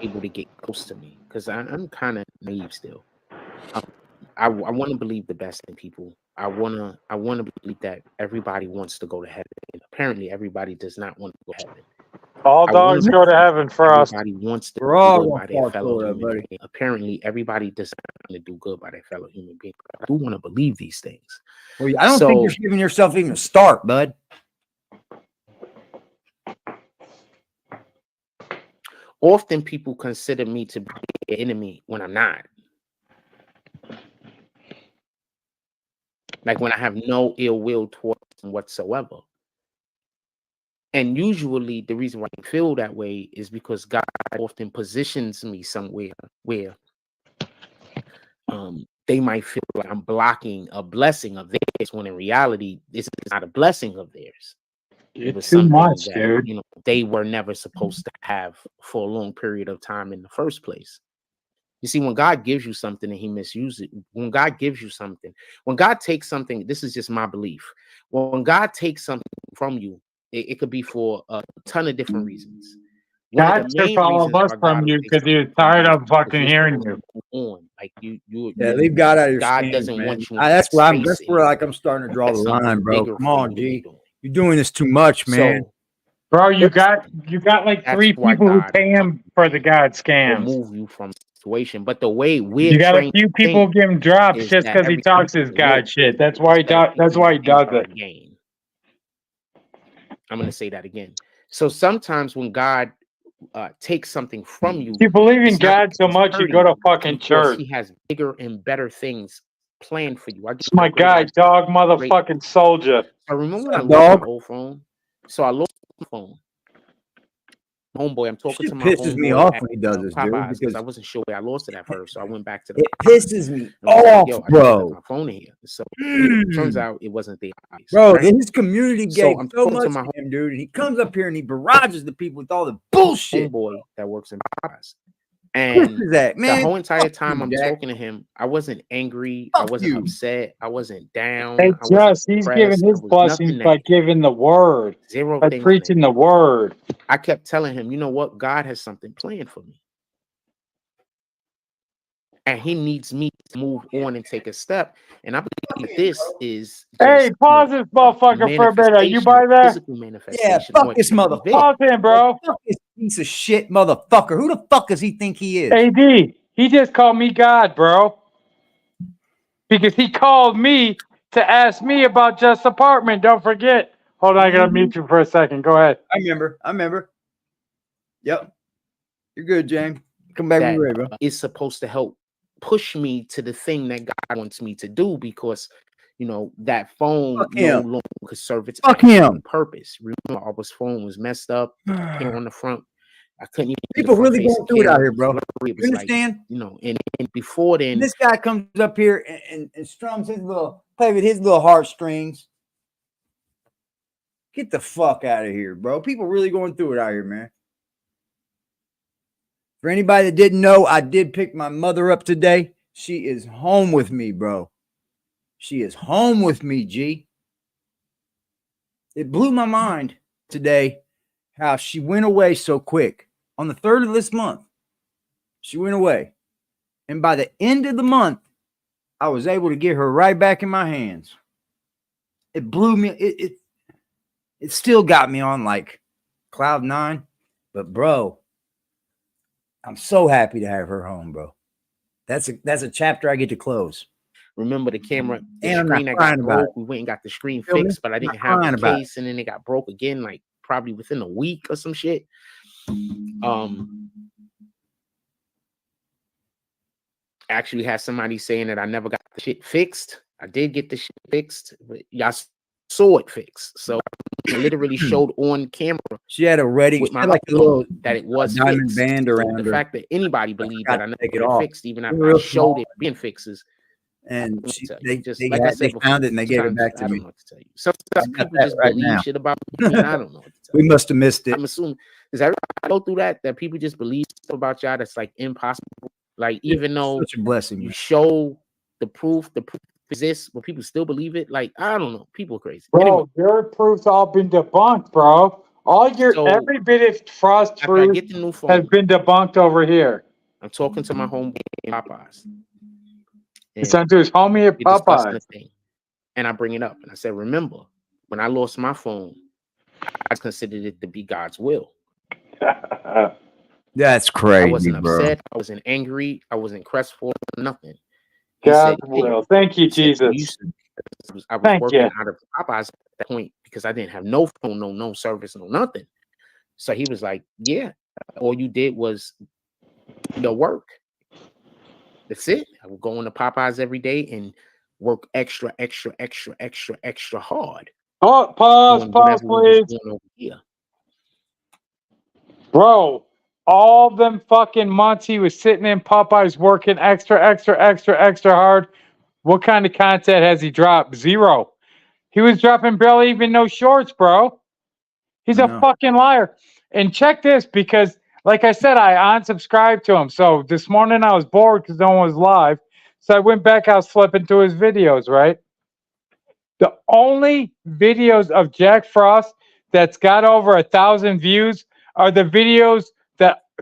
able to get close to me, because I'm kind of naive still. I want to believe the best in people. I want to believe that everybody wants to go to heaven. Apparently, everybody does not want to go to heaven. All dogs go to heaven, Frost. Everybody wants to We're all do good gonna by their fall fellow short of human that, being. Apparently, everybody does not want to do good by their fellow human being. I do want to believe these things. Well, I don't think you're giving yourself even a start, bud. Often people consider me to be an enemy when I'm not. Like when I have no ill will towards them whatsoever. And usually the reason why I feel that way is because God often positions me somewhere where they might feel like I'm blocking a blessing of theirs, when in reality, this is not a blessing of theirs. It was too much, that, dude. you know, they were never supposed to have for a long period of time in the first place. You see, when God gives you something and he misuses it, when God gives you something, when God takes something, this is just my belief. When God takes something from you, it could be for a ton of different reasons. one God of the took main all of reasons us why from God you will take because he was something from tired you of is fucking you're hearing supposed you. to move on. Like Yeah, leave God out of your God scams, doesn't man. want you in That's that where I'm. space That's where anymore. like I'm starting to draw the Something line, bro. bigger Come for on, you to be G. doing. You're doing this too much, man. So Bro, you got like that's 3 why people who God pay will him for the God will scams. move you from the situation. But the way we're You got a trained few to people think getting dropped is just that because he everything talks his will God work shit. That's why he instead of does thinking things it. are a gain. I'm gonna say that again. So sometimes when God takes something from you, You believe in it's not God because so he's much, you hurting go to you, fucking because church. he has bigger and better things planned for you. I It's give you my a great guy, example. dog, Great. motherfucking soldier. I remember when I What's up, lost my dog? old phone. So I lost my phone. Homeboy, I'm talking Shit to my pisses me homeboy off at when he does this, dude, Popeyes because because I wasn't sure where I lost it at first. So I went back to the it Popeyes pisses me and was like, yo, off, I think I left bro. my phone in here. So turns out it wasn't there. Bro, Right? his community So gave I'm so talking to much my to him, dude. And he comes up here and he barrages the people with all the bullshit. homeboy that works in Popeyes. Who And is that, the man? whole entire Fuck time you, I'm Jack. talking to him, I wasn't angry. I Fuck wasn't you. upset. I wasn't down. Hey, I wasn't Just, he's depressed. giving his I was blessings nothing by negative. giving the word, Zero by things preaching negative. the word. I kept telling him, you know what? God has something planned for me. And he needs me to move on and take a step. And I believe this is Hey, just, pause this motherfucker for a bit. Are you manifestation, by there? physical Yeah, manifestation. fuck this motherfucker. Pause him, bro. Fuck this piece of shit motherfucker. Who the fuck does he think he is? AD, he just called me God, bro. Because he called me to ask me about Just Apartment. Don't forget. Hold on, I gotta mute you for a second. Go ahead. I remember. Yep. You're good, James. Come back when That you're ready, bro. is supposed to help push me to the thing that God wants me to do, because that phone Fuck no him. longer could serve its Fuck actual him. purpose. Remember, our phone was messed up. The camera on the front, I couldn't even see the People front really face going of through it out camera. here, It was bro. blurry. It You was like, understand? and before then, This guy comes up here and strums his play with his little heartstrings. Get the fuck out of here, bro. People really going through it out here, man. For anybody that didn't know, I did pick my mother up today. She is home with me, bro. She is home with me, G. It blew my mind today how she went away so quick. On the 3rd of this month, she went away. And by the end of the month, I was able to get her right back in my hands. It blew me. It still got me on like cloud 9. But bro, I'm so happy to have her home, bro. That's a chapter I get to close. remember the camera, the And I'm not screen that crying got about broke. We went and got the screen Feel me? fixed, but I I'm didn't not have crying the about it. case, and then it got broke again, like probably within a week or some shit. Actually had somebody saying that I never got the shit fixed. I did get the shit fixed, but y'all saw it fixed. So I literally showed on camera She had a ready, with she my had like a little that it was diamond fixed. band So around the her. fact that anybody believed forgot that I to never take it got it off. fixed, even They after were I real showed small. it being fixes. And Let me tell you, they just they like I had, said they before, found it and they gave it sometimes back to I don't me. know what to tell you. Sometimes I got people that just right believe now. shit about me, and I don't know what to tell We you. must have missed it. I'm assuming, does everybody go through that people just believe stuff about y'all that's like impossible? Like, even though Such a blessing, you man. show the proof exists, but people still believe it. Like, I don't know, people are crazy. Bro, Anyway, your proof's all been debunked, bro. so Every bit of Frost after I truth get the new has phone, been debunked over here. I'm talking to my homeboy in Popeyes, It's and onto his homie at we're discussing Popeye. the thing, and I bring it up, and I said, remember, when I lost my phone, I considered it to be God's will. That's I crazy, wasn't bro. upset. I wasn't angry. I wasn't crestfallen. Nothing. He God's said, hey, will. Thank you, he said, Jesus. I was Thank working you. out of Popeyes at that point because I didn't have no phone, no service, no nothing. So he was like, yeah, all you did was your work. That's it. I would go into Popeyes every day and work extra hard. Oh, pause, Whatever we was please. doing over here. Bro, all them fucking months he was sitting in Popeyes working extra hard. What kind of content has he dropped? 0. He was dropping barely even no shorts, bro. He's a fucking liar. And check this, because like I said, I unsubscribed to him. So this morning I was bored because no one was live. So I went back, I was flipping through his videos, right? The only videos of Jack Frost that's got over 1,000 views are the videos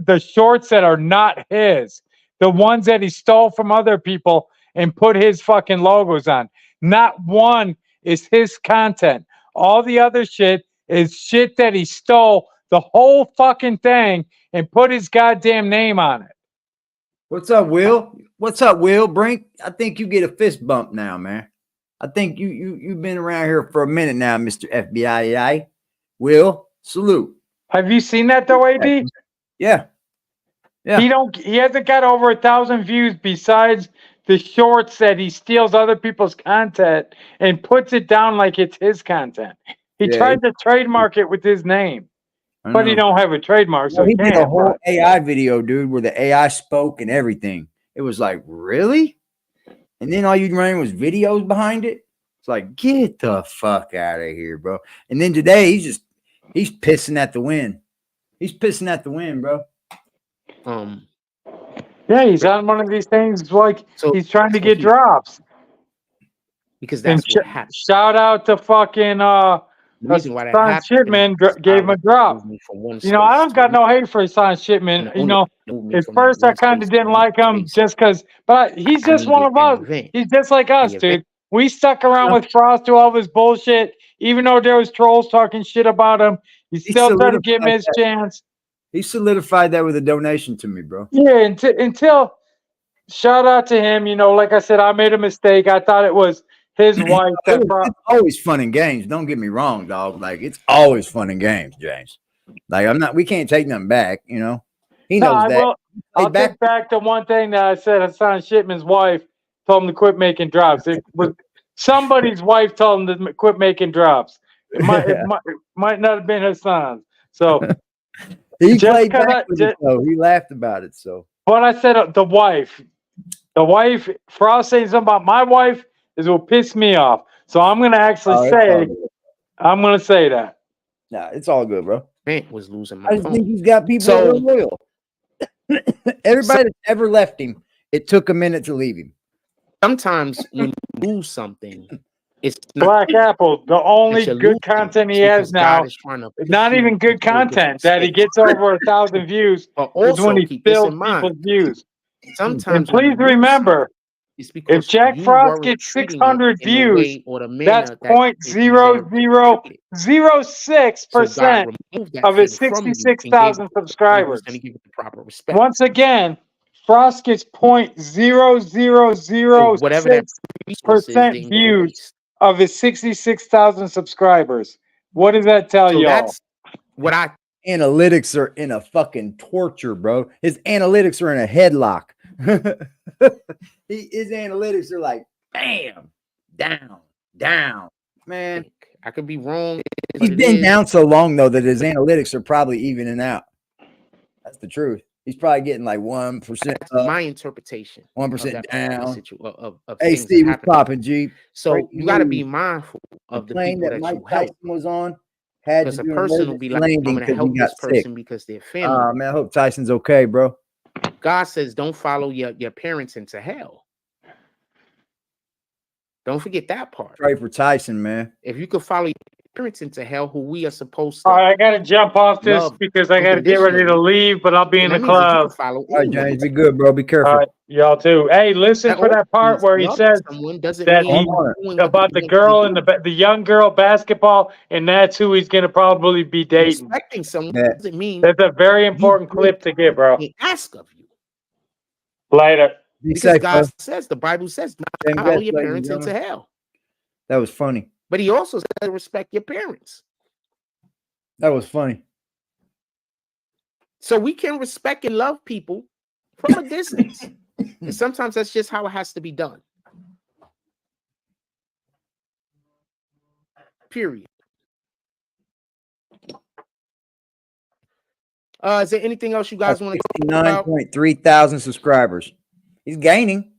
the shorts that are not his, the ones that he stole from other people and put his fucking logos on. Not one is his content. All the other shit is shit that he stole the whole fucking thing and put his goddamn name on it. What's up, Will? What's up, Will Brink? I think you get a fist bump now, man. I think you've been around here for a minute now, Mr. FBI. Will, salute. Have you seen that though, AD? Yeah. Yeah. He hasn't got over 1,000 views besides the shorts that he steals other people's content and puts it down like it's his content. He tried to trademark it with his name, but he don't have a trademark, so he did a can't. whole AI video, dude, where the AI spoke and everything. It was like, really? And then all you ran was videos behind it. It's like, get the fuck out of here, bro. And then today he's pissing at the wind. He's pissing at the wind, bro. Yeah, he's on one of these things like he's trying to get drops. Because that's what happened. Shout out to fucking The reason why that Son happened Shipman gave him a drop. You know, I don't got no hate for Son Shipman. You know, at first I kind of didn't like him just because, but he's just one of us. He's just like us, dude. We stuck around with Frost through all of his bullshit, even though there was trolls talking shit about him. He still tried to give him his chance. He solidified that with a donation to me, bro. Yeah, until shout out to him. You know, like I said, I made a mistake. I thought it was his wife. It's always fun and games. Don't get me wrong, dog. Like, it's always fun and games, James. Like, we can't take nothing back, you know. He knows that. I'll take back the one thing that I said. Hassan Shipman's wife told him to quit making drops. It was somebody's wife told him to quit making drops. It might not have been Hassan's. So he played back with it, though. He laughed about it. So what I said, the wife, Frost saying something about my wife is what pissed me off. So I'm gonna actually say that. Nah, it's all good, bro. Man was losing my I just think he's got people that are loyal. Everybody that ever left him, it took a minute to leave him. Sometimes when you lose something, it's Black Apple. The only good content he has now is not even good content that he gets over 1,000 views. Is when he fills people's views. Sometimes, and please remember, if Jack Frost gets 600 views, that's 0.0006% of his 66,000 subscribers. Once again, Frost gets 0.0006% views of his 66,000 subscribers. What does that tell y'all? That's what analytics are in a fucking torture, bro. His analytics are in a headlock. His analytics are like, bam, down, man. I could be wrong. He's been down so long though that his analytics are probably evening out. That's the truth. He's probably getting like 1%. My interpretation. 1% down. Of AC was popping, G. So you got to be mindful of the people that Mike you help. Tyson was on. Because a person will be like, I'm going to help this person because they're family. Man, I hope Tyson's okay, bro. God says, don't follow your parents into hell. Don't forget that part. Pray for Tyson, man. If you could follow your parents into hell, who we are supposed to. All right, I got to jump off this because I got to get ready to leave, but I'll be in the club. All right, James, be good, bro. Be careful. All right, y'all too. Hey, listen for that part where he says that about the girl and the young girl basketball, and that's who he's going to probably be dating. Respecting someone doesn't mean that's a very important clip to get, bro. Ask of you. Later. Because God says, the Bible says, not follow your parents into hell. That was funny. But he also said, respect your parents. That was funny. So we can respect and love people from a distance. And sometimes that's just how it has to be done. Period. Is there anything else you guys want to talk about? 9.3 thousand subscribers. He's gaining.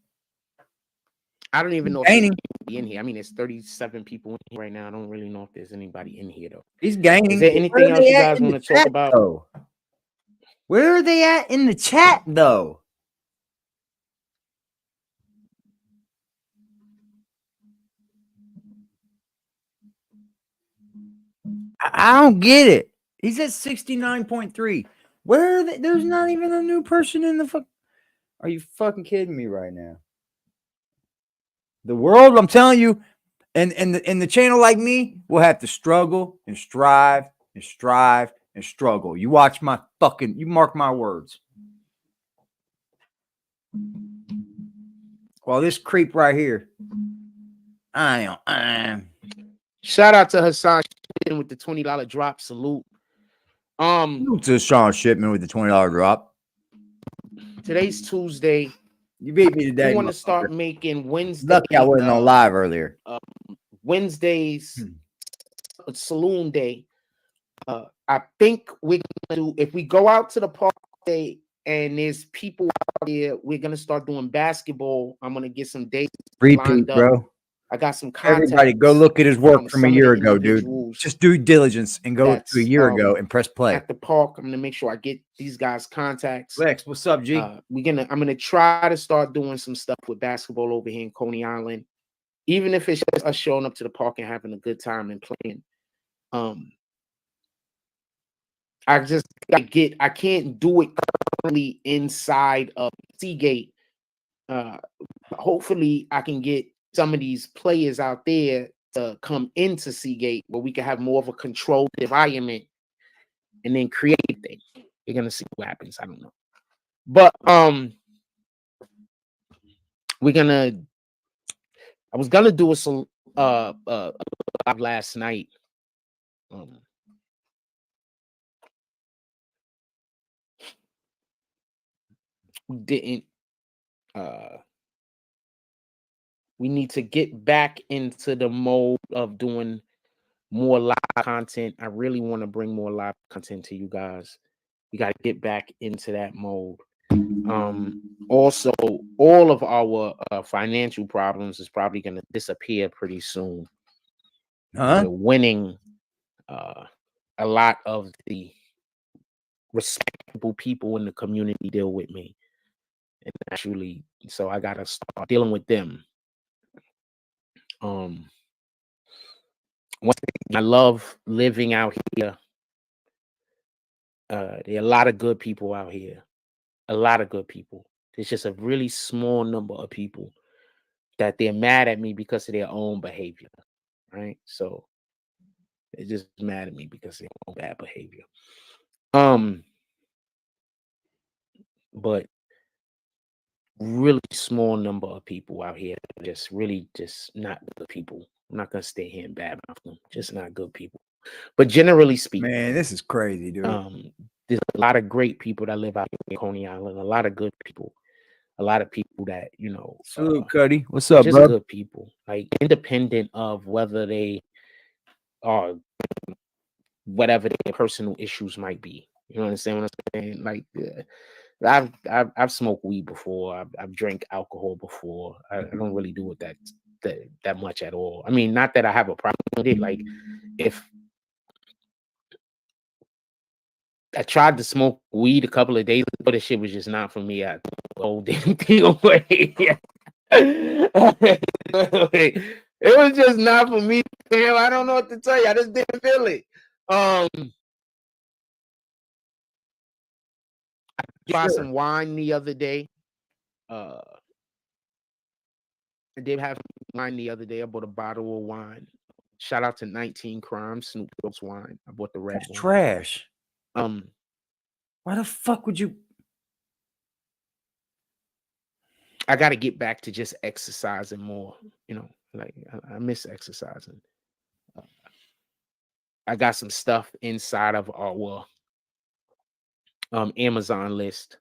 I don't even know if there's anybody in here. I mean, there's 37 people in here right now. I don't really know if there's anybody in here, though. He's gaining. Is there anything else you guys want to talk about? Though? Where are they at in the chat, though? I don't get it. He's at 69.3. Where are they? There's not even a new person in the fuck. Are you fucking kidding me right now? The world, I'm telling you, and the channel like me will have to struggle and strive and strive and struggle. You watch my fucking, you mark my words. Well, this creep right here, I am. Shout out to Hassan with the $20 drop. Salute. To Sean Shipman with the $20 drop. Today's Tuesday. You beat me today. We want to start making Wednesday. Lucky I wasn't on live earlier. Wednesdays, Saloon Day. I think we're gonna do, if we go out to the park today and there's people out there, we're gonna start doing basketball. I'm gonna get some dates Repeat, bro. I got some contacts. Everybody, go look at his work from a year ago, dude. Just do diligence and go to a year ago and press play at the park. I'm gonna make sure I get these guys contacts. Lex, what's up, G? I'm gonna try to start doing some stuff with basketball over here in Coney Island, even if it's just us showing up to the park and having a good time and playing. I can't do it currently inside of Seagate. Hopefully I can get some of these players out there to come into Seagate where we can have more of a controlled environment and then create things. We're gonna see what happens. I don't know. But I was gonna do a live last night. We didn't. We need to get back into the mode of doing more live content. I really want to bring more live content to you guys. We got to get back into that mode. Also, all of our financial problems is probably going to disappear pretty soon. We're winning a lot of the respectable people in the community deal with me. And actually, so I got to start dealing with them. I love living out here. There are a lot of good people out here. A lot of good people. There's just a really small number of people that they're mad at me because of their own behavior. Right? So they're just mad at me because of their own bad behavior. But really small number of people out here just really just not good people. I'm not gonna stay here and badmouth them. Just not good people. But generally speaking, man, this is crazy, dude. There's a lot of great people that live out here in Coney Island. A lot of good people. A lot of people that, you know. Salute, Cuddy. What's up, just bro? Good people. Like independent of whether they are whatever their personal issues might be. You know what I'm saying? What I'm saying? Like I've smoked weed before. I've drank alcohol before. I don't really do it that much at all. I mean, not that I have a problem with it. Like, if I tried to smoke weed a couple of days ago, this shit was just not for me. I threw the damn thing away. It was just not for me. Damn, I don't know what to tell you. I just didn't feel it. I bought some wine the other day. I did have wine the other day. I bought a bottle of wine. Shout out to 19 Crimes, Snoop Dogg's wine. I bought the red one. Trash. Why the fuck would you? I got to get back to just exercising more. You know, like I miss exercising. I got some stuff inside of our Amazon list.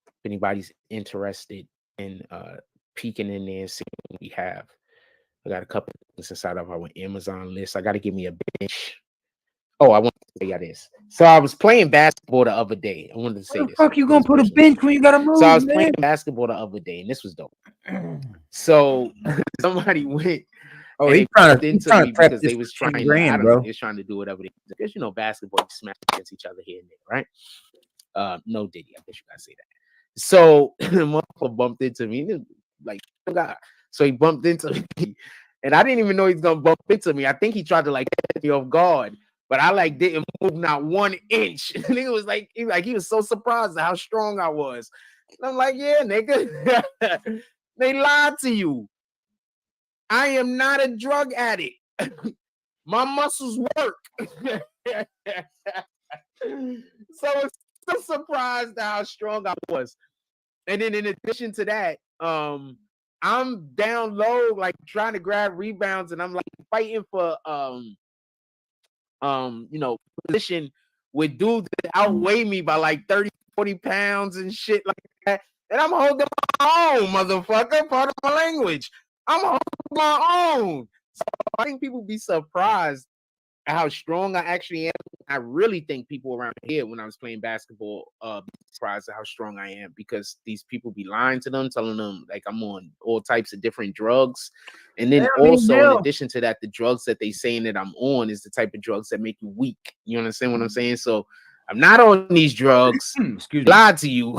If anybody's interested in peeking in there and seeing what we have, I got a couple of things inside of our Amazon list. I got to give me a bench. Oh, I want to tell you this. So I was playing basketball the other day. I wanted to say this. Fuck, you gonna put a bench when you gotta move? So I was playing basketball the other day, and this was dope. So somebody went. Oh, he's trying to prep because they was trying to, bro. They was trying to do whatever they because you know basketball, you smash against each other here and there, right? No Diddy, I guess you gotta say that. So the motherfucker bumped into me, like God. So he bumped into me, and I didn't even know he's gonna bump into me. I think he tried to like get me off guard. but I like didn't move not 1 inch. Nigga was like, he was so surprised at how strong I was. And I'm like, yeah, nigga, they lied to you. I am not a drug addict. My muscles work. So it's so surprised at how strong I was. And then in addition to that, I'm down low, like trying to grab rebounds, and I'm like fighting for position with dudes that outweigh me by like 30, 40 pounds and shit like that. And I'm holding my own, motherfucker. Part of my language. I'm holding my own. So I think people be surprised at how strong I actually am. I really think people around here, when I was playing basketball, surprised at how strong I am, because these people be lying to them, telling them like I'm on all types of different drugs. And then also, in addition to that, the drugs that they saying that I'm on is the type of drugs that make you weak. You understand what I'm saying? So I'm not on these drugs. Excuse me. Lied to you.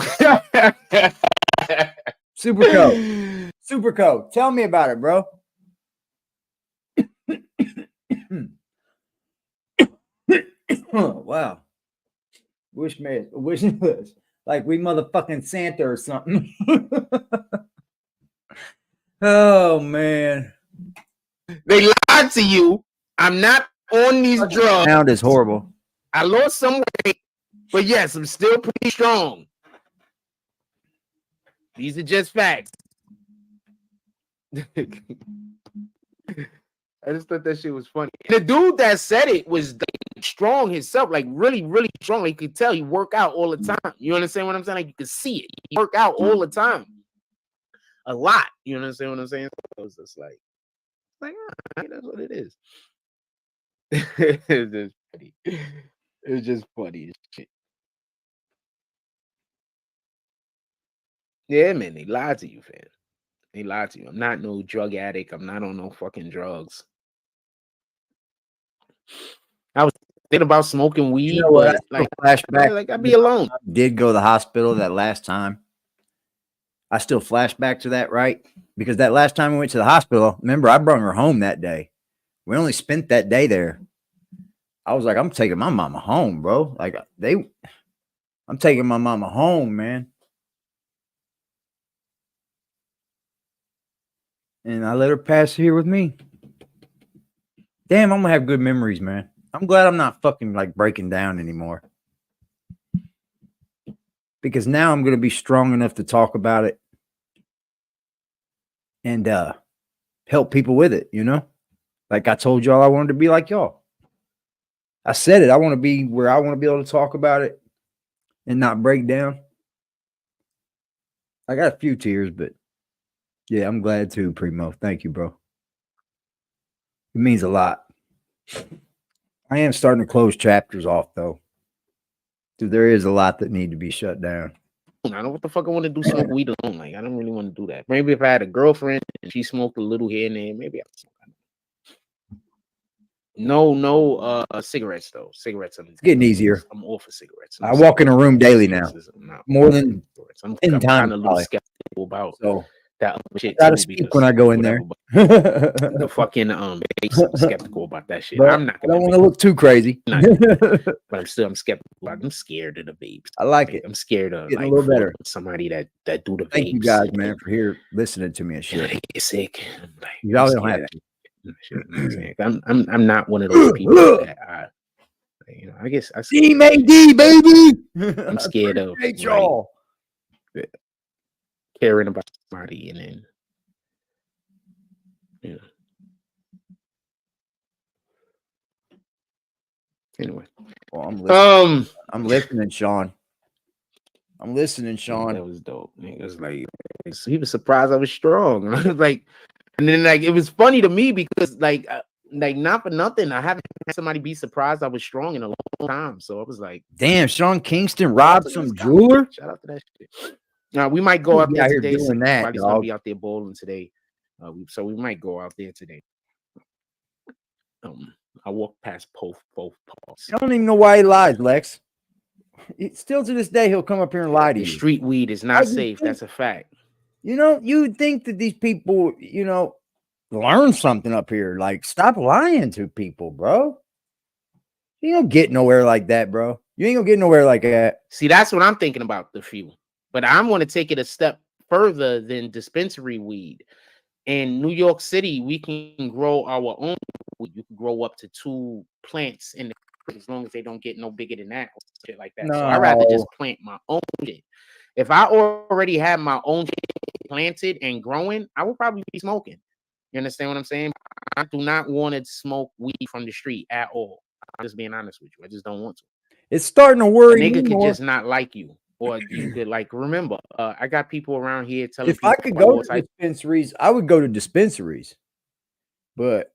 Superco, tell me about it, bro. Oh, wow. Wish it was like we motherfucking Santa or something. Oh man. They lied to you. I'm not on these drugs. Sound is horrible. I lost some weight, but yes, I'm still pretty strong. These are just facts. I just thought that shit was funny. And the dude that said it was strong himself, like really, really strong. Like you could tell he work out all the time. You understand what I'm saying? Like you could see it. He work out all the time. A lot. You understand what I'm saying? So it's just like that's what it is. It's just funny. It's just funny as shit. Yeah, man, they lied to you, fam. They lied to you. I'm not no drug addict. I'm not on no fucking drugs. I was thinking about smoking weed, You know what? but like Flashback. Like I'd be alone. I did go to the hospital that last time. I still flash back to that, right? Because that last time we went to the hospital, remember, I brought her home that day. We only spent that day there. I was like, I'm taking my mama home, bro. Like I'm taking my mama home, man. And I let her pass here with me. Damn, I'm gonna have good memories, man. I'm glad I'm not fucking like breaking down anymore. Because now I'm gonna be strong enough to talk about it and help people with it, you know? Like I told y'all I wanted to be like y'all. I said it. I want to be where I want to be able to talk about it and not break down. I got a few tears, but yeah, I'm glad too, Primo. Thank you, bro. It means a lot. I am starting to close chapters off, though. Dude, there is a lot that need to be shut down. I don't know what the fuck I want to do, smoke weed alone. Like, I don't really want to do that. Maybe if I had a girlfriend and she smoked a little here and there, maybe I would smoke. No cigarettes, though. Cigarettes. It's getting easier. I'm all for cigarettes. I walk in a room daily now. More than 10 times. I'm a little skeptical about that shit. I gotta speak when I go in there. The fucking I'm skeptical about that shit. But I'm not gonna I don't want to look too crazy. but I'm skeptical. I'm scared of the vapes. I like it. I'm scared of getting a little better. Somebody that do the vapes. Thank you guys, man, for here listening to me and shit. I get sick. Like, y'all don't have to. I'm not one of those people that I guess I D-May-D, baby. I'm scared of y'all caring about somebody and then anyway. Well, I'm listening, Sean. I'm listening, Sean. That was dope. It was like he was surprised I was strong. I was like, and then like it was funny to me because like not for nothing, I haven't had somebody be surprised I was strong in a long time. So I was like, damn, Sean Kingston robbed some jeweler. Shout out to that shit. Now we might go out there today. Doing that, somebody's gonna be out there bowling today. So we might go out there today. I walked past both paws. I don't even know why he lies, Lex. Still to this day, he'll come up here and lie to you. Street weed is not safe. That's a fact. You know, you would think that these people, you know, learn something up here. Like, stop lying to people, bro. You ain't gonna get nowhere like that, bro. You ain't gonna get nowhere like that. See, that's what I'm thinking about the few. But I'm going to take it a step further than dispensary weed. In New York City, we can grow our own weed. You can grow up to 2 plants in the as long as they don't get no bigger than that or shit like that. So I'd rather just plant my own shit. If I already had my own shit planted and growing, I would probably be smoking. You understand what I'm saying? I do not want to smoke weed from the street at all. I'm just being honest with you. I just don't want to. It's starting to worry A nigga me could more. just not like you. Or you could like remember, I got people around here telling If people I could go to dispensaries, I would go to dispensaries. But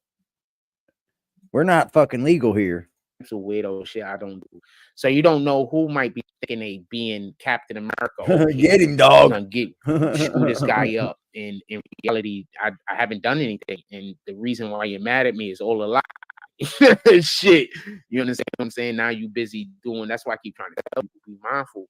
we're not fucking legal here. It's a weirdo shit I don't do. So you don't know who might be thinking they being Captain America. Okay, Get him, dog. Screw this guy up. And in reality, I haven't done anything. And the reason why you're mad at me is all a lie. Shit. You understand what I'm saying? Now you busy doing. That's why I keep trying to tell you, be mindful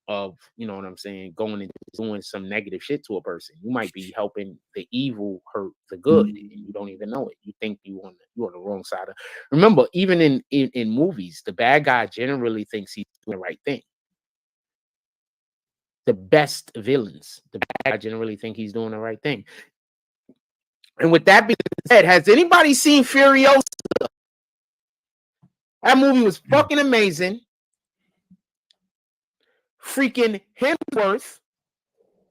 of, you know what I'm saying, going and doing some negative shit to a person. You might be helping the evil hurt the good, and you don't even know it. You think you're on the wrong side of. Remember, even in movies, the bad guy generally thinks he's doing the right thing. The best villains, the bad guy generally think he's doing the right thing. And with that being said, has anybody seen Furiosa? That movie was fucking amazing. Freaking Hemsworth,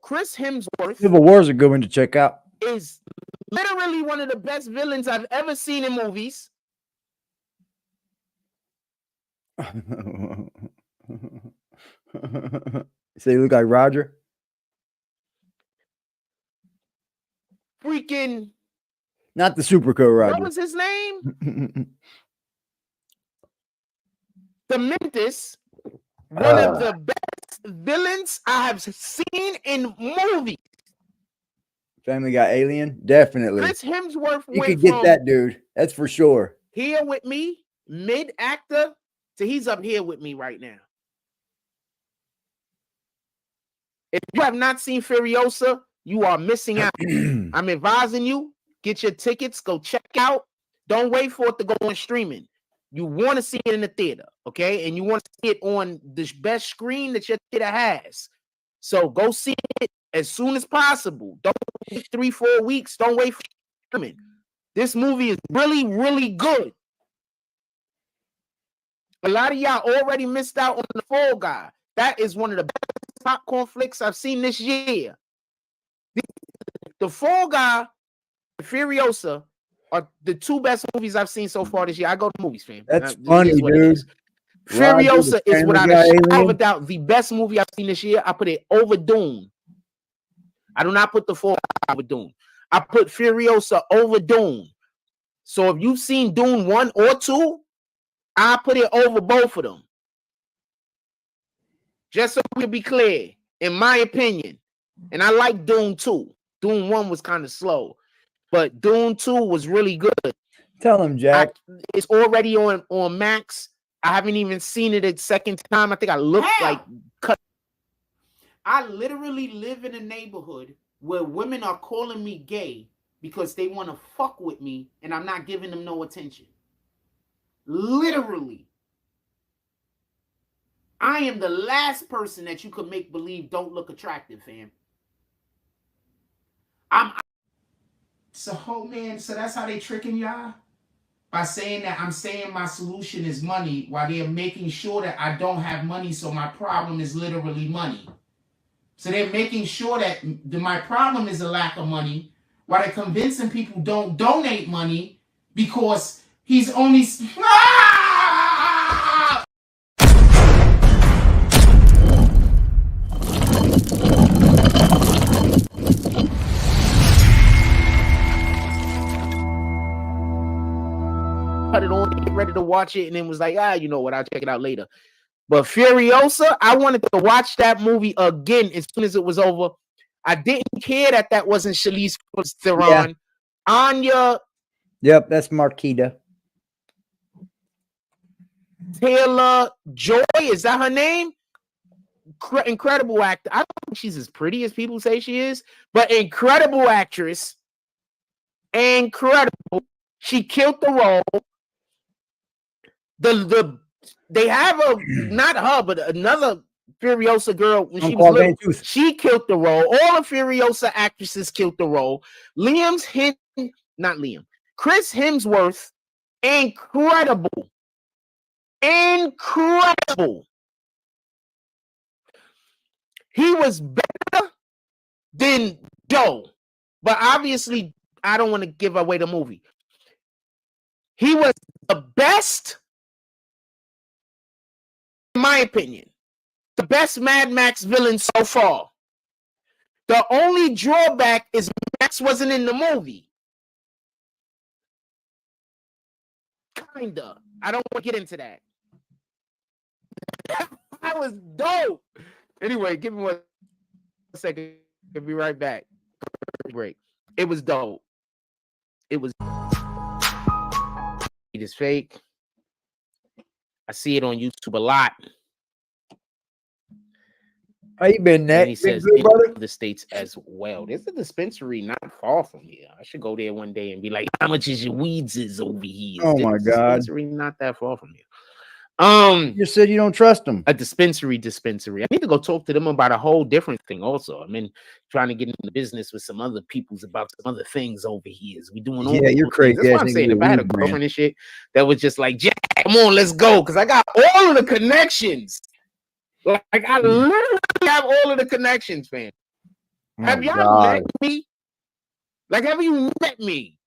Chris Hemsworth, Civil War's a good one to check out. Is literally one of the best villains I've ever seen in movies. So you look like Roger? Freaking. Not the Superco Roger. What was his name? Dementis. One of the best villains I have seen in movies. Family Guy Alien? Definitely. Chris Hemsworth you went could get from that dude. That's for sure. Here with me, mid-actor, to he's up here with me right now. If you have not seen Furiosa, you are missing out. I'm advising you, get your tickets, go check out. Don't wait for it to go on streaming. You want to see it in the theater, okay? And you want to see it on the best screen that your theater has. So go see it as soon as possible. Don't wait 3-4 weeks. Don't wait for streaming. This movie is really, really good. A lot of y'all already missed out on The Fall Guy. That is one of the best popcorn flicks I've seen this year. The Fall Guy, Furiosa, are the 2 best movies I've seen so far this year. I go to movies, fam. That's funny, dude. Furiosa is without a doubt the best movie I've seen this year. I put it over Dune. I do not put The Fall Guy over Dune. I put Furiosa over Dune. So if you've seen Dune 1 or 2, I put it over both of them. Just so we be clear, in my opinion. And I like Dune 2. Dune 1 was kind of slow. But Dune 2 was really good. Tell him, Jack. It's already on Max. I haven't even seen it a second time. I think I looked like cut. I literally live in a neighborhood where women are calling me gay because they want to fuck with me and I'm not giving them no attention. Literally. I am the last person that you could make believe don't look attractive, fam. So, man, so that's how they tricking y'all? By saying that I'm saying my solution is money while they're making sure that I don't have money, so my problem is literally money. So they're making sure that my problem is a lack of money while they're convincing people don't donate money because he's only... Put it on, get ready to watch it, and then was like, you know what, I'll check it out later. But Furiosa, I wanted to watch that movie again as soon as it was over. I didn't care that wasn't Charlize Theron. Yeah. Anya. Yep, that's Marquita. Taylor-Joy, is that her name? Incredible actor. I don't think she's as pretty as people say she is, but incredible actress. Incredible. She killed the role. They have a not her, but another Furiosa girl when she was little. She killed the role. All the Furiosa actresses killed the role. Chris Hemsworth, incredible. He was better than Joe, but obviously I don't want to give away the movie. He was the best, in my opinion, the best Mad Max villain so far. The only drawback is Max wasn't in the movie. Kinda. I don't want to get into that. That was dope. Anyway, give me 1 second. I'll be right back. Break. It was dope. It was. It is fake. I see it on YouTube a lot. How you been, Ned? And he says in other states as well. There's a dispensary not far from here. I should go there one day and be like, "How much is your weeds over here?" Oh my God! Dispensary not that far from here. You said you don't trust them. A dispensary. I need to go talk to them about a whole different thing. Also, I mean, trying to get into business with some other people's about some other things over here. We doing all you're crazy. That's what I'm saying. If I had a girlfriend and shit that was just like, "Jack, come on, let's go," because I got all of the connections. Like I literally have all of the connections, fam. Have y'all met me? Like, have you met me?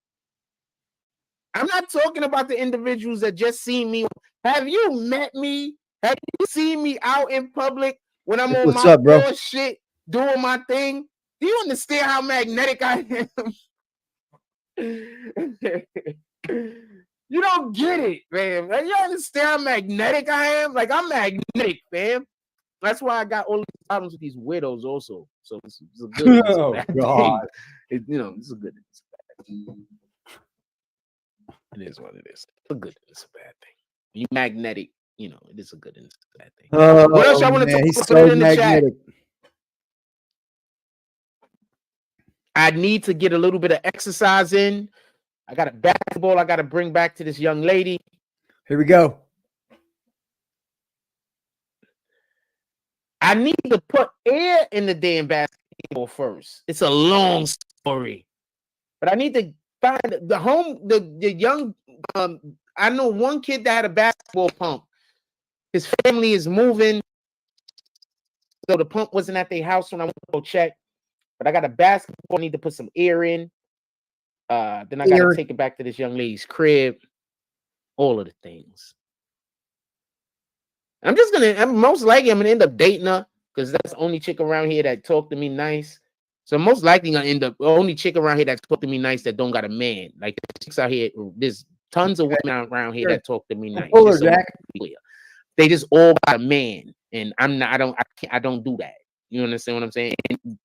I'm not talking about the individuals that just seen me. Have you met me? Have you seen me out in public when I'm on my bullshit doing my thing? Do you understand how magnetic I am? You don't get it, man. Like, you understand how magnetic I am? Like, I'm magnetic, fam. That's why I got all these problems with these widows also. So it's a good. Oh God! It's a good. It's a bad thing. It is what it is. It's a good. It's a bad thing. You magnetic. It is a good and it's a bad thing. What else y'all want to talk about? He's so magnetic. I need to get a little bit of exercise in. I got a basketball I got to bring back to this young lady. Here we go. I need to put air in the damn basketball first. It's a long story, but I need to find the young. I know one kid that had a basketball pump. His family is moving, so the pump wasn't at their house when I went to go check. But I got a basketball. I need to put some air in. Then I got to take it back to this young lady's crib. All of the things. I'm most likely I'm gonna end up dating her because that's the only chick around here that talked to me nice. So most likely gonna end up the only chick around here that talked to me nice that don't got a man. Like chicks out here, there's tons of women around here that talk to me nice. They just all got a man, and I don't do that. You understand what I'm saying? And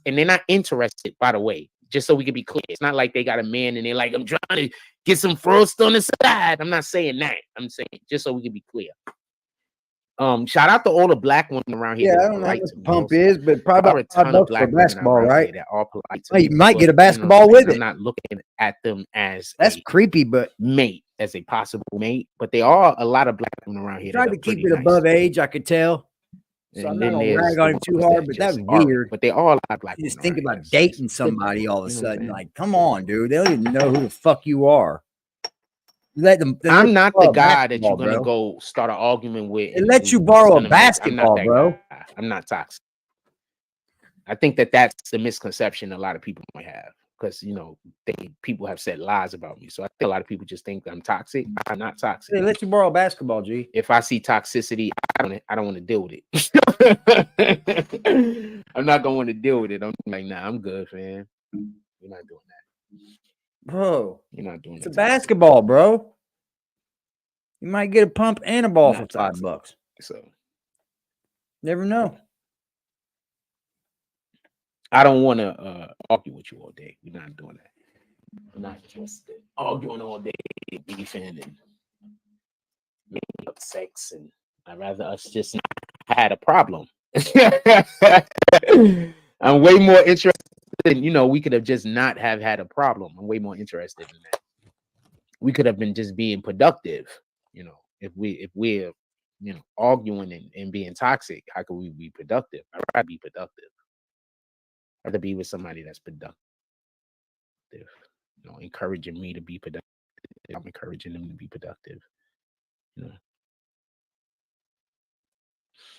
they're not interested, by the way. Just so we can be clear, it's not like they got a man and they're like, I'm trying to get some frost on the side. I'm not saying that. I'm saying just so we can be clear. Shout out to all the black women around here. Yeah, I don't know what the pump is, but probably about $5 for basketball, right? That are polite to you might get a basketball with it. I'm not looking at them as creepy, but mate, as a possible mate. But there are a lot of black women around here. Tried to keep it above age, I could tell. So I'm not gonna rag on him too hard, but that's weird. But they are a lot of black women. Just think about dating somebody all of a sudden. Like, come on, dude. They don't even know who the fuck you are. Let them. I'm not the guy that you're gonna go start an argument with. It lets you borrow a basketball, bro. I'm not toxic. I think that's the misconception a lot of people might have because people have said lies about me. So I think a lot of people just think I'm toxic. I'm not toxic. They let you borrow a basketball, G. If I see toxicity, I don't want to deal with it. I'm not gonna want to deal with it. I'm like, nah, I'm good, man. You're not doing that, bro. You're not doing it. It's a basketball, bro. You might get a pump and a ball for $5. So never know. I don't want to argue with you all day. We're not doing that. We're not just arguing all day, beefing and making up sex. And I'd rather us just not had a problem. I'm way more interested in, we could have just not have had a problem. I'm way more interested in that. We could have been just being productive, If we're arguing and being toxic, how can we be productive? I'd rather be productive. I'd rather be with somebody that's productive. Encouraging me to be productive. I'm encouraging them to be productive.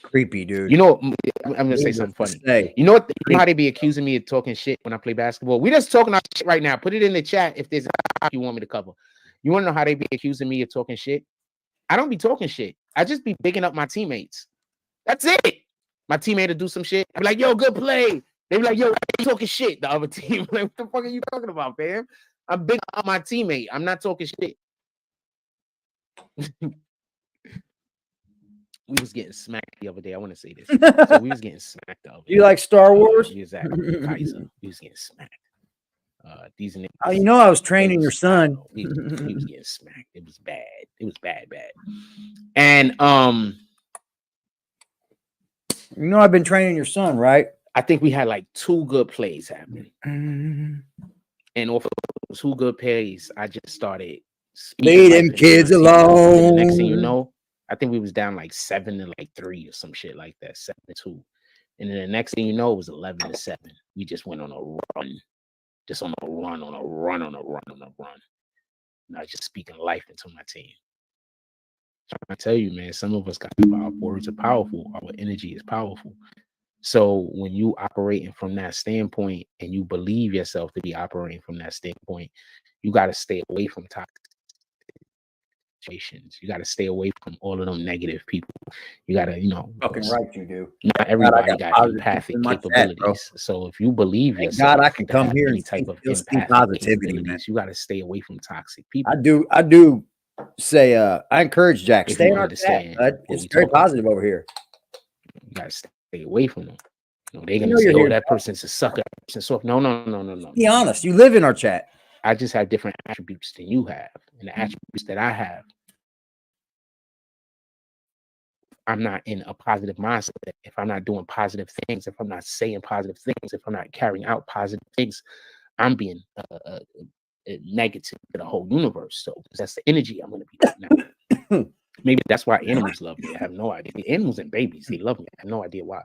Creepy, dude. I'm gonna say something funny. You know what? You know how they be accusing me of talking shit when I play basketball? We just talking our shit right now. Put it in the chat if there's a topic you want me to cover. You want to know how they be accusing me of talking shit? I don't be talking shit. I just be bigging up my teammates. That's it. My teammate will do some shit. I be like, yo, good play. They be like, yo, why are you talking shit? The other team, like, what the fuck are you talking about, fam? I'm bigging up my teammate. I'm not talking shit. We was getting smacked the other day. I want to say this. So we was getting smacked the other day. You like Star Wars? We was at Kaiser. We was getting smacked. These niggas, I was training your son. We was getting smacked. It was bad. It was bad. And I've been training your son, right? I think we had like 2 good plays happening. And off of those 2 good plays, I just started leave them kids alone. The next thing you know, I think we was down like 7-3 or some shit like that, 7-2. And then the next thing you know, it was 11-7. We just went on a run. Just on a run. And I was just speaking life into my team. I tell you, man, some of us got our words are powerful. Our energy is powerful. So when you operating from that standpoint and you believe yourself to be operating from that standpoint, you got to stay away from toxic situations. You got to stay away from all of them negative people. You got to, fucking right, you do. Not everybody got empathic capabilities. So if you believe yourself, God, I can come here and type of empathic positivity, man. You got to stay away from toxic people. I do say, I encourage Jack, stay on our chat. It's very positive over here. You got to stay away from them. They're gonna say, "Oh, that person's a sucker." No. Be honest. You live in our chat. I just have different attributes than you have, and the attributes that I have, I'm not in a positive mindset. If I'm not doing positive things, if I'm not saying positive things, if I'm not carrying out positive things, I'm being negative to the whole universe. So that's the energy I'm going to be doing now. Maybe that's why animals love me. I have no idea. Animals and babies, they love me. I have no idea why.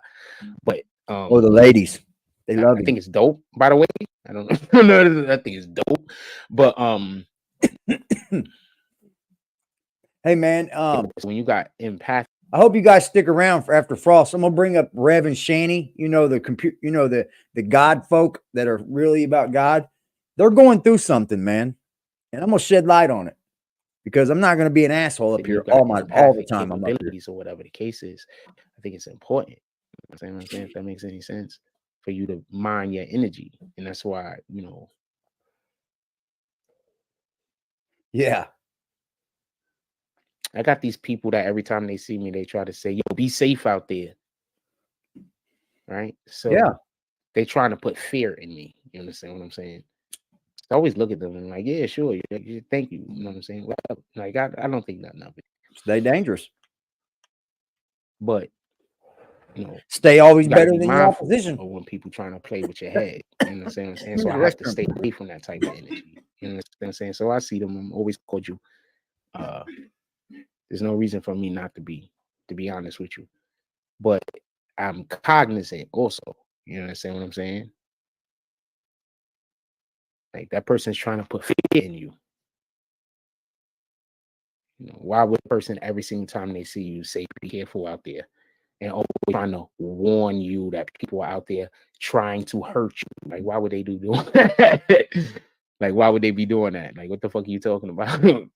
But the ladies, they love me. I think it's dope, by the way. I don't know. I think it's dope. But hey man, when you got empath, I hope you guys stick around for after Frost. I'm gonna bring up Rev and Shanny. The God folk that are really about God. They're going through something, man, and I'm gonna shed light on it because I'm not gonna be an asshole up here all the time. I'm up here. Or whatever the case is. I think it's important. You know what I'm saying, if that makes any sense, for you to mind your energy, and that's why Yeah. I got these people that every time they see me, they try to say, "Yo, be safe out there." Right? So yeah, they trying to put fear in me. You understand what I'm saying? I always look at them and like, yeah, sure, thank you. You know what I'm saying? Like, I don't think nothing of it. Stay dangerous, but stay always better than your opposition. Or when people trying to play with your head, you know what I'm saying? So I have to stay away from that type of energy. You know what I'm saying? So I see them. I'm always cordial. There's no reason for me not to be honest with you, but I'm cognizant also. You understand what I'm saying? Like that person's trying to put fear in you. Why would a person every single time they see you say, "Be careful out there," and always trying to warn you that people are out there trying to hurt you? Like, why would they do that? Like, why would they be doing that? Like, what the fuck are you talking about? Like,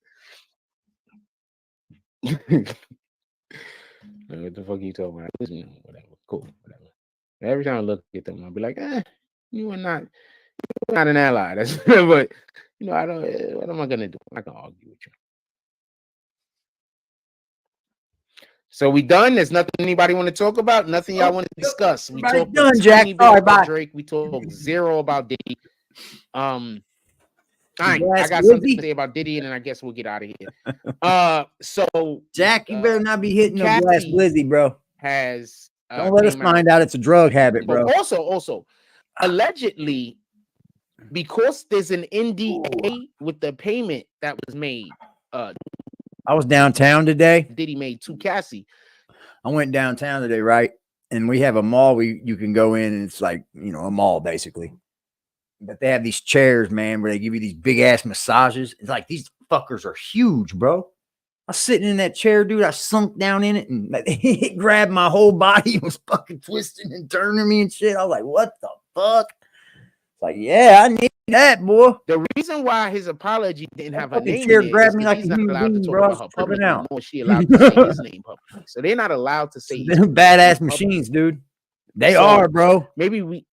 what the fuck are you talking about? Whatever, cool, whatever. Every time I look at them, I'll be like, you're not an ally. That's but I don't. What am I gonna do? I'm not gonna argue with you. So we done. There's nothing anybody want to talk about. Nothing y'all want to discuss. We talked done, Jack. Sorry, about Drake. We talked zero about Diddy. I got something to say about Diddy, and then I guess we'll get out of here. So Jack, you better not be hitting the glass Blizzy, bro. Don't let us find out it's a drug habit, bro. But also, allegedly, because there's an NDA with the payment that was made, I was downtown today. Diddy made 2 Cassie. I went downtown today, right? And we have a mall you can go in, and it's like, you know, a mall basically. But they have these chairs, man, where they give you these big ass massages. It's like these fuckers are huge, bro. I was sitting in that chair, dude. I sunk down in it, and it grabbed my whole body. It was fucking twisting and turning me and shit. I was like, what the fuck? It's like, yeah, I need that, boy. The reason why his apology didn't have a fucking name chair in it grabbed is me 'cause like he's a not human allowed to being, talk bro. I about was her tripping publicly, out. nor is she allowed to say his name publicly. So they're not allowed to say They're badass machines, dude. They So, are, bro. Maybe we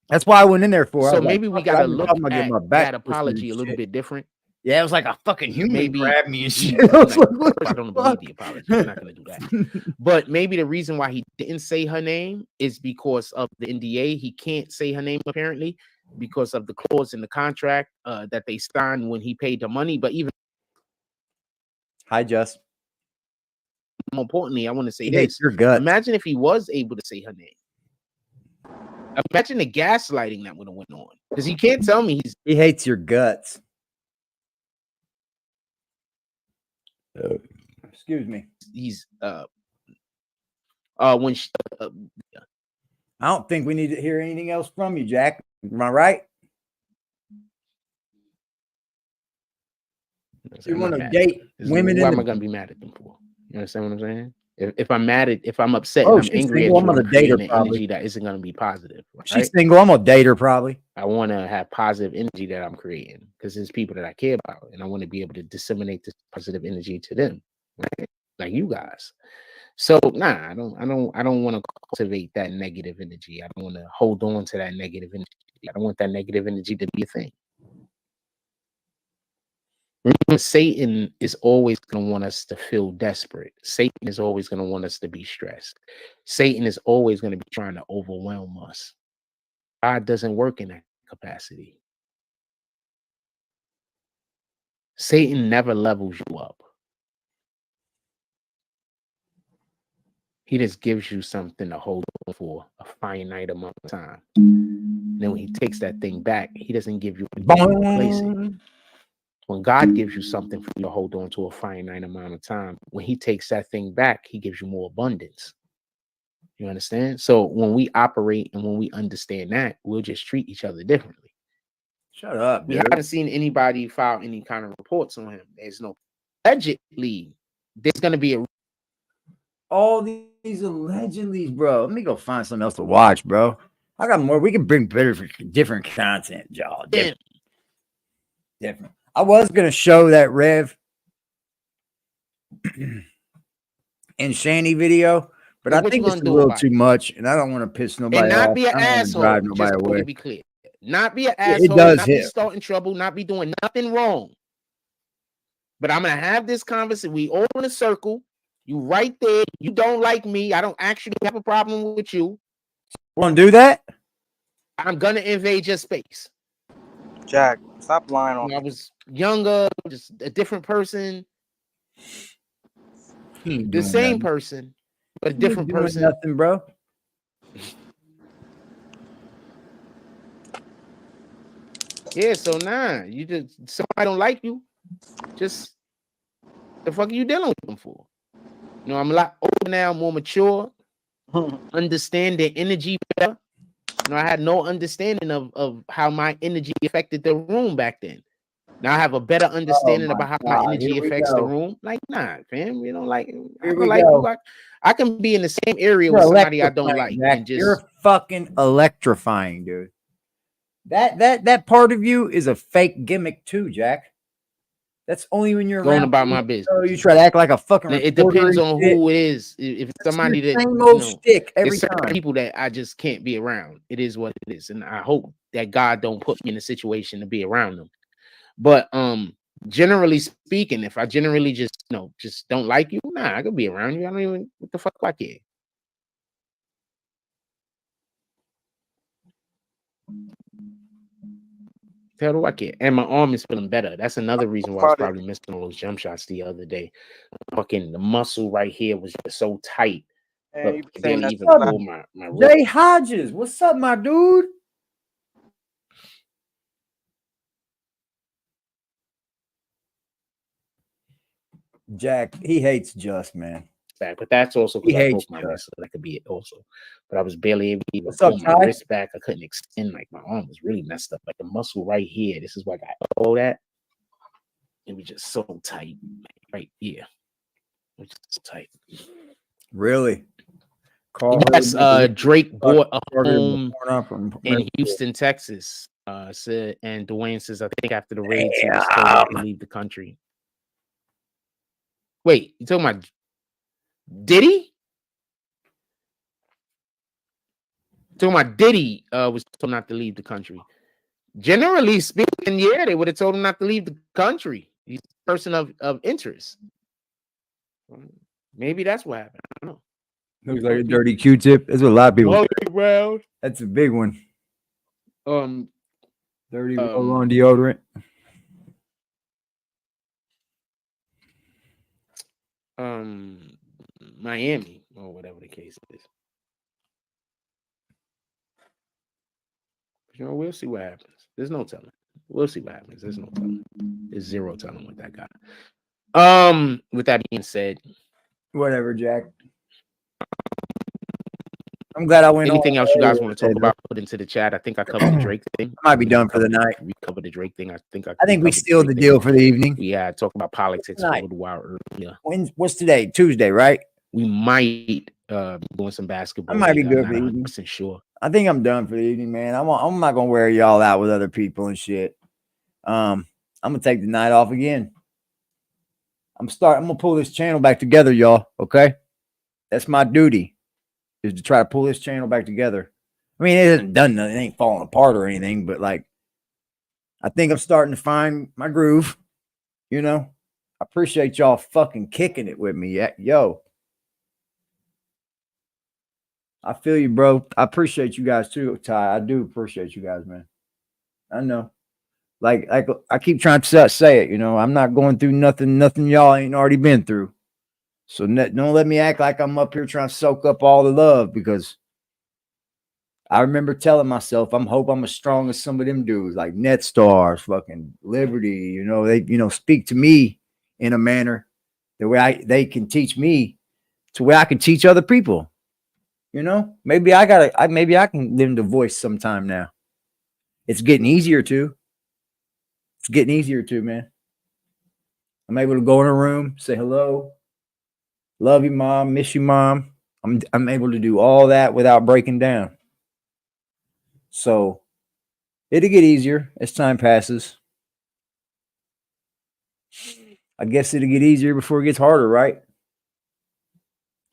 That's why I went in there for. I so was like, maybe we fuck it, I've gotta been look talking about getting at my back that twisted and apology a little shit. bit different. Yeah, it was like a fucking human Maybe grabbed me and he- shit. I was like, like, what I the don't fuck? believe the apology. We're not gonna do that. But maybe the reason why he didn't say her name is because of the NDA. He can't say her name apparently because of the clause in the contract that they signed when he paid the money. But even Hi, Just. more importantly, I want to say He hates this. your guts. Imagine if he was able to say her name. Imagine the gaslighting that would have went on. Because he can't tell me He hates your guts. Excuse me. he's when she, I don't think we need to hear anything else from you, Jack. Am I right? You I'm want not to mad. date women Why in am I the... gonna be mad at them for? You understand what I'm saying? If I'm mad at, if I'm upset, Oh, and I'm she's angry single. at I'm you, gonna I'm date her, creating an probably. energy that isn't gonna be positive. Right? She's single. I'm gonna date her, probably. I want to have positive energy that I'm creating because there's people that I care about, and I want to be able to disseminate this positive energy to them, right? Like you guys. So nah, I don't want to cultivate that negative energy. I don't want to hold on to that negative energy. I don't want that negative energy to be a thing. Remember, Satan is always going to want us to feel desperate. Satan is always going to want us to be stressed. Satan is always going to be trying to overwhelm us. God doesn't work in that capacity. Satan never levels you up. He just gives you something to hold on for a finite amount of time. Then when he takes that thing back, he doesn't give you anything to replace it. When God gives you something for you to hold on to a finite amount of time, when he takes that thing back, he gives you more abundance. You understand? So when we operate and when we understand that, we'll just treat each other differently. Shut up, We dude. haven't seen anybody file any kind of reports on him. There's no allegedly. There's going to be a All these allegedly, bro. Let me go find something else to watch, bro. I got more. We can bring better, different content, y'all. Different. I was gonna show that Rev and Shanny video, but I what think you it's gonna a do little about too it? much, and I don't want to piss nobody And not off. be an I don't want to asshole. drive Just nobody to away. be clear. Not be an It asshole. does Not be hit. starting trouble. Not be doing nothing wrong. But I'm gonna have this conversation. We all in a circle. You right there. You don't like me. I don't actually have a problem with you. Want to do that? I'm gonna invade your space. Jack, stop lying on When I me. was younger, just a different person, He ain't the doing same nothing. person, but a He ain't different doing person. nothing, bro. Yeah, so nah, you just somebody don't like you. Just the fuck are you dealing with them for? You know, I'm a lot older now, more mature, understand their energy better. You know, I had no understanding of how my energy affected the room back then. Now I have a better understanding about how my energy Here we affects the go. room. Like, nah, fam, you don't like. I Here don't we like go. you. I can be in the same area You're with somebody I don't electrifying, like, Jack. and just You're fucking electrifying, dude. That part of you is a fake gimmick too, Jack. That's only when you're going around about people my that business. know you try to act like a fucking Now, it reporter depends and on shit. who it is. If it's That's somebody your that same you old know, shtick every there's certain time. people that I just can't be around. It is what it is, and I hope that God don't put me in a situation to be around them. But generally speaking, if I generally just just don't like you, nah, I could be around you. I don't even what the fuck do I care. Hell do I care? And my arm is feeling better. That's another reason why I was probably missing all those jump shots the other day. Fucking the muscle right here was just so tight. And you But saying barely that even pull my wrist. Jay Hodges, what's up, my dude? Jack, he hates Just, man. Back, but that's also He because I hates broke my Just. wrist, so that could be it also. But I was barely able to even What's up, pull my Ty? wrist back. I couldn't extend, like my arm was really messed up. Like the muscle right here, this is why I got all that. It was just so tight, right here. It was just so tight. Really? Carl Yes, Drake bought a home from in Houston, Texas. Said, and Dwayne says, I think after the raids, he was told not to leave the country. Wait, you talking about Diddy? Talking about Diddy was told not to leave the country. Generally speaking, yeah, they would have told him not to leave the country. He's a person of interest. Maybe that's what happened. I don't know. Looks like a dirty Q-tip. That's what a lot of people. Well, that's a big one. Dirty roll-on deodorant. Miami or whatever the case is. You know, we'll see what happens. There's no telling. We'll see what happens. There's no telling. There's zero telling what that got. With that being said, whatever, Jack. I'm glad I went. Anything else you guys want to talk about? Put into the chat. I think I covered the Drake thing. I might be done for the night. We covered the Drake thing. I think we sealed the deal for the evening. Yeah, talk about politics for a little while earlier. What's today? Tuesday, right? We might be doing some basketball. I might be good for the the evening. evening. Sure. I think I'm done for the evening, man. I'm not gonna wear y'all out with other people and shit. I'm gonna take the night off again. I'm gonna pull this channel back together, y'all. Okay, that's my duty, is to try to pull this channel back together. I mean, it hasn't done nothing, it ain't falling apart or anything, but like, I think I'm starting to find my groove. You know, I appreciate y'all fucking kicking it with me, yo. I feel you, bro. I appreciate you guys too, Ty. I do appreciate you guys, man. I know. Like I keep trying to say it, you know, I'm not going through nothing y'all ain't already been through. So don't let me act like I'm up here trying to soak up all the love, because I remember telling myself, hope I'm as strong as some of them dudes, like NetStars, fucking Liberty, you know, they, speak to me in a manner the way they can teach me to where I can teach other people. You know, maybe I can lend a voice sometime now. It's getting easier to. It's getting easier to, man. I'm able to go in a room, say hello, love you, mom, miss you, mom. I'm able to do all that without breaking down. So it'll get easier as time passes. I guess it'll get easier before it gets harder, right?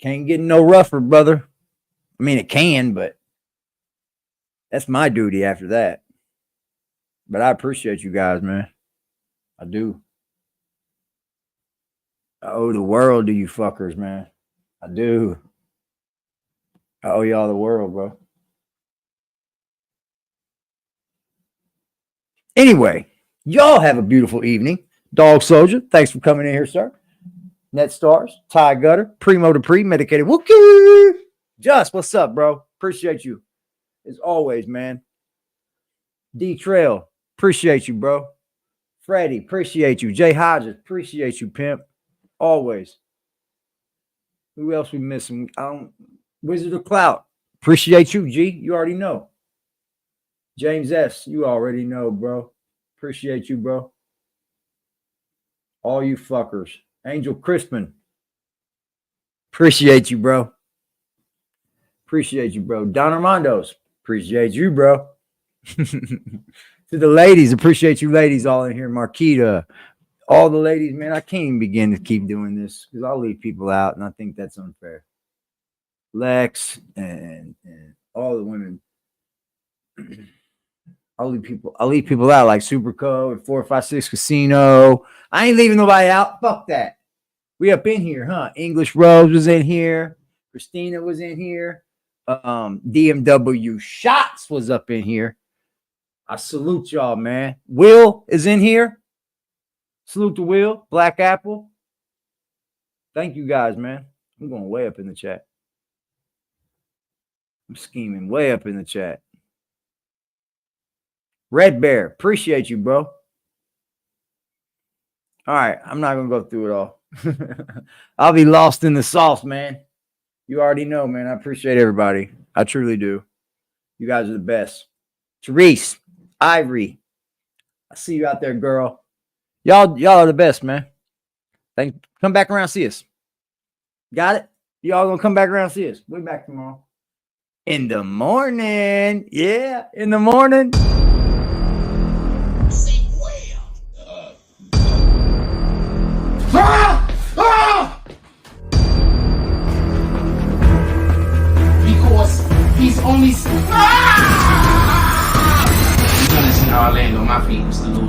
Can't get no rougher, brother. I mean, it can, but that's my duty after that. But I appreciate you guys, man. I do. I owe the world to you fuckers, man. I do. I owe y'all the world, bro. Anyway, y'all have a beautiful evening. Dog Soldier, thanks for coming in here, sir. NetStars, Ty Gutter, Primo to Pre, Medicated Wookie. Just, what's up, bro? Appreciate you. As always, man. D-Trail, appreciate you, bro. Freddie, appreciate you. Jay Hodges, appreciate you, Pimp. Always. Who else we missing? Wizard of Clout, appreciate you, G. You already know. James S., you already know, bro. Appreciate you, bro. All you fuckers. Angel Crispin, appreciate you, bro. Appreciate you, bro. Don Armando's, appreciate you, bro. To the ladies, appreciate you ladies all in here. Marquita, all the ladies, man, I can't even begin to keep doing this because I'll leave people out, and I think that's unfair. Lex and all the women. I'll leave people out like Superco and 456 Casino. I ain't leaving nobody out. Fuck that. We up in here, huh? English Rose was in here. Christina was in here. DMW Shots was up in here. I salute y'all, man. Will is in here. Salute to Will. Black Apple. Thank you guys, man. I'm going way up in the chat. I'm scheming way up in the chat. Red Bear, appreciate you, bro. All right, I'm not going to go through it all. I'll be lost in the sauce, man. You already know, man. I appreciate everybody. I truly do. You guys are the best. Therese, Ivory, I see you out there, girl. Y'all are the best, man. Come back around and see us. Got it? Y'all gonna come back around and see us. We'll be back tomorrow. In the morning. Yeah, in the morning. Because he's only. You're gonna see how I land on my feet, Mr. Loser.